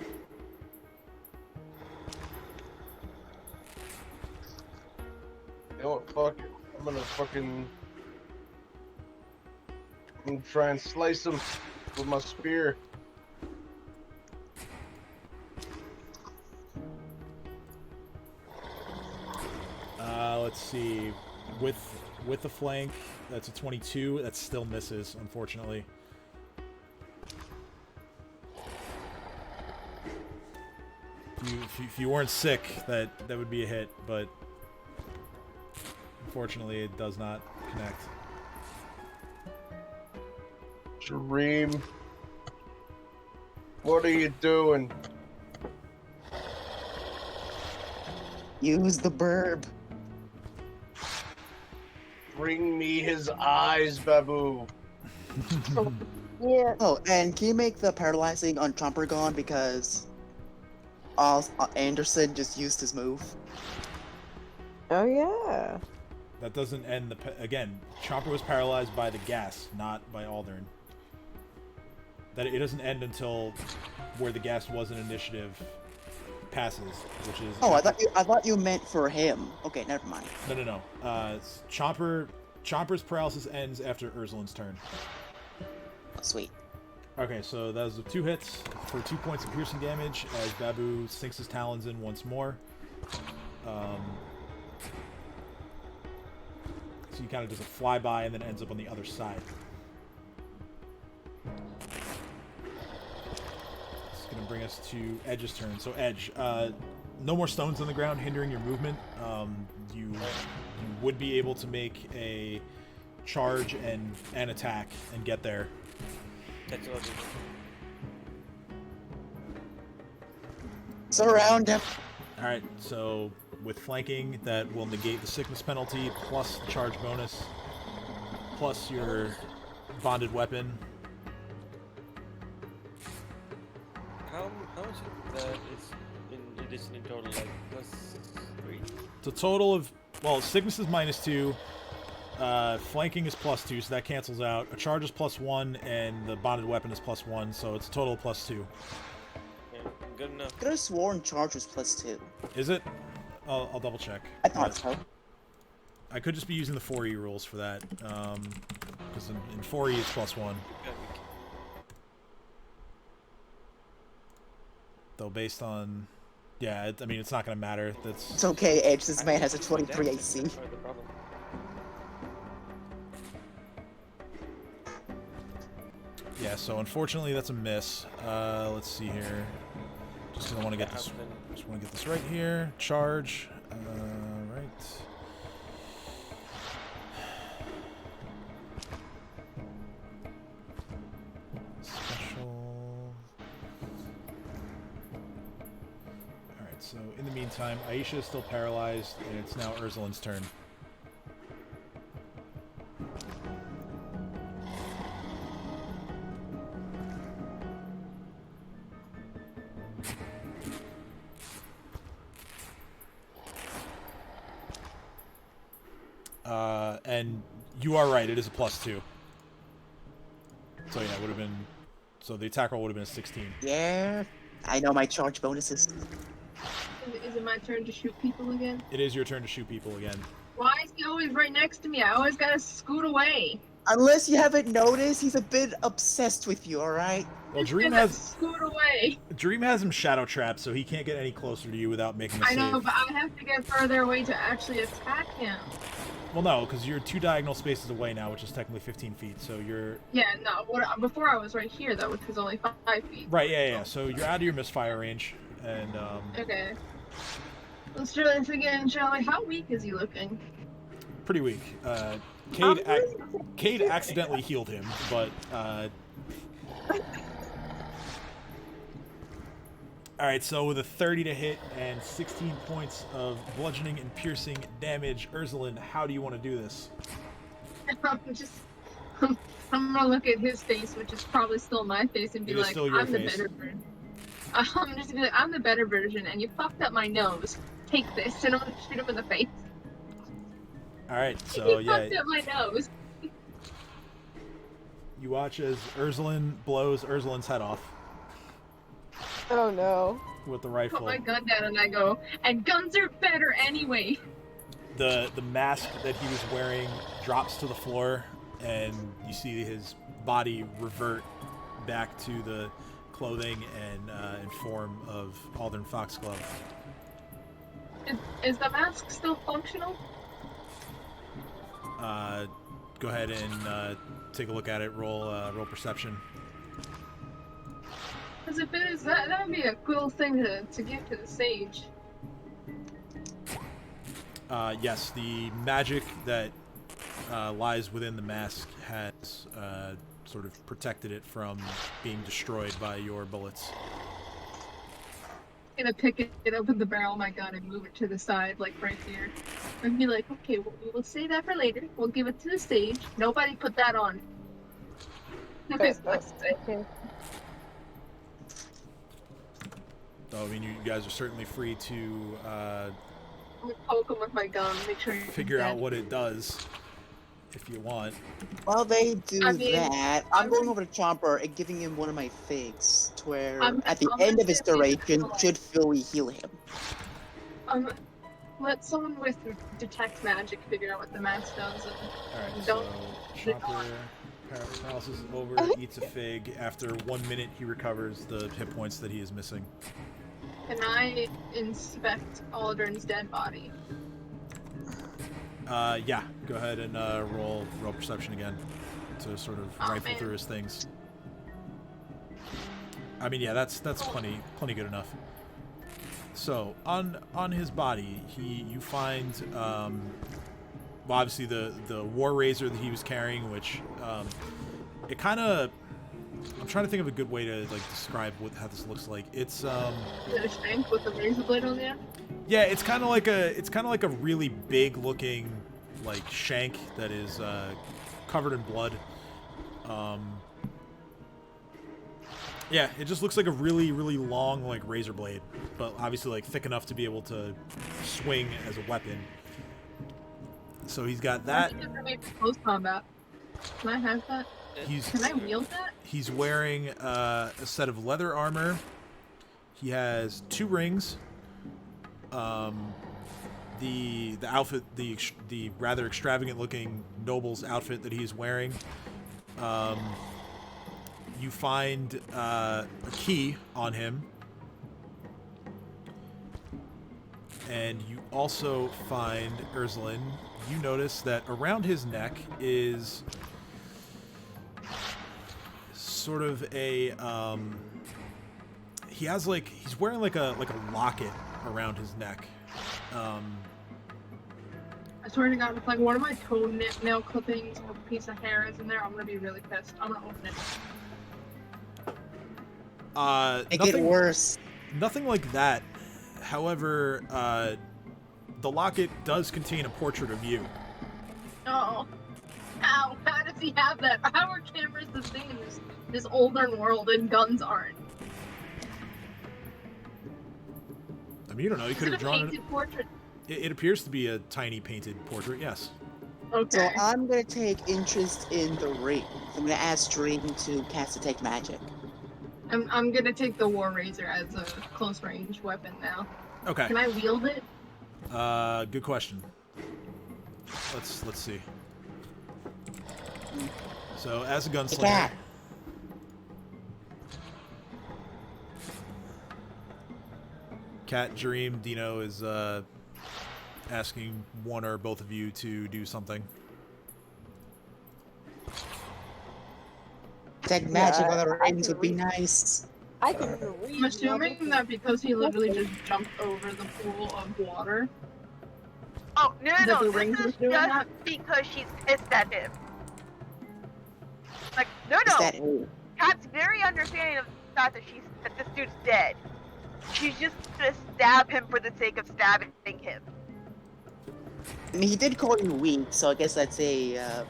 know what, fuck it. I'm gonna try and slice him with my spear. Let's see. With the flank, that's a 22. That still misses, unfortunately. If you weren't sick, that would be a hit, but unfortunately it does not connect. Jareem, what are you doing? Use the burb. Bring me his eyes, Babu. Yeah. Oh, and can you make the paralyzing on Chomper gone because Anderson just used his move? Oh yeah. That doesn't end again. Chomper was paralyzed by the gas, not by Aldern. That it doesn't end until where the gas was an initiative passes, which is. Oh, I thought you meant for him. Okay, never mind. No. Chomper's paralysis ends after Erzalin's turn. Oh, sweet. Okay, so that was 2 hits for 2 points of piercing damage as Babu sinks his talons in once more. So he kind of does a flyby and then ends up on the other side. It's going to bring us to Edge's turn. So Edge, no more stones on the ground hindering your movement. You would be able to make a charge and an attack and get there. That's all. Surround him. All right, so with flanking, that will negate the sickness penalty plus the charge bonus plus your bonded weapon. How much of that is in addition in total? Like +3? It's a total of, well, sickness is -2, flanking is +2, so that cancels out. A charge is +1, and the bonded weapon is +1, so it's a total of +2. Yeah, good enough. I could have sworn charge was +2. Is it? I'll double check. I thought so. I could just be using the 4E rules for that, because in 4E it's +1. Though based on, yeah, I mean, it's not going to matter. That's It's okay, Edge. This man has a 23 AC. That's part of the problem. yeah. So unfortunately, that's a miss. Let's see here. Just gonna want to get this. Just want to get this right here. Charge. Right. Special. Alright, so in the meantime, Aisha is still paralyzed, and it's now Erzalin's turn. And you are right, it is a +2. So yeah, it would have been, so the attack roll would have been a 16. Yeah, I know my charge bonuses. Is it my turn to shoot people again? It is your turn to shoot people again. Why is he always right next to me? I always gotta scoot away. Unless you haven't noticed, he's a bit obsessed with you, alright? Well, Just Dream gonna has scoot away. Dream has him shadow trapped, so he can't get any closer to you without making a I save. know, but I have to get further away to actually attack him. Well, no, because you're 2 diagonal spaces away now, which is technically 15 feet. So you're Yeah, no. Before I was right here though, which was only 5 feet. right. Yeah. So you're out of your misfire range, and Okay. Let's try this again, shall we? How weak is he looking? pretty weak. Cade accidentally healed him, but all right. So with a 30 to hit and 16 points of bludgeoning and piercing damage, Erzalin, how do you want to do this? I'm gonna look at his face, which is probably still my face, and be It is like, still your I'm the face. better version. I'm just gonna be like, I'm the better version, and you fucked up my nose. Take this, and I'm gonna shoot him in the face. All right. So He yeah, fucked up my nose. you watch as Erzalin blows Erzalin's head off Oh no. with the Put rifle. my gun down, and I go, and guns are better anyway. The mask that he was wearing drops to the floor, and you see his body revert back to the clothing and form of Aldern Foxglove. Is the mask still functional? Go ahead and take a look at it. Roll perception. Because if it is, that would be a cool thing to give to the sage. Yes, the magic that lies within the mask has sort of protected it from being destroyed by your bullets. I'm gonna pick it up with the barrel of my gun and move it to the side, like right here. And be like, okay, we'll save that for later. We'll give it to the stage. Nobody put that on. Okay. So, I mean, you guys are certainly free to I'm gonna poke him with my gun, make sure he's figure out dead. what it does if you want. While they do I mean, that, I'm going over to Chomper and giving him one of my figs, to where I'm at the gonna end of his say maybe duration like- should fully heal him. Let someone with detect magic figure out what the mask does. And All right, Don't so Chomper paralysis is over, eats a fig. After 1 minute, he recovers the hit points that he is missing. can I inspect Aldern's dead body? Yeah, go ahead and roll perception again to sort of Oh, rifle man. through his things. I mean, yeah, that's plenty good enough. So on his body, you find well, obviously the war razor that he was carrying, which it kind of, I'm trying to think of a good way to like describe how this looks like. It's Is it a shank with a razor blade on the end? yeah, it's kind of like a really big looking like shank that is covered in blood. Yeah, it just looks like a really, really long, like, razor blade, but obviously, like, thick enough to be able to swing as a weapon. So he's got that. Close combat. Can I have that? Can I wield that? He's wearing a set of leather armor. He has 2 rings. The outfit, the rather extravagant-looking noble's outfit that he's wearing. You find a key on him, and you also find Erzalin. You notice that around his neck is sort of a he's wearing like a locket around his neck. I swear to God, if like one of my toenail clippings or a piece of hair is in there, I'm gonna be really pissed. I'm gonna open it. It get worse. Nothing like that. However, the locket does contain a portrait of you. Oh. How? How does he have that? How are cameras the thing in this Aldern world and guns aren't? I mean, you don't know. You could have drawn painted portrait. It appears to be a tiny painted portrait, yes. Okay. So I'm gonna take interest in the ring. I'm gonna ask Dream to cast Detect Magic. I'm gonna take the War Razor as a close range weapon now. Okay. Can I wield it? Good question. Let's see. So as a gunslinger, cat. Cat, Dream, Dino is asking one or both of you to do something. Detect Magic on the rings would be nice. I can read. I'm assuming that because he literally just jumped over the pool of water. Oh, no, That no, the no. rings This was is doing just that? because she's pissed at him. Like, no, Is no. that who? Kat's very understanding of the fact that this dude's dead. She's just gonna stab him for the sake of stabbing him. I mean, he did call you weak, so I guess that's a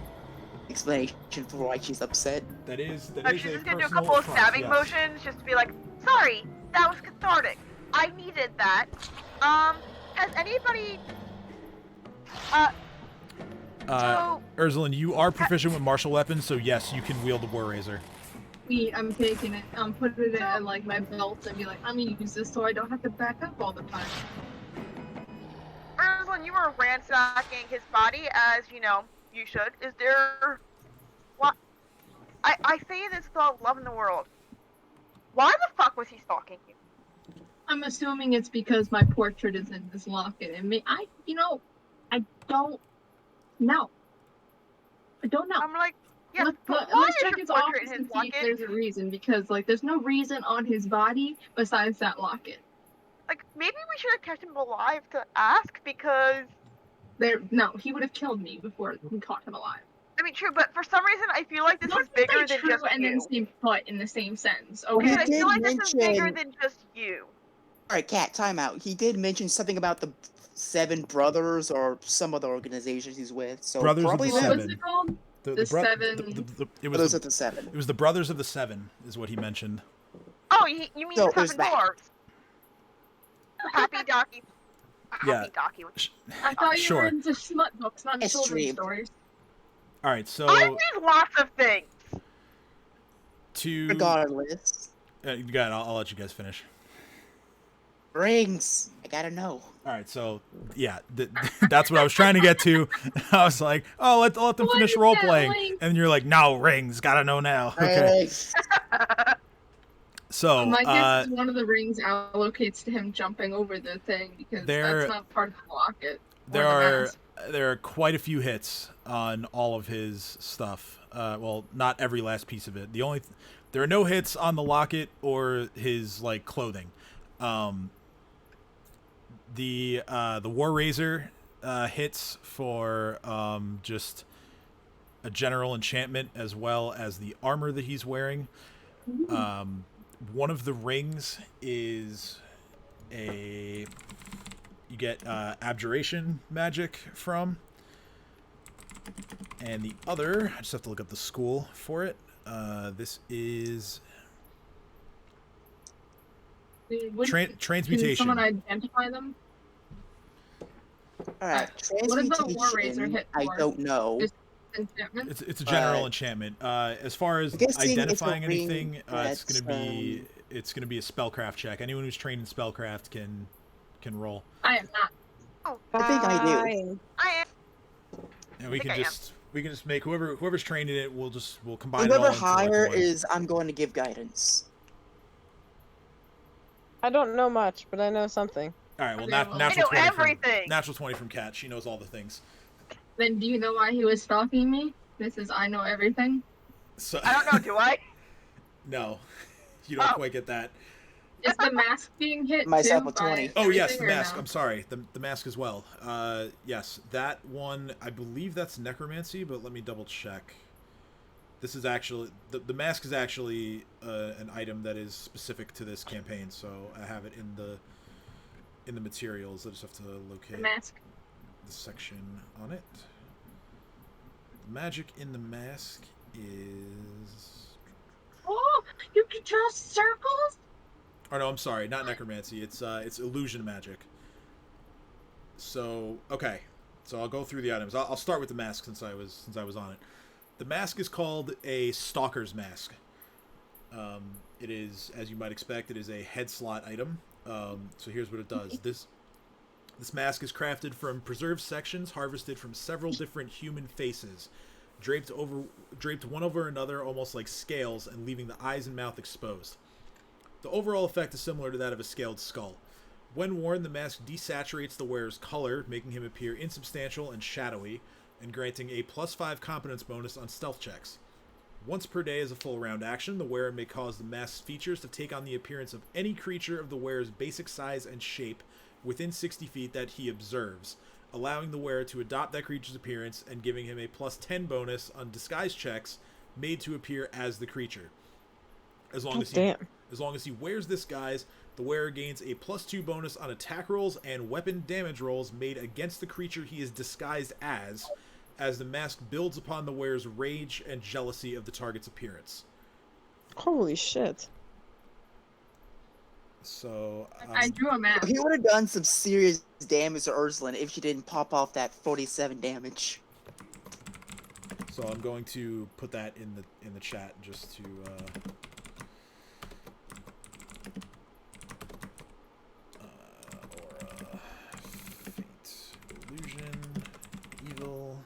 explanation for why she's upset. That is She's just gonna do a couple of stabbing motions just to be like, sorry, that was cathartic. I needed that. Has anybody... so... Erzalin, you are proficient with martial weapons, so yes, you can wield the War Razor. I'm taking it. I'm putting it in like my belt and be like, I'm gonna use this so I don't have to back up all the time. Erzalin, you were ransacking his body as, you know, you should. Is there... What? I say this with all love in the world. Why the fuck was he stalking you? I'm assuming it's because my portrait is in this locket, and I don't know. I don't know. I'm like, yeah, but why Let's is check your his portrait office in his and see if locket? there's a reason, because like there's no reason on his body besides that locket. Like, maybe we should have kept him alive to ask, because... No, he would have killed me before we caught him alive. I mean, true, but for some reason I feel like this Don't is bigger say than true just and you. then say put in the same sentence. Well, Okay. he I did feel like this is bigger mention- than just you. Alright, Cat, time out. He did mention something about the 7 brothers or some other organizations he's with, so Brothers of probably the What them. was Seven. it called? The It Brothers was of the 7. it was the Brothers of the Seven, is what he mentioned. Oh, you mean So, the there's 7 that. dwarves. Happy Docky. Yeah. Happy Docky. I thought you Sure. were into smut books, not It's children's streamed. stories. All right, so I read lots of things. to Regardless. you got it, I'll let you guys finish. Rings. I gotta know. All right, so yeah, that's what I was trying to get to. I was like, oh, let them What finish is role that playing, link? and you're like, no, rings, gotta know now. Okay, Rings. so My guess is one of the rings allocates to him jumping over the thing because There- that's not part of the locket. or there the are mask. there are quite a few hits on all of his stuff. Well, not every last piece of it. There are no hits on the locket or his like clothing. The War Razor hits for just a general enchantment as well as the armor that he's wearing. One of the rings is you get abjuration magic from, and the other, I just have to look up the school for it. This is transmutation. Can someone identify them? Alright, What does the War Razor transmutation, hit I for? don't know. Is enchantment? It's a general enchantment. As far as I'm guessing it's a identifying ring anything, it's that's, gonna be a spellcraft check. Anyone who's trained in spellcraft can roll. I am not. Oh, I think I do. Fine. I am. And we think can I am. just make whoever's trained in it. We'll combine it all Whoever into, like, higher one. is, I'm going to give guidance. I don't know much, but I know something. All right. Well, Okay, well, I natural know 20 everything. From, natural 20 from Kat. She knows all the things. Then do you know why he was stalking me? This is I know everything. So I don't know. Do I? no, you don't Oh. quite get that. Is the mask being hit Myself too with by 20. Oh yes, everything the or mask. no? I'm sorry, the mask as well. Yes, that one. I believe that's necromancy, but let me double check. This is actually the mask is actually an item that is specific to this campaign, so I have it in the materials. I just have to The locate mask. the section on it. The magic in the mask is. Oh, you can draw circles? Oh no, I'm sorry, not necromancy. It's illusion magic. So okay, so I'll go through the items. I'll start with the mask since I was on it. The mask is called a stalker's mask. It is, as you might expect, it is a head slot item. So here's what it does. This mask is crafted from preserved sections harvested from several different human faces, draped one over another almost like scales and leaving the eyes and mouth exposed. The overall effect is similar to that of a scaled skull. When worn, the mask desaturates the wearer's color, making him appear insubstantial and shadowy, and granting a +5 competence bonus on stealth checks. Once per day as a full round action, the wearer may cause the mask's features to take on the appearance of any creature of the wearer's basic size and shape within 60 feet that he observes, allowing the wearer to adopt that creature's appearance and giving him a +10 bonus on disguise checks made to appear as the creature. As long as he wears this guise, the wearer gains a +2 bonus on attack rolls and weapon damage rolls made against the creature he is disguised as the mask builds upon the wearer's rage and jealousy of the target's appearance. Holy shit. So I drew a mask. He would have done some serious damage to Erzalin if she didn't pop off that 47 damage. so I'm going to put that in the chat just to aura, fate, illusion, evil.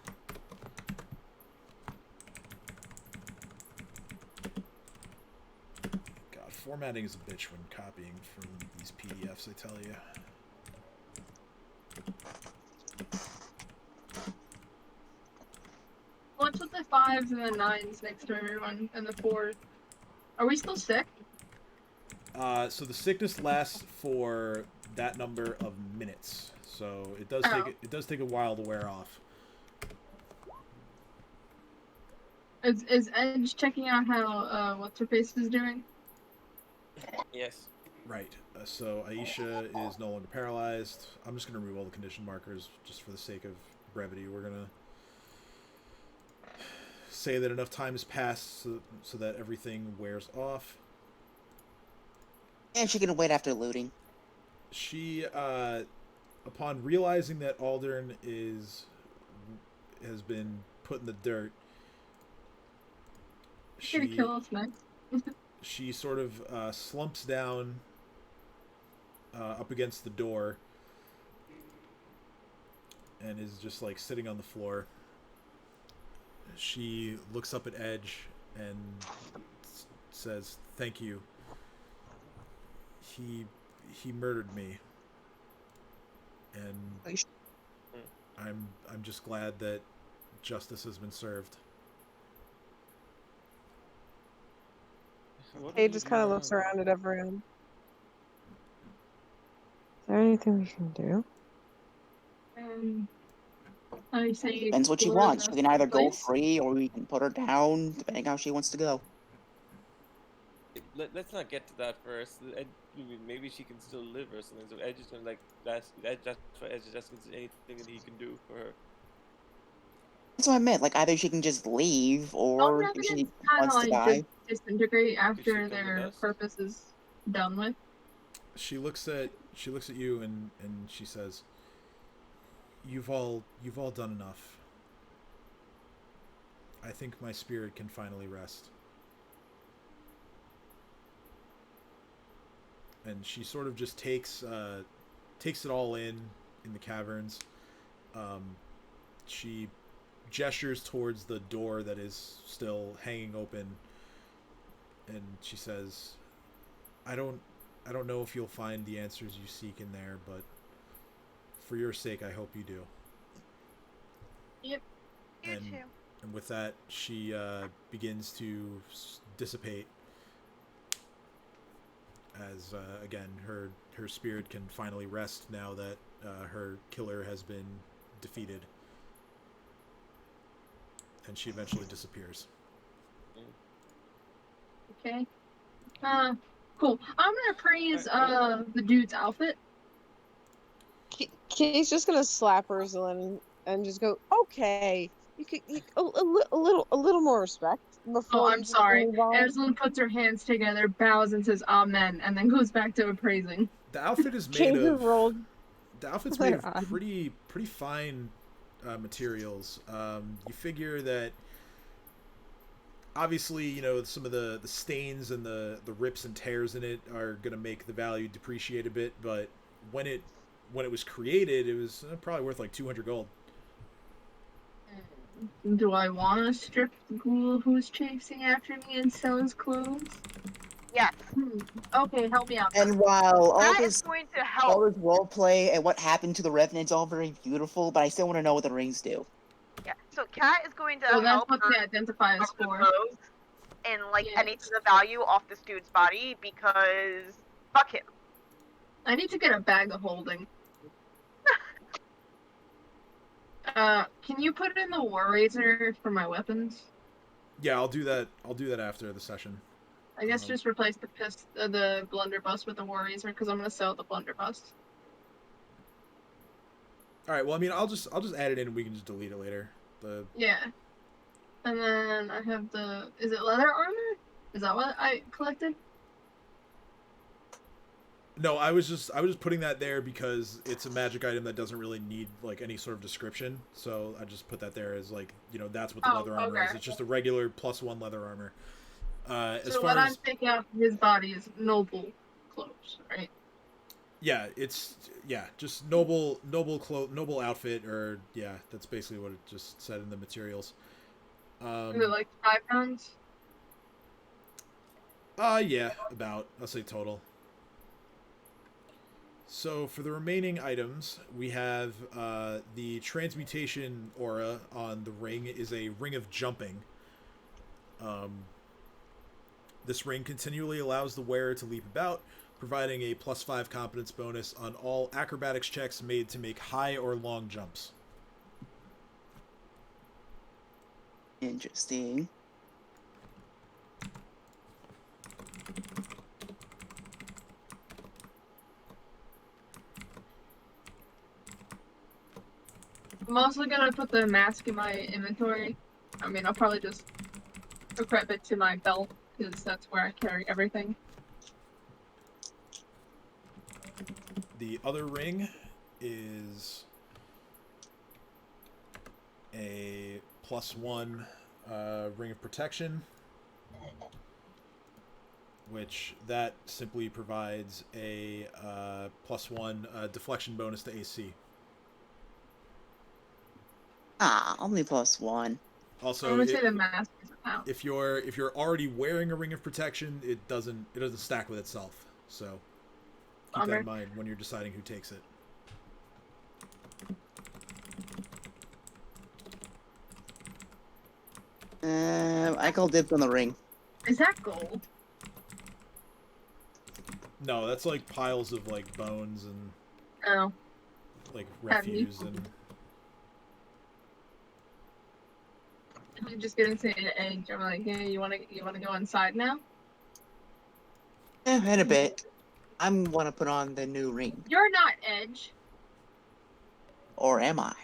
God, formatting is a bitch when copying from these PDFs, I tell you. What's with the 5s and the 9s next to everyone and the 4s? Are we still sick? So the sickness lasts for that number of minutes. So it does take a while to wear off. Is Edge checking out how what's her face is doing? Yes. Right. So Aisha is no longer paralyzed. I'm just going to remove all the condition markers just for the sake of brevity. We're going to say that enough time has passed so that everything wears off. And she can wait after looting. She, upon realizing that Aldern has been put in the dirt, She's gonna kill us next. she sort of slumps down up against the door and is just like sitting on the floor. She looks up at Edge and says, "Thank you. He murdered me, and I'm just glad that justice has been served." He just kind of looks around at everyone. there anything we can do? I say Depends what she explore wants. the She can either go place. free or we can put her down, depending how she wants to go. Let's not get to that first. Maybe she can still live or something. So Edge is gonna like that's for Edge is asking anything that he can do for her. That's what I meant. Like, either she can just leave, Don't or if she residents kind of wants to like die. just disintegrate If she after come with their us? purpose is done with? She looks at you and she says, You've all done enough. I think my spirit can finally rest. And she sort of just takes it all in the caverns. She gestures towards the door that is still hanging open, and she says, I don't know if you'll find the answers you seek in there, but for your sake, I hope you do. Yep. You And, too. and with that, she begins to dissipate as, again, her spirit can finally rest now that her killer has been defeated. And she eventually disappears. Okay. Cool. I'm gonna praise the dude's outfit. He's just gonna slap Erzalin and just go, okay, a little more respect before Oh, you I'm just sorry. move on. Erzalin puts her hands together, bows and says amen, and then goes back to appraising. The outfit is made Changer of rolled. the outfit's made of God. pretty fine materials. You figure that obviously, you know, some of the stains and the rips and tears in it are gonna make the value depreciate a bit, but when it was created, it was probably worth like 200 gold. Do I want to strip the ghoul who's chasing after me and sell his clothes? Yes. Okay, help me out. And while all That is this going to all help. this roleplay and what happened to the Revenant's all very beautiful, but I still want to know what the rings do. Yeah. So Kat is going to Well, that's help what her they identify as off the for. clothes and like Yes. anything of value off this dude's body because fuck him. I need to get a bag of holding. Can you put in the War Razor for my weapons? Yeah, I'll do that. I'll do that after the session. I guess just replace the blunderbuss with the War Razor because I'm gonna sell the blunderbuss. All right. Well, I mean, I'll just add it in and we can just delete it later. Yeah. And then I have is it leather armor? Is that what I collected? No, I was just putting that there because it's a magic item that doesn't really need like any sort of description. So I just put that there as like, you know, that's what the leather armor is. It's just a regular +1 leather armor. As So far what as I'm taking out from his body is noble clothes, right? yeah, it's just noble outfit, or yeah, that's basically what it just said in the materials. Is it like 5 pounds? Yeah, about, I'll say total. So for the remaining items, we have the transmutation aura on the ring is a ring of jumping. This ring continually allows the wearer to leap about, providing a +5 competence bonus on all acrobatics checks made to make high or long jumps. Interesting. I'm also gonna put the mask in my inventory. I mean, I'll probably just equip it to my belt because that's where I carry everything. The other ring is a +1 ring of protection, which that simply provides a +1 deflection bonus to AC. Ah, only +1. Also, I'm gonna say the mask is out. if you're already wearing a ring of protection, it doesn't stack with itself. So keep that in mind when you're deciding who takes it. I call dibs on the ring. Is that gold? No, that's like piles of like bones and Oh, like Have you- refuse and. I'm just gonna say to Edge. I'm like, hey, you wanna go inside now? In a bit. I'm gonna put on the new ring. You're not Edge. Or am I?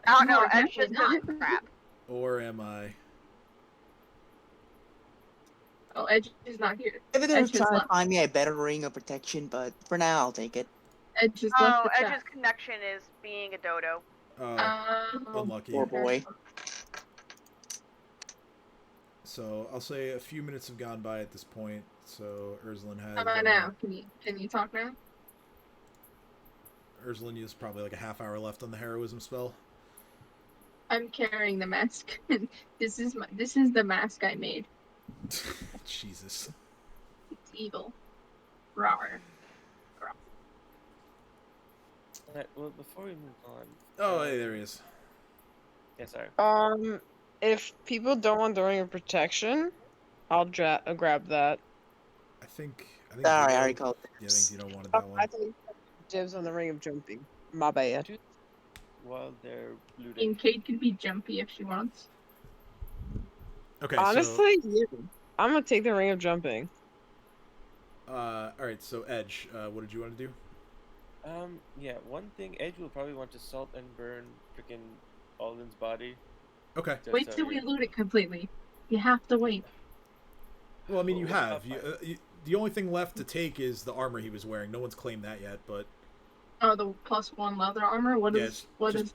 Oh You no, are Edge just definitely does crap. Or am I? Oh, Edge is not here. Maybe they're Edge is trying to left. find me a better ring of protection, but for now, I'll take it. Edge is Oh, left the Edge's chat. connection is being a dodo. Unlucky. Poor boy. So I'll say a few minutes have gone by at this point. So Erzalin has. How about now? Can you talk now? Erzalin is probably like a half hour left on the heroism spell. I'm carrying the mask. This is the mask I made. Jesus. It's evil. Roar. Alright, well, before we move on. Oh, hey, there he is. Yeah, sorry. If people don't want the ring of protection, I'll grab that. I think. Sorry, I Dino- already called Yeah, I think Dino wanted that I one. think dibs on the ring of jumping. My bad. While they're And looting. Kate can be jumpy if she wants. Okay. Honestly, yeah. I'm gonna take the ring of jumping. So, all right. So Edge, what did you want to do? Yeah, one thing, Edge will probably want to salt and burn freaking Aldern's body. Okay. just Wait so till we he- loot it completely. You have to wait. Well, I mean, you Well, have. I'll The only thing left to take is the armor he was wearing. No one's claimed that yet, but Oh, the +1 leather armor. What Yeah, is? What just-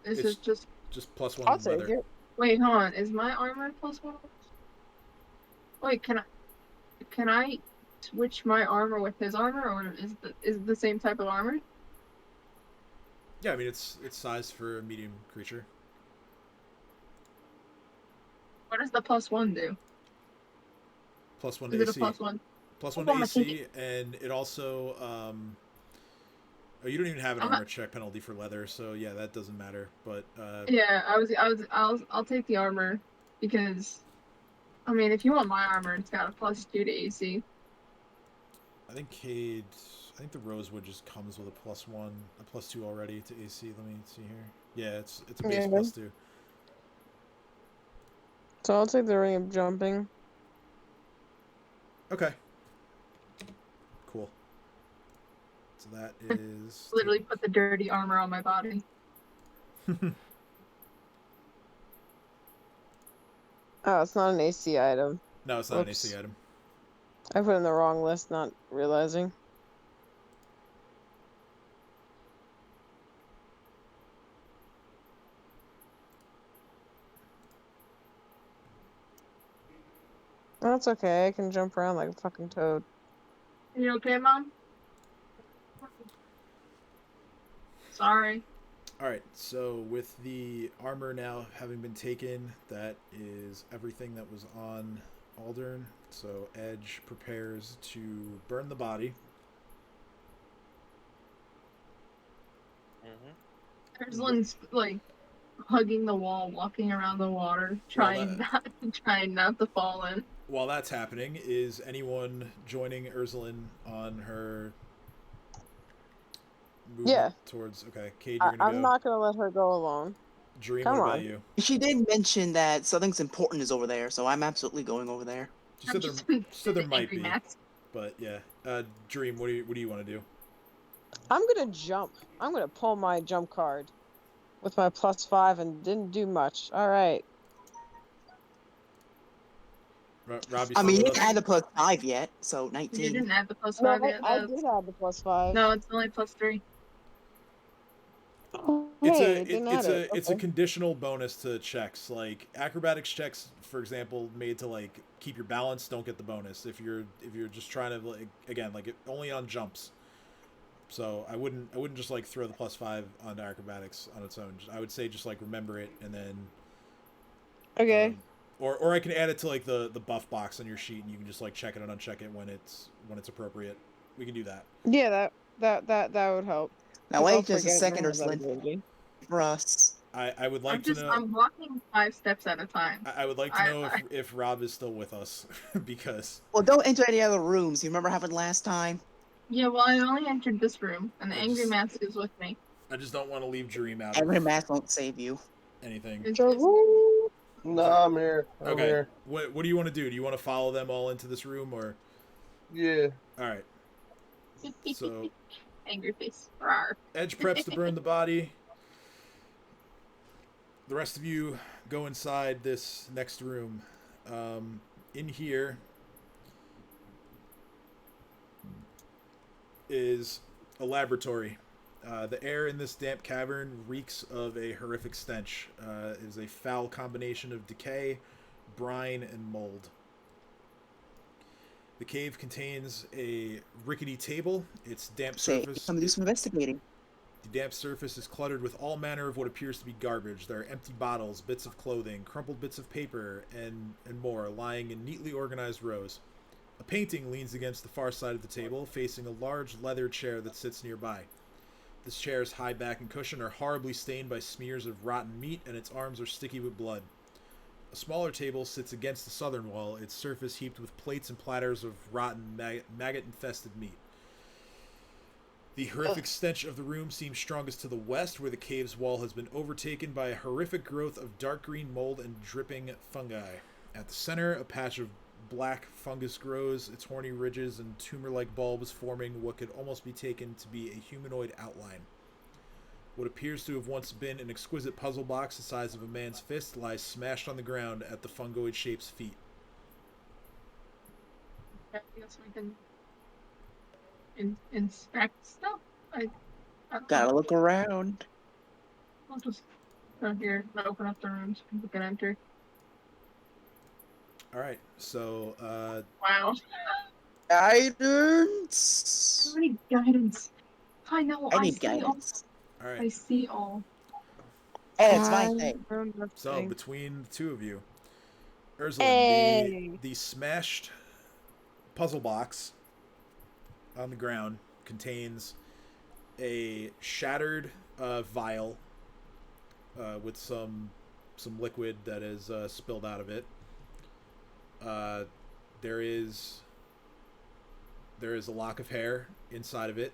is? Is it's- it just? just +1 I'll take leather. it. Wait, hold on. Is my armor +1? Wait, can I switch my armor with his armor, or is it the same type of armor? Yeah, I mean it's sized for a medium creature. What does the +1 do? +1 Is it a AC. +1? +1 Oh, I'm gonna take AC, and it also oh, you don't even have an I'm armor check penalty for leather, so yeah, that doesn't matter. But Yeah, I'll take the armor because, I mean, if you want my armor, it's got a +2 to AC. I think the rosewood just comes with a +1, a +2 already to AC. Let me see here. Yeah, it's a base Yeah. +2. So I'll take the ring of jumping. Okay. Cool. So that is Literally put the dirty armor on my body. Oh, it's not an AC item. No, it's not an Whoops. AC item. I put it in the wrong list, not realizing. That's okay. I can jump around like a fucking toad. You okay, Mom? Sorry. All right, so with the armor now having been taken, that is everything that was on Aldern. So Edge prepares to burn the body. Mhm. Erzalin's like hugging the wall, walking around the water, trying not to fall in. While that's happening, is anyone joining Erzalin on her movement Yeah. towards? Okay, Cade, you're gonna I'm go. not gonna let her go alone. Dream, come what about on. you? She did mention that something's important is over there, so I'm absolutely going over there. She said there might Angry be, Max. but yeah. Dream, what do you want to do? I'm gonna jump. I'm gonna pull my jump card with my +5 and didn't do much. All right. Rob, you I still mean, you with didn't us? add the +5 yet, so You 19. didn't add the No, +5 yet. I did have the +5. No, it's only +3. Oh, It's hey, a it didn't it's add a it. it's a Okay. conditional bonus to checks, like acrobatics checks, for example, made to like keep your balance, don't get the bonus if you're just trying to, like, again, like only on jumps. So I wouldn't just like throw the +5 onto acrobatics on its own. I would say just like remember it and then Okay. or I can add it to like the buff box on your sheet and you can just like check it and uncheck it when it's appropriate. We can do that. Yeah, that would help. Now 'Cause I'll wait just a forget second, more than Urslan. maybe. For us. I would like to know. I'm walking 5 steps at a time. I would like to know if Rob is still with us because Well, don't enter any other rooms. You remember what happened last time? Yeah, well, I only entered this room, and the I angry just- mask is with me. I just don't want to leave Dream out Every of mask won't save you. anything. It's No, I'm here. I'm Okay. here. What do you want to do? Do you want to follow them all into this room, or? Yeah. All right. So angry face. Rawr. Edge preps to burn the body. The rest of you go inside this next room. In here is a laboratory. The air in this damp cavern reeks of a horrific stench. It is a foul combination of decay, brine, and mold. The cave contains a rickety table. Its damp Say, surface. come do some investigating. The damp surface is cluttered with all manner of what appears to be garbage. There are empty bottles, bits of clothing, crumpled bits of paper, and more lying in neatly organized rows. A painting leans against the far side of the table, facing a large leather chair that sits nearby. This chair's high back and cushion are horribly stained by smears of rotten meat, and its arms are sticky with blood. A smaller table sits against the southern wall, its surface heaped with plates and platters of rotten, maggot-infested meat. The horrific stench of the room seems strongest to the west, where the cave's wall has been overtaken by a horrific growth of dark green mold and dripping fungi. At the center, a patch of black fungus grows, its horny ridges and tumor-like bulbs forming what could almost be taken to be a humanoid outline. What appears to have once been an exquisite puzzle box the size of a man's fist lies smashed on the ground at the fungoid shape's feet. I guess we can inspect stuff. Gotta look around. I'll just go here and open up the room so people can enter. Alright, so, Wow. Guidance. I need guidance. I know. I need see all. guidance. I alright. see all. Hey, it's my thing. So, between the two of you, Erzalin, Hey. the smashed puzzle box on the ground contains a shattered vial with some liquid that is spilled out of it. There is a lock of hair inside of it,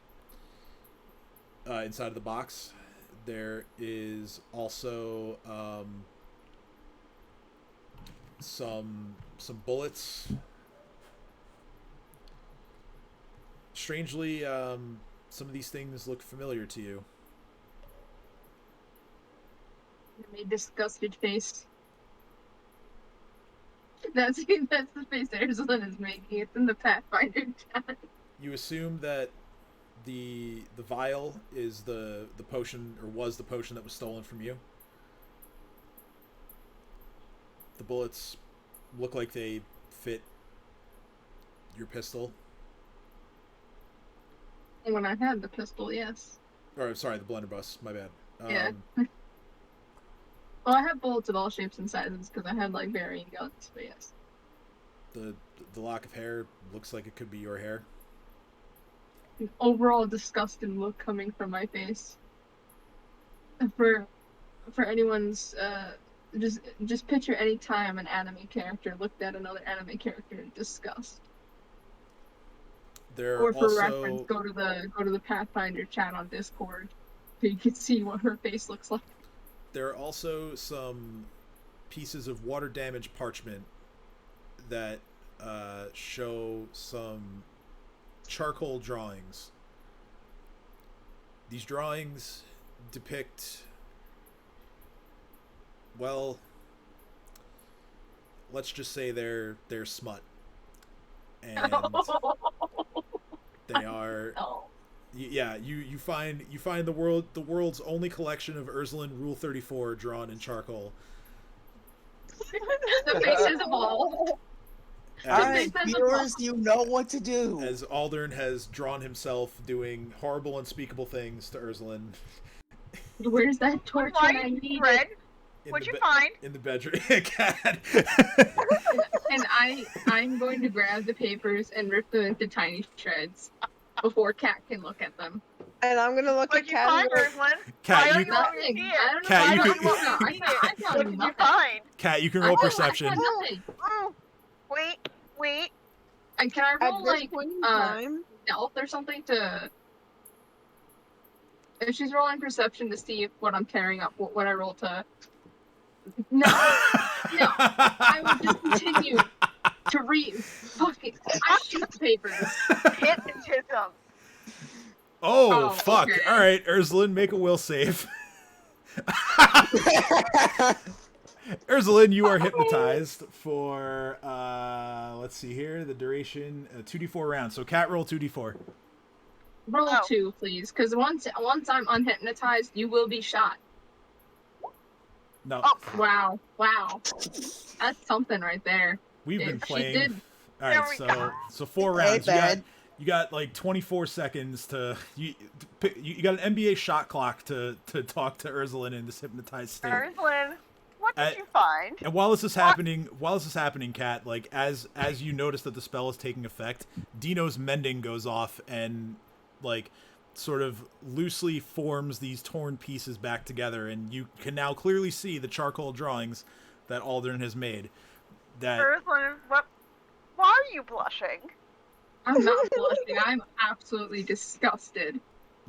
inside of the box. There is also some bullets. Strangely, some of these things look familiar to you. A disgusted face. That's the face Erzalin is making. It's in the Pathfinder chat. You assume that the vial is the potion, or was the potion that was stolen from you. The bullets look like they fit your pistol. When I had the pistol, yes. Or sorry, the blunderbuss. My bad. Yeah. Well, I have bullets of all shapes and sizes because I had like varying guns, but yes. The lock of hair looks like it could be your hair. An overall disgusted look coming from my face. For anyone's just picture any time an anime character looked at another anime character in disgust. There Or are for also reference, go to the Pathfinder chat on Discord so you can see what her face looks like. there are also some pieces of water damaged parchment that show some charcoal drawings. These drawings depict, well, let's just say they're smut, and they are. Oh. Yeah, you find the world's only collection of Erzalin Rule 34 drawn in charcoal. The faces of all. Alright, viewers, you know what to do. As Aldern has drawn himself doing horrible, unspeakable things to Erzalin. Where's that torch when I White, need red. it? What'd you find? In the bedroom. Cat. And I'm going to grab the papers and rip them into tiny shreds before Cat can look at them. And I'm gonna look What'd at you Cat. find, and go, Erzalin? Cat, Why you- don't you want me to Nothing. see I it? don't know. Cat, Why you don't could- you want me to I see found it? What did you nothing. find? Cat, you can I roll found perception. nothing. Wait. And can I At roll this like point in time, stealth or something to? If she's rolling perception to see if what I'm carrying up, what I roll to. No, no. I will just continue to read fucking papers. Hypnotism. Oh, Oh, fuck. okay. All right, Erzalin, make a will save. Erzalin, you are hypnotized for, let's see here, the duration, 2d4 rounds. So cat roll 2d4. Roll Oh. 2, please, because once I'm unhypnotized, you will be shot. No, Oh, Wow, that's something right there. we've been She playing. did. All There right, we so go. so 4 Hey, rounds. bad. You got like 24 seconds to you got an NBA shot clock to talk to Erzalin in this hypnotized state. Erzalin, what did you find? And while this is happening, Kat, like as you notice that the spell is taking effect, Dino's mending goes off and like sort of loosely forms these torn pieces back together, and you can now clearly see the charcoal drawings that Aldern has made. That Erzalin, why are you blushing? I'm not blushing. I'm absolutely disgusted.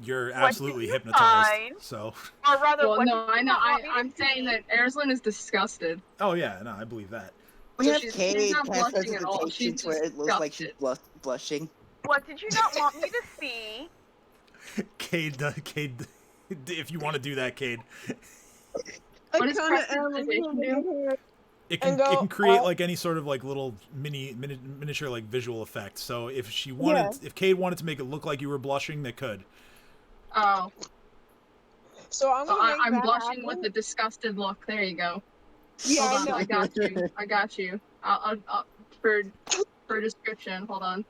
you're What absolutely did you hypnotized. find? So, Or rather, Well, what no, did you I know. not want me to I'm saying see? that Erzalin is disgusted. oh yeah, no, I believe that. We So have she's Kate not cast blushing at all. representation She's to where it looks like she's disgusted. blushing. What did you not want me to see? Cade, if you want to do that, Cade, What I does kinda prestidigitation do? it can And go, it can create like any sort of like little miniature like visual effect. So if she wanted, if Cade wanted to make it look like you were blushing, they could. Oh, So I'm gonna make I'm that blushing happen. with a disgusted look. There you go. Yeah, Hold I on, know. I got you. I'll for description. Hold on.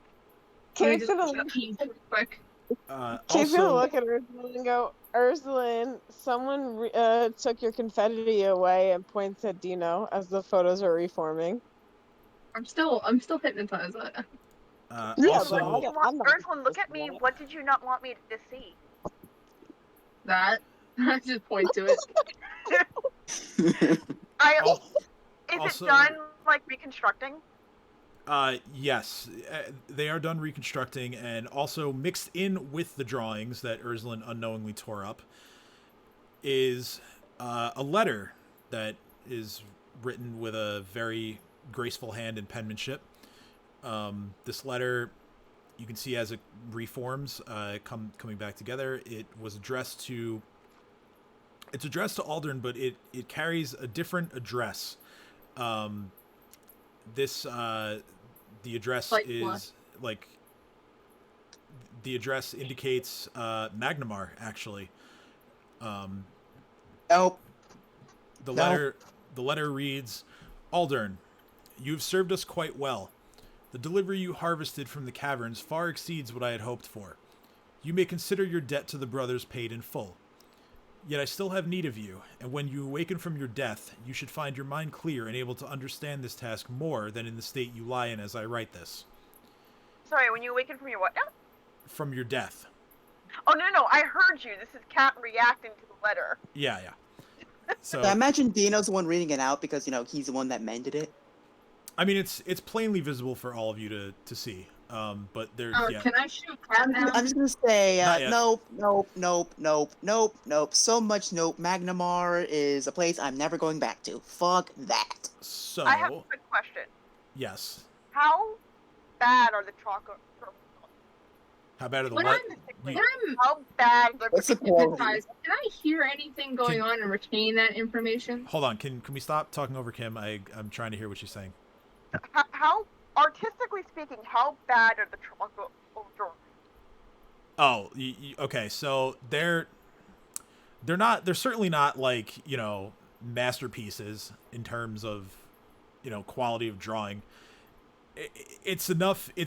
Let me Kate's just gonna, real quick. Kate's gonna Also, look at Ursula and go, Ursula, someone took your confetti away, and points at Dino as the photos are reforming. I'm still hypnotized. Yeah, also, but I'm not Erzalin, look at me. What did you not want me to see? That I just point to it. al- Is also- it done like reconstructing? yes, they are done reconstructing, and also mixed in with the drawings that Erzalin unknowingly tore up is a letter that is written with a very graceful hand and penmanship. This letter, you can see as it reforms, coming back together, it was addressed to. It's addressed to Aldern, but it carries a different address. The address Like is what? like the address indicates Magnamar, actually. Nope. The No. letter reads, Aldern, you have served us quite well. The delivery you harvested from the caverns far exceeds what I had hoped for. You may consider your debt to the brothers paid in full. Yet I still have need of you, and when you awaken from your death, you should find your mind clear and able to understand this task more than in the state you lie in as I write this. Sorry, when you awaken from your what now? From your death. Oh no, I heard you. This is Cat reacting to the letter. Yeah. So I imagine Dino's the one reading it out because, he's the one that mended it. I mean, it's plainly visible for all of you to see. But there's yeah. Can I shoot Cat now? I'm just gonna say, Not yet. nope. So much nope. Magnamar is a place I'm never going back to. Fuck that. So I have a quick question. yes. How bad are the chocolate? How bad are the When what? I'm How bad? What's the quality? hypnotized, can I hear anything going on and retain that information? Hold on. Can we stop talking over Kim? I'm trying to hear what she's saying. How artistically speaking, how bad are the chocolate drawings? Oh, okay. So they're certainly not like masterpieces in terms of quality of drawing. It's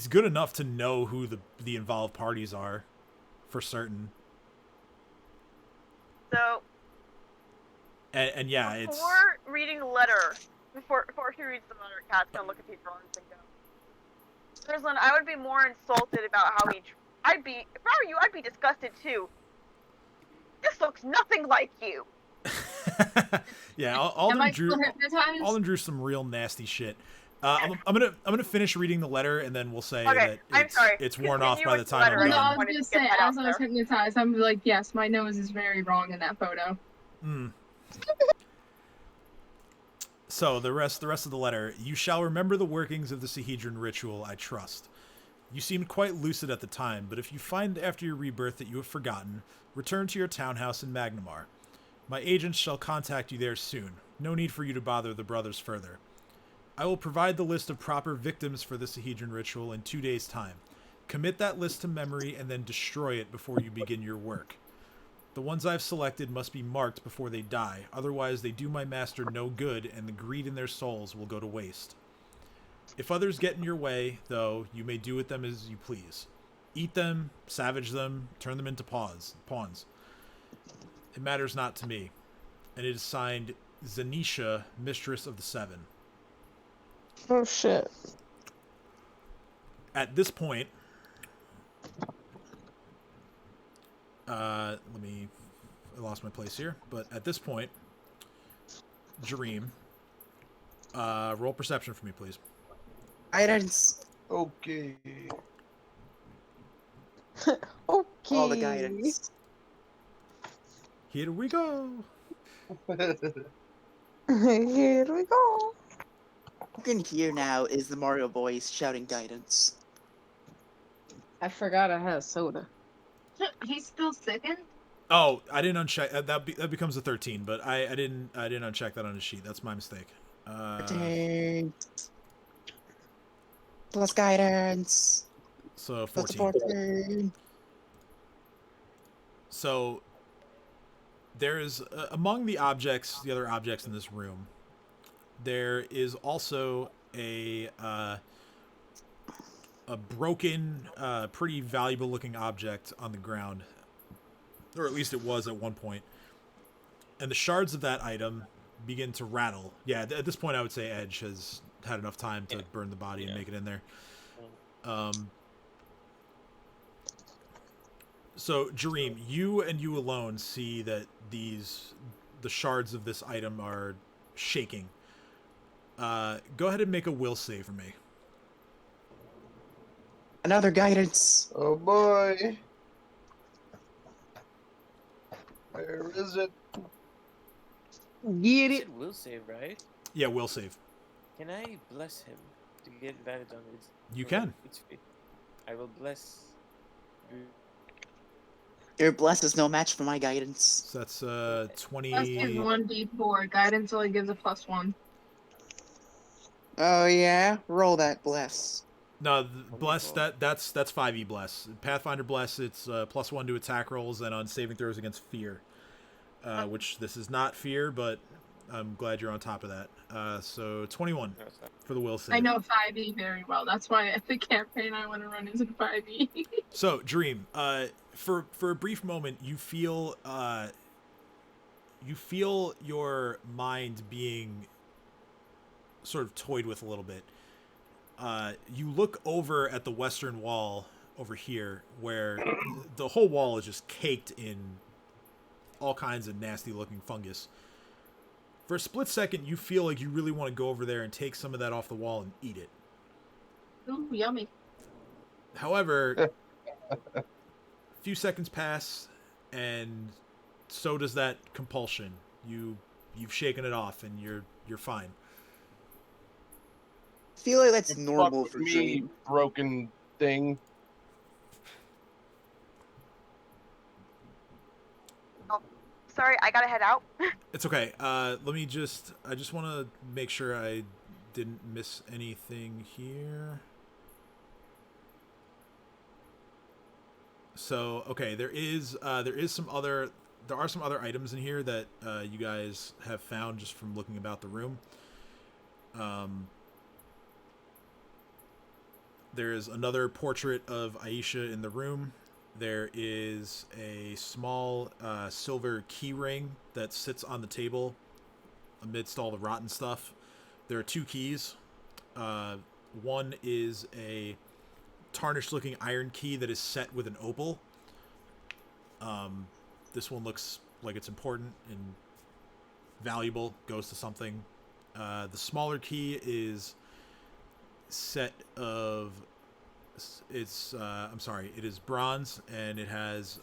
good enough to know who the involved parties are, for certain. So And yeah, it's before reading the letter, before he reads the letter, Cat's gonna look at these drawings and go, Erzalin, I would be more insulted about how if I were you, I'd be disgusted too. This looks nothing like you. yeah. Am I Aldern still hypnotized? drew some real nasty shit. I'm gonna finish reading the letter, and then we'll say Okay, that I'm sorry. it's worn off Continue by the with the time letter. I'm I No, just I done. was wanted gonna to say, get that out as I was there. hypnotized, I'm like, yes, my nose is very wrong in that photo. So the rest of the letter. You shall remember the workings of the Sahedron ritual, I trust. You seemed quite lucid at the time, but if you find after your rebirth that you have forgotten, return to your townhouse in Magnamar. My agents shall contact you there soon. No need for you to bother the brothers further. I will provide the list of proper victims for the Sahedron ritual in 2 days' time. Commit that list to memory and then destroy it before you begin your work. The ones I've selected must be marked before they die, otherwise they do my master no good and the greed in their souls will go to waste. If others get in your way, though, you may do with them as you please. Eat them, savage them, turn them into pawns. It matters not to me. And it is signed Zanisha, Mistress of the Seven. Oh shit. At this point, I lost my place here, but at this point, Jareem, roll perception for me, please. Guidance. Okay. Okay. All the guidance. Here we go. Here we go. You can hear now is the Mario voice shouting guidance. I forgot I had a soda. He's still sickened? Oh, I didn't uncheck. That becomes a 13, but I didn't uncheck that on his sheet. That's my mistake. 13. Plus guidance. So That's 14. 14. So there's among the other objects in this room, there is also a broken, pretty valuable looking object on the ground, or at least it was at one point. And the shards of that item begin to rattle. Yeah, at this point, I would say Edge has had enough time to burn the body and make it in there. So, Jareem, you and you alone see that the shards of this item are shaking. Go ahead and make a will save for me. Another guidance. Oh boy. Where is it? Get You it. said will save, right? Yeah, will save. Can I bless him to get advantage on his? You can. HP? I will bless. Your bless is no match for my guidance. So that's Plus is 20. 1d4. Guidance only gives a +1. Oh yeah? Roll that bless. No, bless that's 5e bless. Pathfinder bless, it's +1 to attack rolls and on saving throws against fear. Which this is not fear, but I'm glad you're on top of that. So 21 for the will save. I know 5e very well. That's why the campaign I want to run is in 5e. So, Dream, for a brief moment, you feel your mind being sort of toyed with a little bit. You look over at the western wall over here, where the whole wall is just caked in all kinds of nasty-looking fungus. For a split second, you feel like you really want to go over there and take some of that off the wall and eat it. Ooh, yummy. However, a few seconds pass, and so does that compulsion. You've shaken it off, and you're fine. I feel like that's Fuck normal for me, Dream. broken thing. Sorry, I gotta head out. It's okay. I just want to make sure I didn't miss anything here. So, okay, there are some other items in here that you guys have found just from looking about the room. There is another portrait of Aisha in the room. There is a small silver key ring that sits on the table amidst all the rotten stuff. There are 2 keys. One is a tarnished-looking iron key that is set with an opal. This one looks like it's important and valuable, goes to something. The smaller key is set of I'm sorry, it is bronze, and it has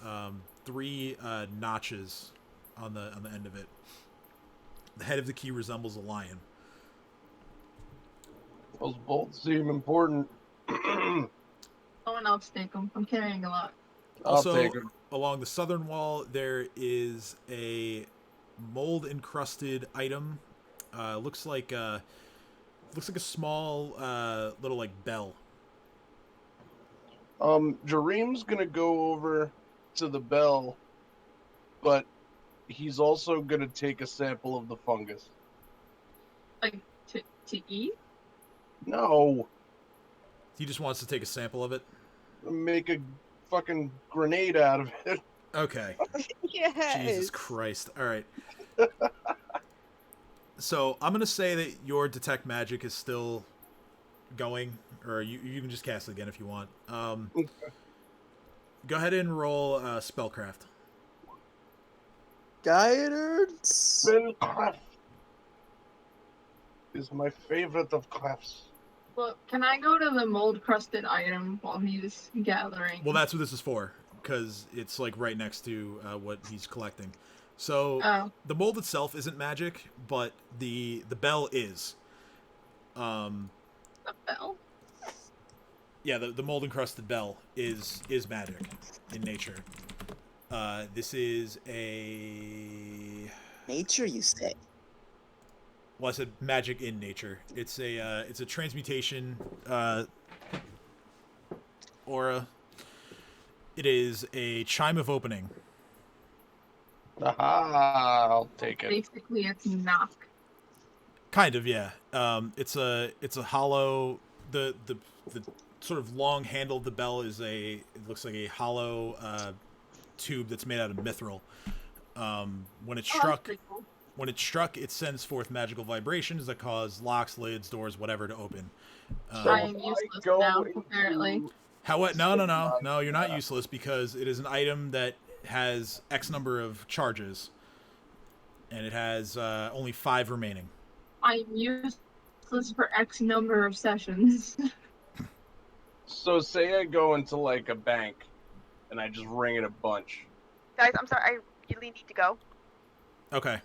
3 notches on the end of it. The head of the key resembles a lion. Those bolts seem important. Someone else take them. I'm carrying a lot. I'll Also, take 'em. along the southern wall, there is a mold encrusted item. Looks like a small little like bell. Jareem's gonna go over to the bell, but he's also gonna take a sample of the fungus. Like, to eat? No, He just wants to take a sample of it. make a fucking grenade out of it. Okay. Yes. Jesus Christ. All right. So I'm gonna say that your detect magic is still going, or you can just cast it again if you want. Go ahead and roll spellcraft. Guidance. Spellcraft is my favorite of crafts. Well, can I go to the mold crusted item while he's gathering? Well, that's what this is for, because it's like right next to what he's collecting. So Oh. the mold itself isn't magic, but the bell is. The bell? Yeah, the mold encrusted bell is magic in nature. This is a Nature, you say? well, I said magic in nature. It's a transmutation aura. It is a chime of opening. Aha, I'll take it. Basically, it's knock. Kind of, yeah. It's a hollow. The sort of long handle of the bell is it looks like a hollow tube that's made out of mithril. When it's Oh, that's struck, pretty cool. it sends forth magical vibrations that cause locks, lids, doors, whatever to open. So I am if I useless go now, into- apparently. No, you're not useless, because it is an item that has X number of charges, and it has only 5 remaining. I'm useless for X number of sessions. So say I go into like a bank, and I just ring it a bunch. Guys, I'm sorry. I really need to go. Okay.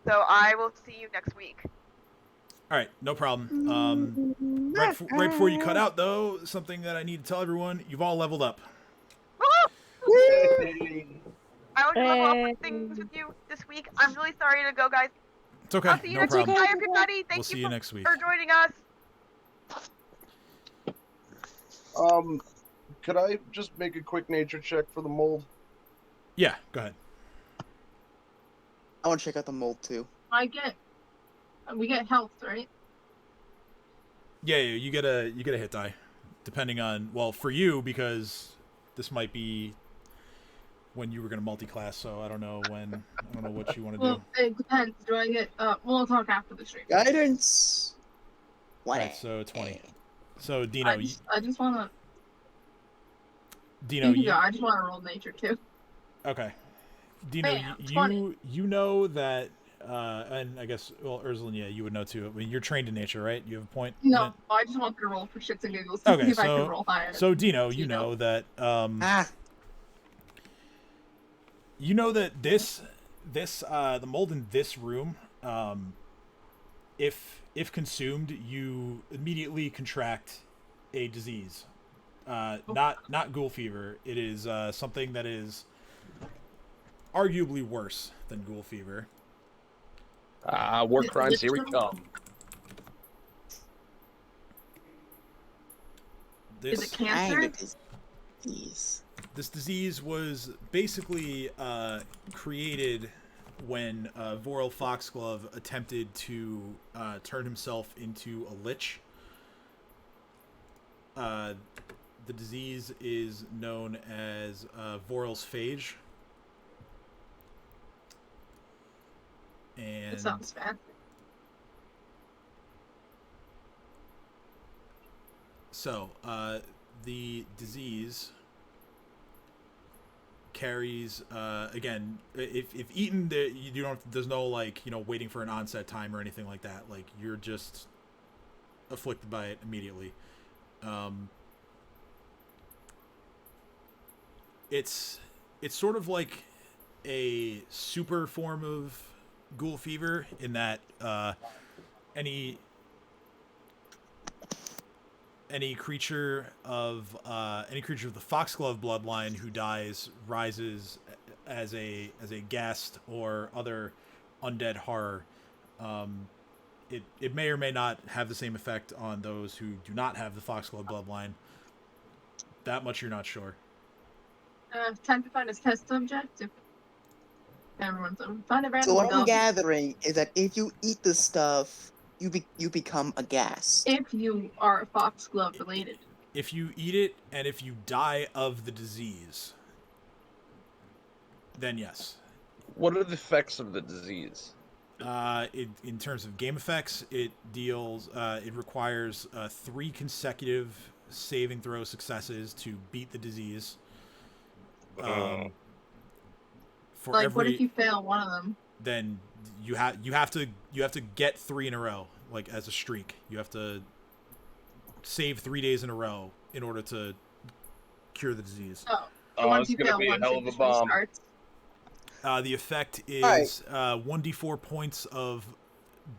So I will see you next week. All right, no problem. Right before you cut out, though, something that I need to tell everyone: you've all leveled up. I want to level up things with you this week. I'm really sorry to go, guys. It's okay, I'll see you no next problem. week. Bye, everybody. We'll Thank see you you next week. for joining us. Could I just make a quick nature check for the mold? Yeah, go ahead. I want to check out the mold too. We get health, right? Yeah, you get a hit die, depending on, well, for you, because this might be when you were going to multi-class, so I don't know what you want to Well, do. it depends. Do I get? We'll talk after the stream. Guidance. What? Right, so 20. So Dino, I just wanna. Dino, I just wanna roll nature too. okay. Dino, Bam, 20. you know that, and I guess, well, Erzalin, yeah, you would know too. I mean, you're trained in nature, right? You have a point? in No, it? I just want to roll for shits and giggles to Okay, see if I can roll higher. so Dino, you Dino. know that, Ah, you know that the mold in this room, if consumed, you immediately contract a disease. Not ghoul fever. It is something that is arguably worse than ghoul fever. War crimes, here we come. Is it This cancer? kind of disease. this disease was basically created when Lawful Foxglove attempted to turn himself into a lich. The disease is known as Voral's phage. And It sounds bad. so the disease carries again, if eaten, you don't, there's no like, waiting for an onset time or anything like that. Like, you're just afflicted by it immediately. Um, it's sort of like a super form of ghoul fever in that any creature of the Foxglove bloodline who dies rises as a ghast or other undead horror. It may or may not have the same effect on those who do not have the Foxglove bloodline. That much you're not sure. Time to find a test subject. If everyone's find a So random what I'm adult. gathering is that if you eat the stuff, you become a ghast. If you are Foxglove related. If you eat it and if you die of the disease, then yes. What are the effects of the disease? In terms of game effects, it requires 3 consecutive saving throw successes to beat the disease. For Like, every, what if you fail one of them? then you have to get 3 in a row, like as a streak. You have to save 3 days in a row in order to cure the disease. Oh, so once It's you gonna fail be a once, hell it of a just bomb. restarts. The effect is 1d4 points of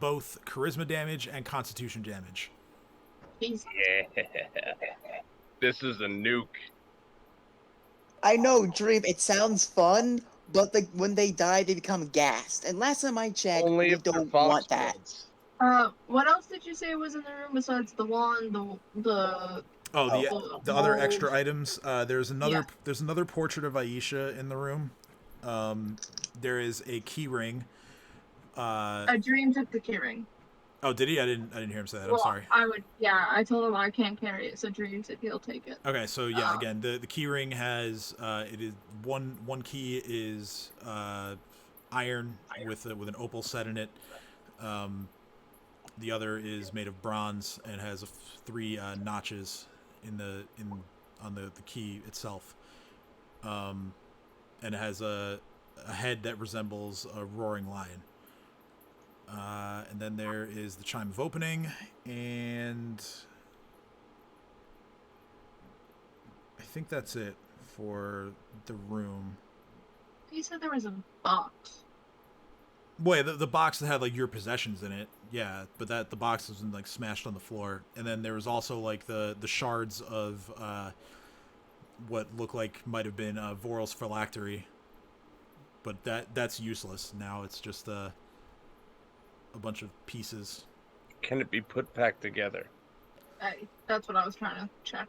both charisma damage and constitution damage. Jesus. Yeah. This is a nuke. I know, Dream. It sounds fun, but when they die, they become ghast. And last time I checked, Only we if they're don't want that. Foxglooves. What else did you say was in the room besides the wand, the Oh, the other mold? extra items. There's another portrait of Aisha in the room. There is a key ring. A dream took the keyring. Oh, did he? I didn't hear him say that. Well, I'm sorry. I told him I can't carry it, so Dream said he'll take it. Okay, so yeah, again, the key ring has it is one key is iron with an opal set in it. The other is made of bronze and has 3 notches on the key itself. And it has a head that resembles a roaring lion. And then there is the chime of opening, and I think that's it for the room. He said there was a box. Boy, the box that had like your possessions in it, yeah, but the box was like smashed on the floor, and then there was also like the shards of what looked like might have been Voral's phylactery, but that's useless now. It's just a bunch of pieces. Can it be put back together? That's what I was trying to check.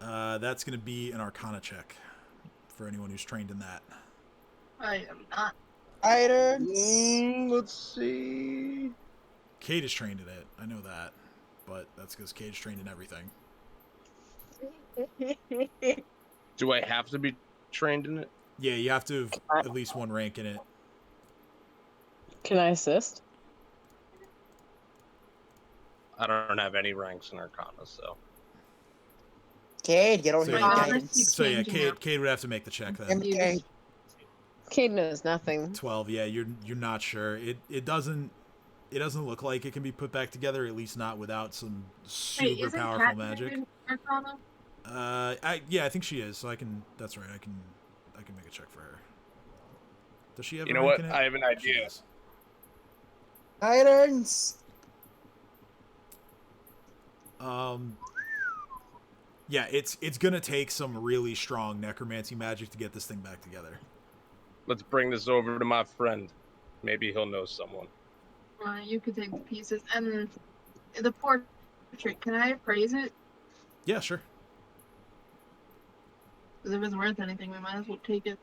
That's going to be an Arcana check for anyone who's trained in that. I am not. Let's see. Kate is trained in it. I know that, but that's because Kate's trained in everything. Do I have to be trained in it? Yeah, you have to have at least 1 rank in it. Can I assist? I don't have any ranks in Arcana, so. Cade, get over So, here, yeah, guidance. So yeah, changing up. Kate would have to make the check then. Okay. Cade knows nothing. 12. Yeah, you're not sure. It doesn't look like it can be put back together. At least not without some super isn't powerful Kat magic. in Arcana? I think she is. So I can. That's right. I can make a check for her. Does she have? You a know rank what? in it? I have an She idea. does. Guidance. Yeah, it's gonna take some really strong necromancy magic to get this thing back together. Let's bring this over to my friend. Maybe he'll know someone. You could take the pieces. And the portrait, can I appraise it? Yeah, sure. Because if it's worth anything, we might as well take it.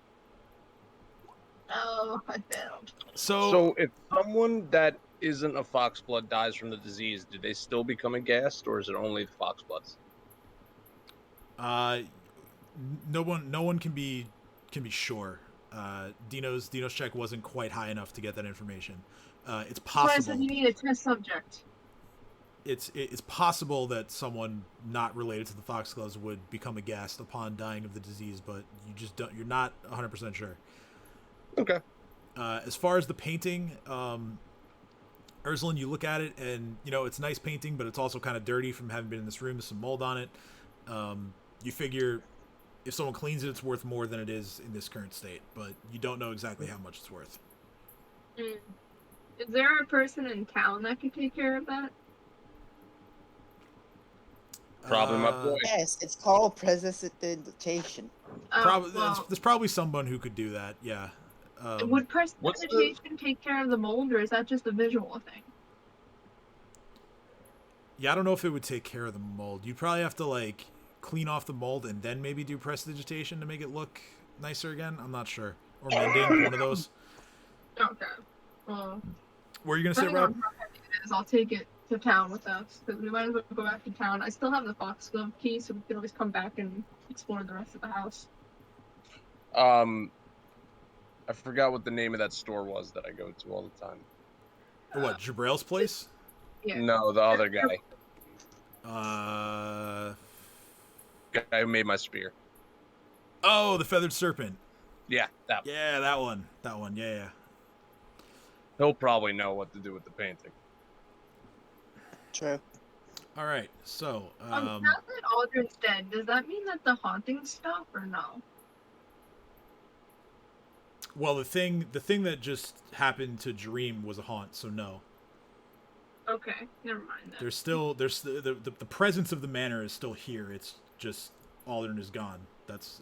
Oh, I failed. So if someone that isn't a foxblood dies from the disease, do they still become a ghast, or is it only the foxbloods? No one can be sure. Dino's check wasn't quite high enough to get that information. It's That's why I possible. said you need a test subject. It's possible that someone not related to the Foxgloves would become a ghast upon dying of the disease, but you're not 100% sure. Okay. As far as the painting, Erzalin, you look at it, and it's nice painting, but it's also kind of dirty from having been in this room. There's some mold on it. You figure if someone cleans it, it's worth more than it is in this current state, but you don't know exactly how much it's worth. Is there a person in town that could take care of that? Probably my boy. Yes, it's called prestidigitation. Probably, Well, there's probably someone who could do that. Yeah. would what's the- prestidigitation take care of the mold, or is that just a visual thing? Yeah, I don't know if it would take care of the mold. You'd probably have to clean off the mold and then maybe do prestidigitation to make it look nicer again. I'm not sure. Or mending, one of those. Okay. Well, Where are you gonna sit, depending on Rob? how heavy it is, I'll take it to town with us, because we might as well go back to town. I still have the Foxglove key, so we can always come back and explore the rest of the house. I forgot what the name of that store was that I go to all the time. What, Jabrail's place? Yeah. No, the other guy. Guy who made my spear. Oh, the Feathered Serpent. Yeah, that. Yeah, that one. That one. Yeah. He'll probably know what to do with the painting. True. All right. So, Now that Aldrin's dead, does that mean that the haunting stop or no? well, the thing that just happened to Dream was a haunt, so no. Okay, never mind then. There's the presence of the manor is still here. It's just Aldern is gone.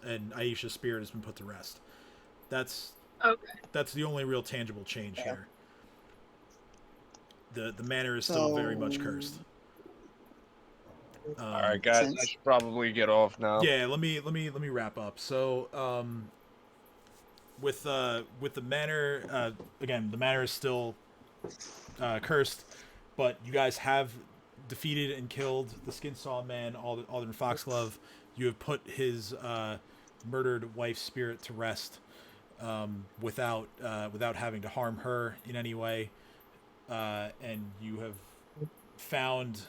And Aisha's spirit has been put to rest. That's the only real tangible change here. The manor is still very much cursed. All right, guys, I should probably get off now. Yeah, let me wrap up. So, with the manor, again, the manor is still cursed, but you guys have defeated and killed the Skinsaw Man, Aldern Foxglove. You have put his murdered wife's spirit to rest without having to harm her in any way, and you have found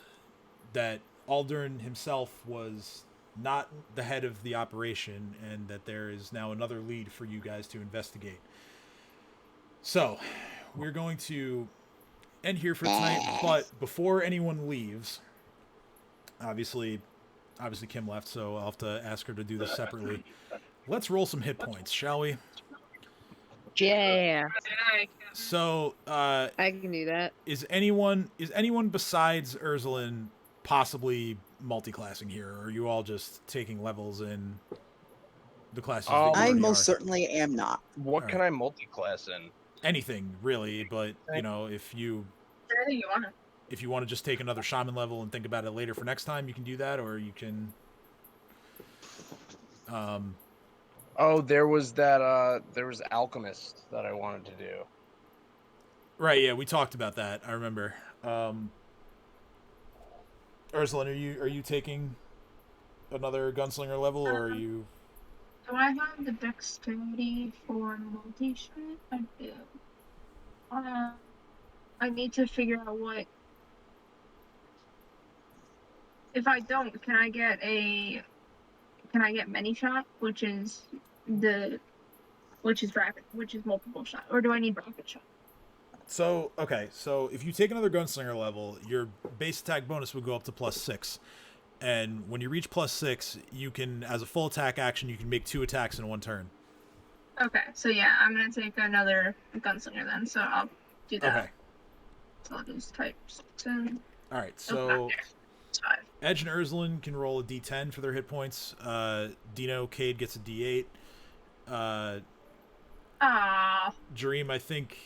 that Aldern himself was not the head of the operation, and that there is now another lead for you guys to investigate. So, we're going to end here for tonight, but before anyone leaves, obviously Kim left, so I'll have to ask her to do this separately. Let's roll some hit points, shall we? Yeah, So, I can do that. is anyone besides Erzalin possibly multi-classing here, or are you all just taking levels in the classes that you I already most are? certainly am not. What can I multi-class in? Anything really, but if you Anything you want. if you want to just take another shaman level and think about it later for next time, you can do that, or you can Oh, there was that. There was alchemist that I wanted to do. right, yeah, we talked about that. I remember. Erzalin, are you taking another gunslinger level, or are you? Do I have the dexterity for multi-shot? I do. I need to figure out what. If I don't, can I get many shot, which is multiple shot, or do I need rapid shot? So if you take another gunslinger level, your base attack bonus would go up to +6, and when you reach +6, you can, as a full attack action, you can make 2 attacks in one turn. Okay, so yeah, I'm gonna take another gunslinger then. So I'll do that. Okay. So I'll just type 6 in. All right. Oh, So not there. It's 5. Edge and Erzalin can roll a D10 for their hit points. Dino Cade gets a D8. Dream, I think.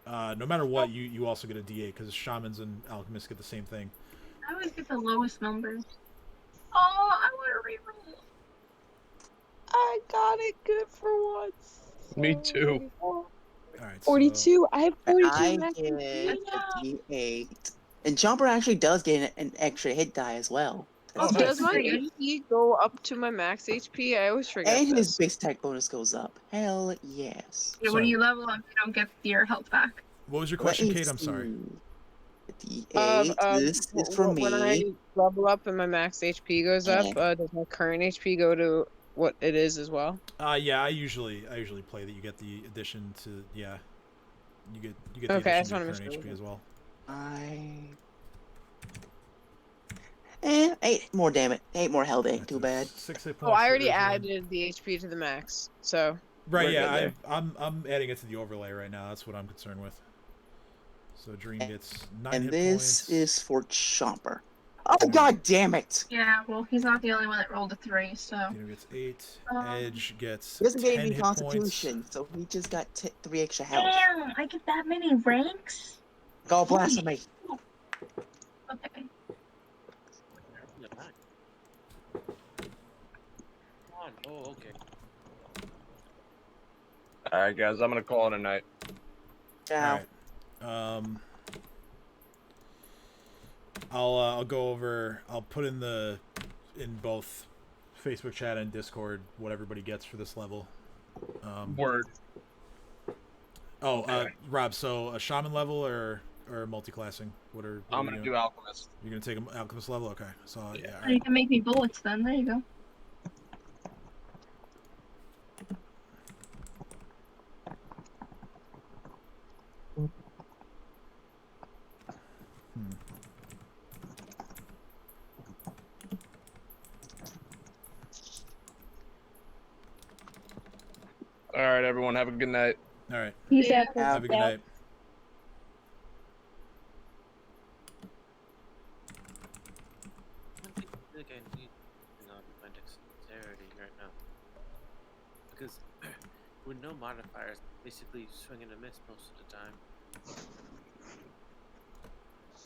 No matter what, you also get a D8 because shamans and alchemists get the same thing. I always get the lowest numbers. Oh, I want to reroll. I got it good for once. Me too. All right. 42. I have 42. I max get HP. a D8. And Jumper actually does get an extra hit die as well. Oh, nice. Does my HP go up to my max HP? I always forget. And his this. base attack bonus goes up. Hell yes. Yeah, So- when you level up, you don't get your health back. What was your question, Let me Kate? I'm sorry. see. D8. This is for When I me. level up and my max HP goes up, does my current HP go to what it is as well? Yeah, I usually play that you get the addition to You get the Okay, I addition just to your wanna make current sure. HP as well. Eight more, damn it. 8 more health ain't That's too bad. 6 hit Oh, points. I for already Erzalin. added the HP to the max, so Right, we're yeah, good there. I'm adding it to the overlay right now. That's what I'm concerned with. So Dream gets 9 And hit this points. is for Chomper. Oh, god damn it! Yeah, well, he's not the only one that rolled a 3, so. Dino gets 8. Edge gets He doesn't get 10 any hit Constitution, so he just got 3 extra health. Damn, I get that many ranks? Go blasphemy. Okay. Come on. Oh, okay. All right, guys, I'm gonna call it a night. Ciao. All right. I'll go over. I'll put in both Facebook chat and Discord what everybody gets for this level. Word. Oh, Okay. Rob. So a shaman level or multi-classing? What are I'm you gonna doing? do alchemist. You're gonna take an alchemist level? Okay. So yeah. All Oh, you right. can make me bullets then. There you go. All right, everyone, have a good night. All right. Peace out. Have a good night. I don't think I need to not my dexterity right now. Because with no modifiers, basically swing and a miss most of the time.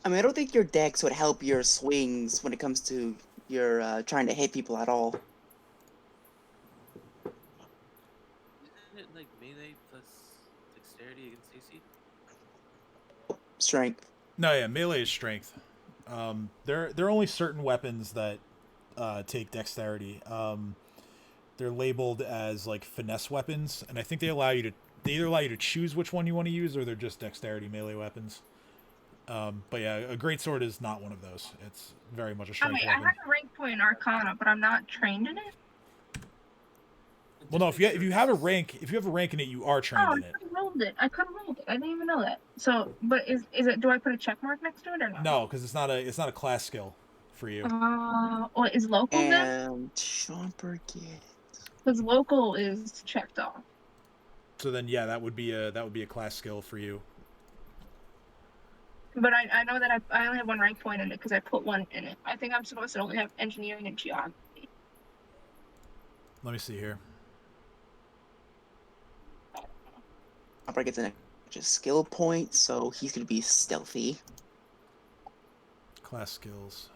I mean, I don't think your dex would help your swings when it comes to your trying to hit people at all. Isn't it like melee plus dexterity against AC? Strength. No, yeah, melee is strength. There are only certain weapons that take dexterity. They're labeled as like finesse weapons, and I think they either allow you to choose which one you want to use, or they're just dexterity melee weapons. But yeah, a greatsword is not one of those. It's very much a I strength mean, I weapon. have a rank point in Arcana, but I'm not trained in it. Well, no, if you have a rank in it, you are trained Oh, in I it. could have rolled it. I didn't even know that. So, but is it? Do I put a check mark next to it or not? No, because it's not a class skill for you. Well, is local then? And Chomper gets. Because local is checked off. So then, yeah, that would be a class skill for you. But I know that I only have 1 rank point in it because I put 1 in it. I think I'm supposed to only have engineering and geography. Let me see here. Chomper gets an extra skill point, so he's gonna be stealthy. Class skills.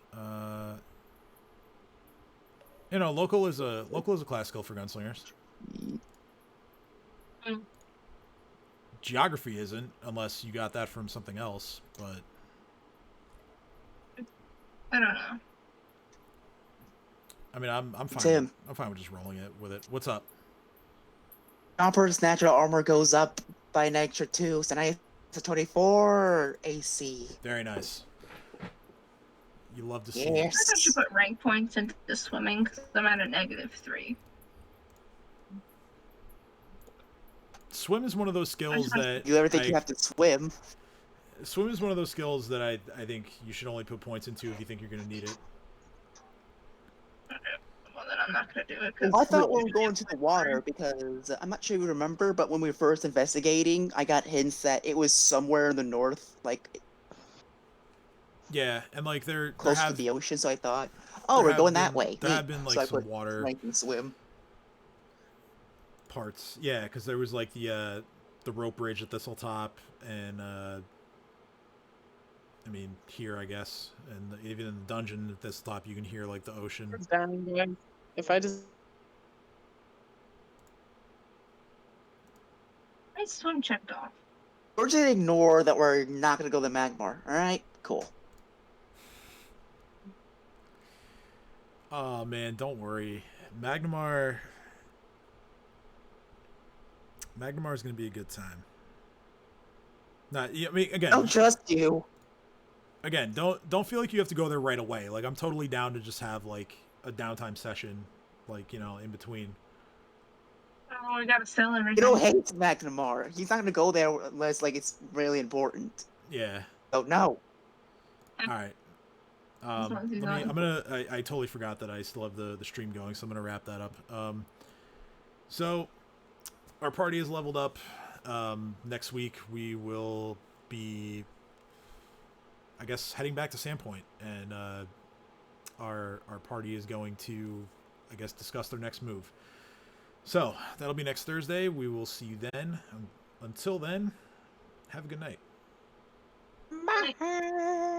Local is a class skill for gunslingers. Mm. Geography isn't, unless you got that from something else. But I don't know. I mean, I'm fine. Tim. I'm fine with just rolling it with it. What's up? Chomper's natural armor goes up by an extra 2, so now he's a 24 AC. Very nice. You love to see. I Yes. thought you put rank points into the swimming because I'm at a -3. Swim is one of those skills that You ever think you have to swim? Swim is one of those skills that I think you should only put points into if you think you're going to need it. Well, then I'm not gonna do it. Cause I thought we were going to the water because I'm not sure you remember, but when we were first investigating, I got hints that it was somewhere in the north, like Yeah, and like there close have to the ocean. So I thought, oh, there we're have going that been- way. There Neat. have been like So I some put water rank and swim. parts. Yeah, because there was like the rope bridge at Thistle Top, and I mean here I guess, and even in the dungeon at Thistle Top you can hear like the ocean. It's down, guys. If I just I swim checked off. We're just gonna ignore that we're not gonna go to Magmar. All right, cool. Oh man, don't worry, Magnamar is gonna be a good time. Not, I mean, again, Don't trust you. don't feel like you have to go there right away. Like I'm totally down to just have like a downtime session, like in between. Oh, we gotta sell everything. You don't hate McNamara. He's not gonna go there unless like it's really important. Yeah. Oh no. All right. I totally forgot that I still have the stream going, so I'm gonna wrap that up. So our party is leveled up. Next week we will be, I guess, heading back to Sandpoint, and our party is going to, I guess, discuss their next move. So that'll be next Thursday. We will see you then. Until then, have a good night. Bye.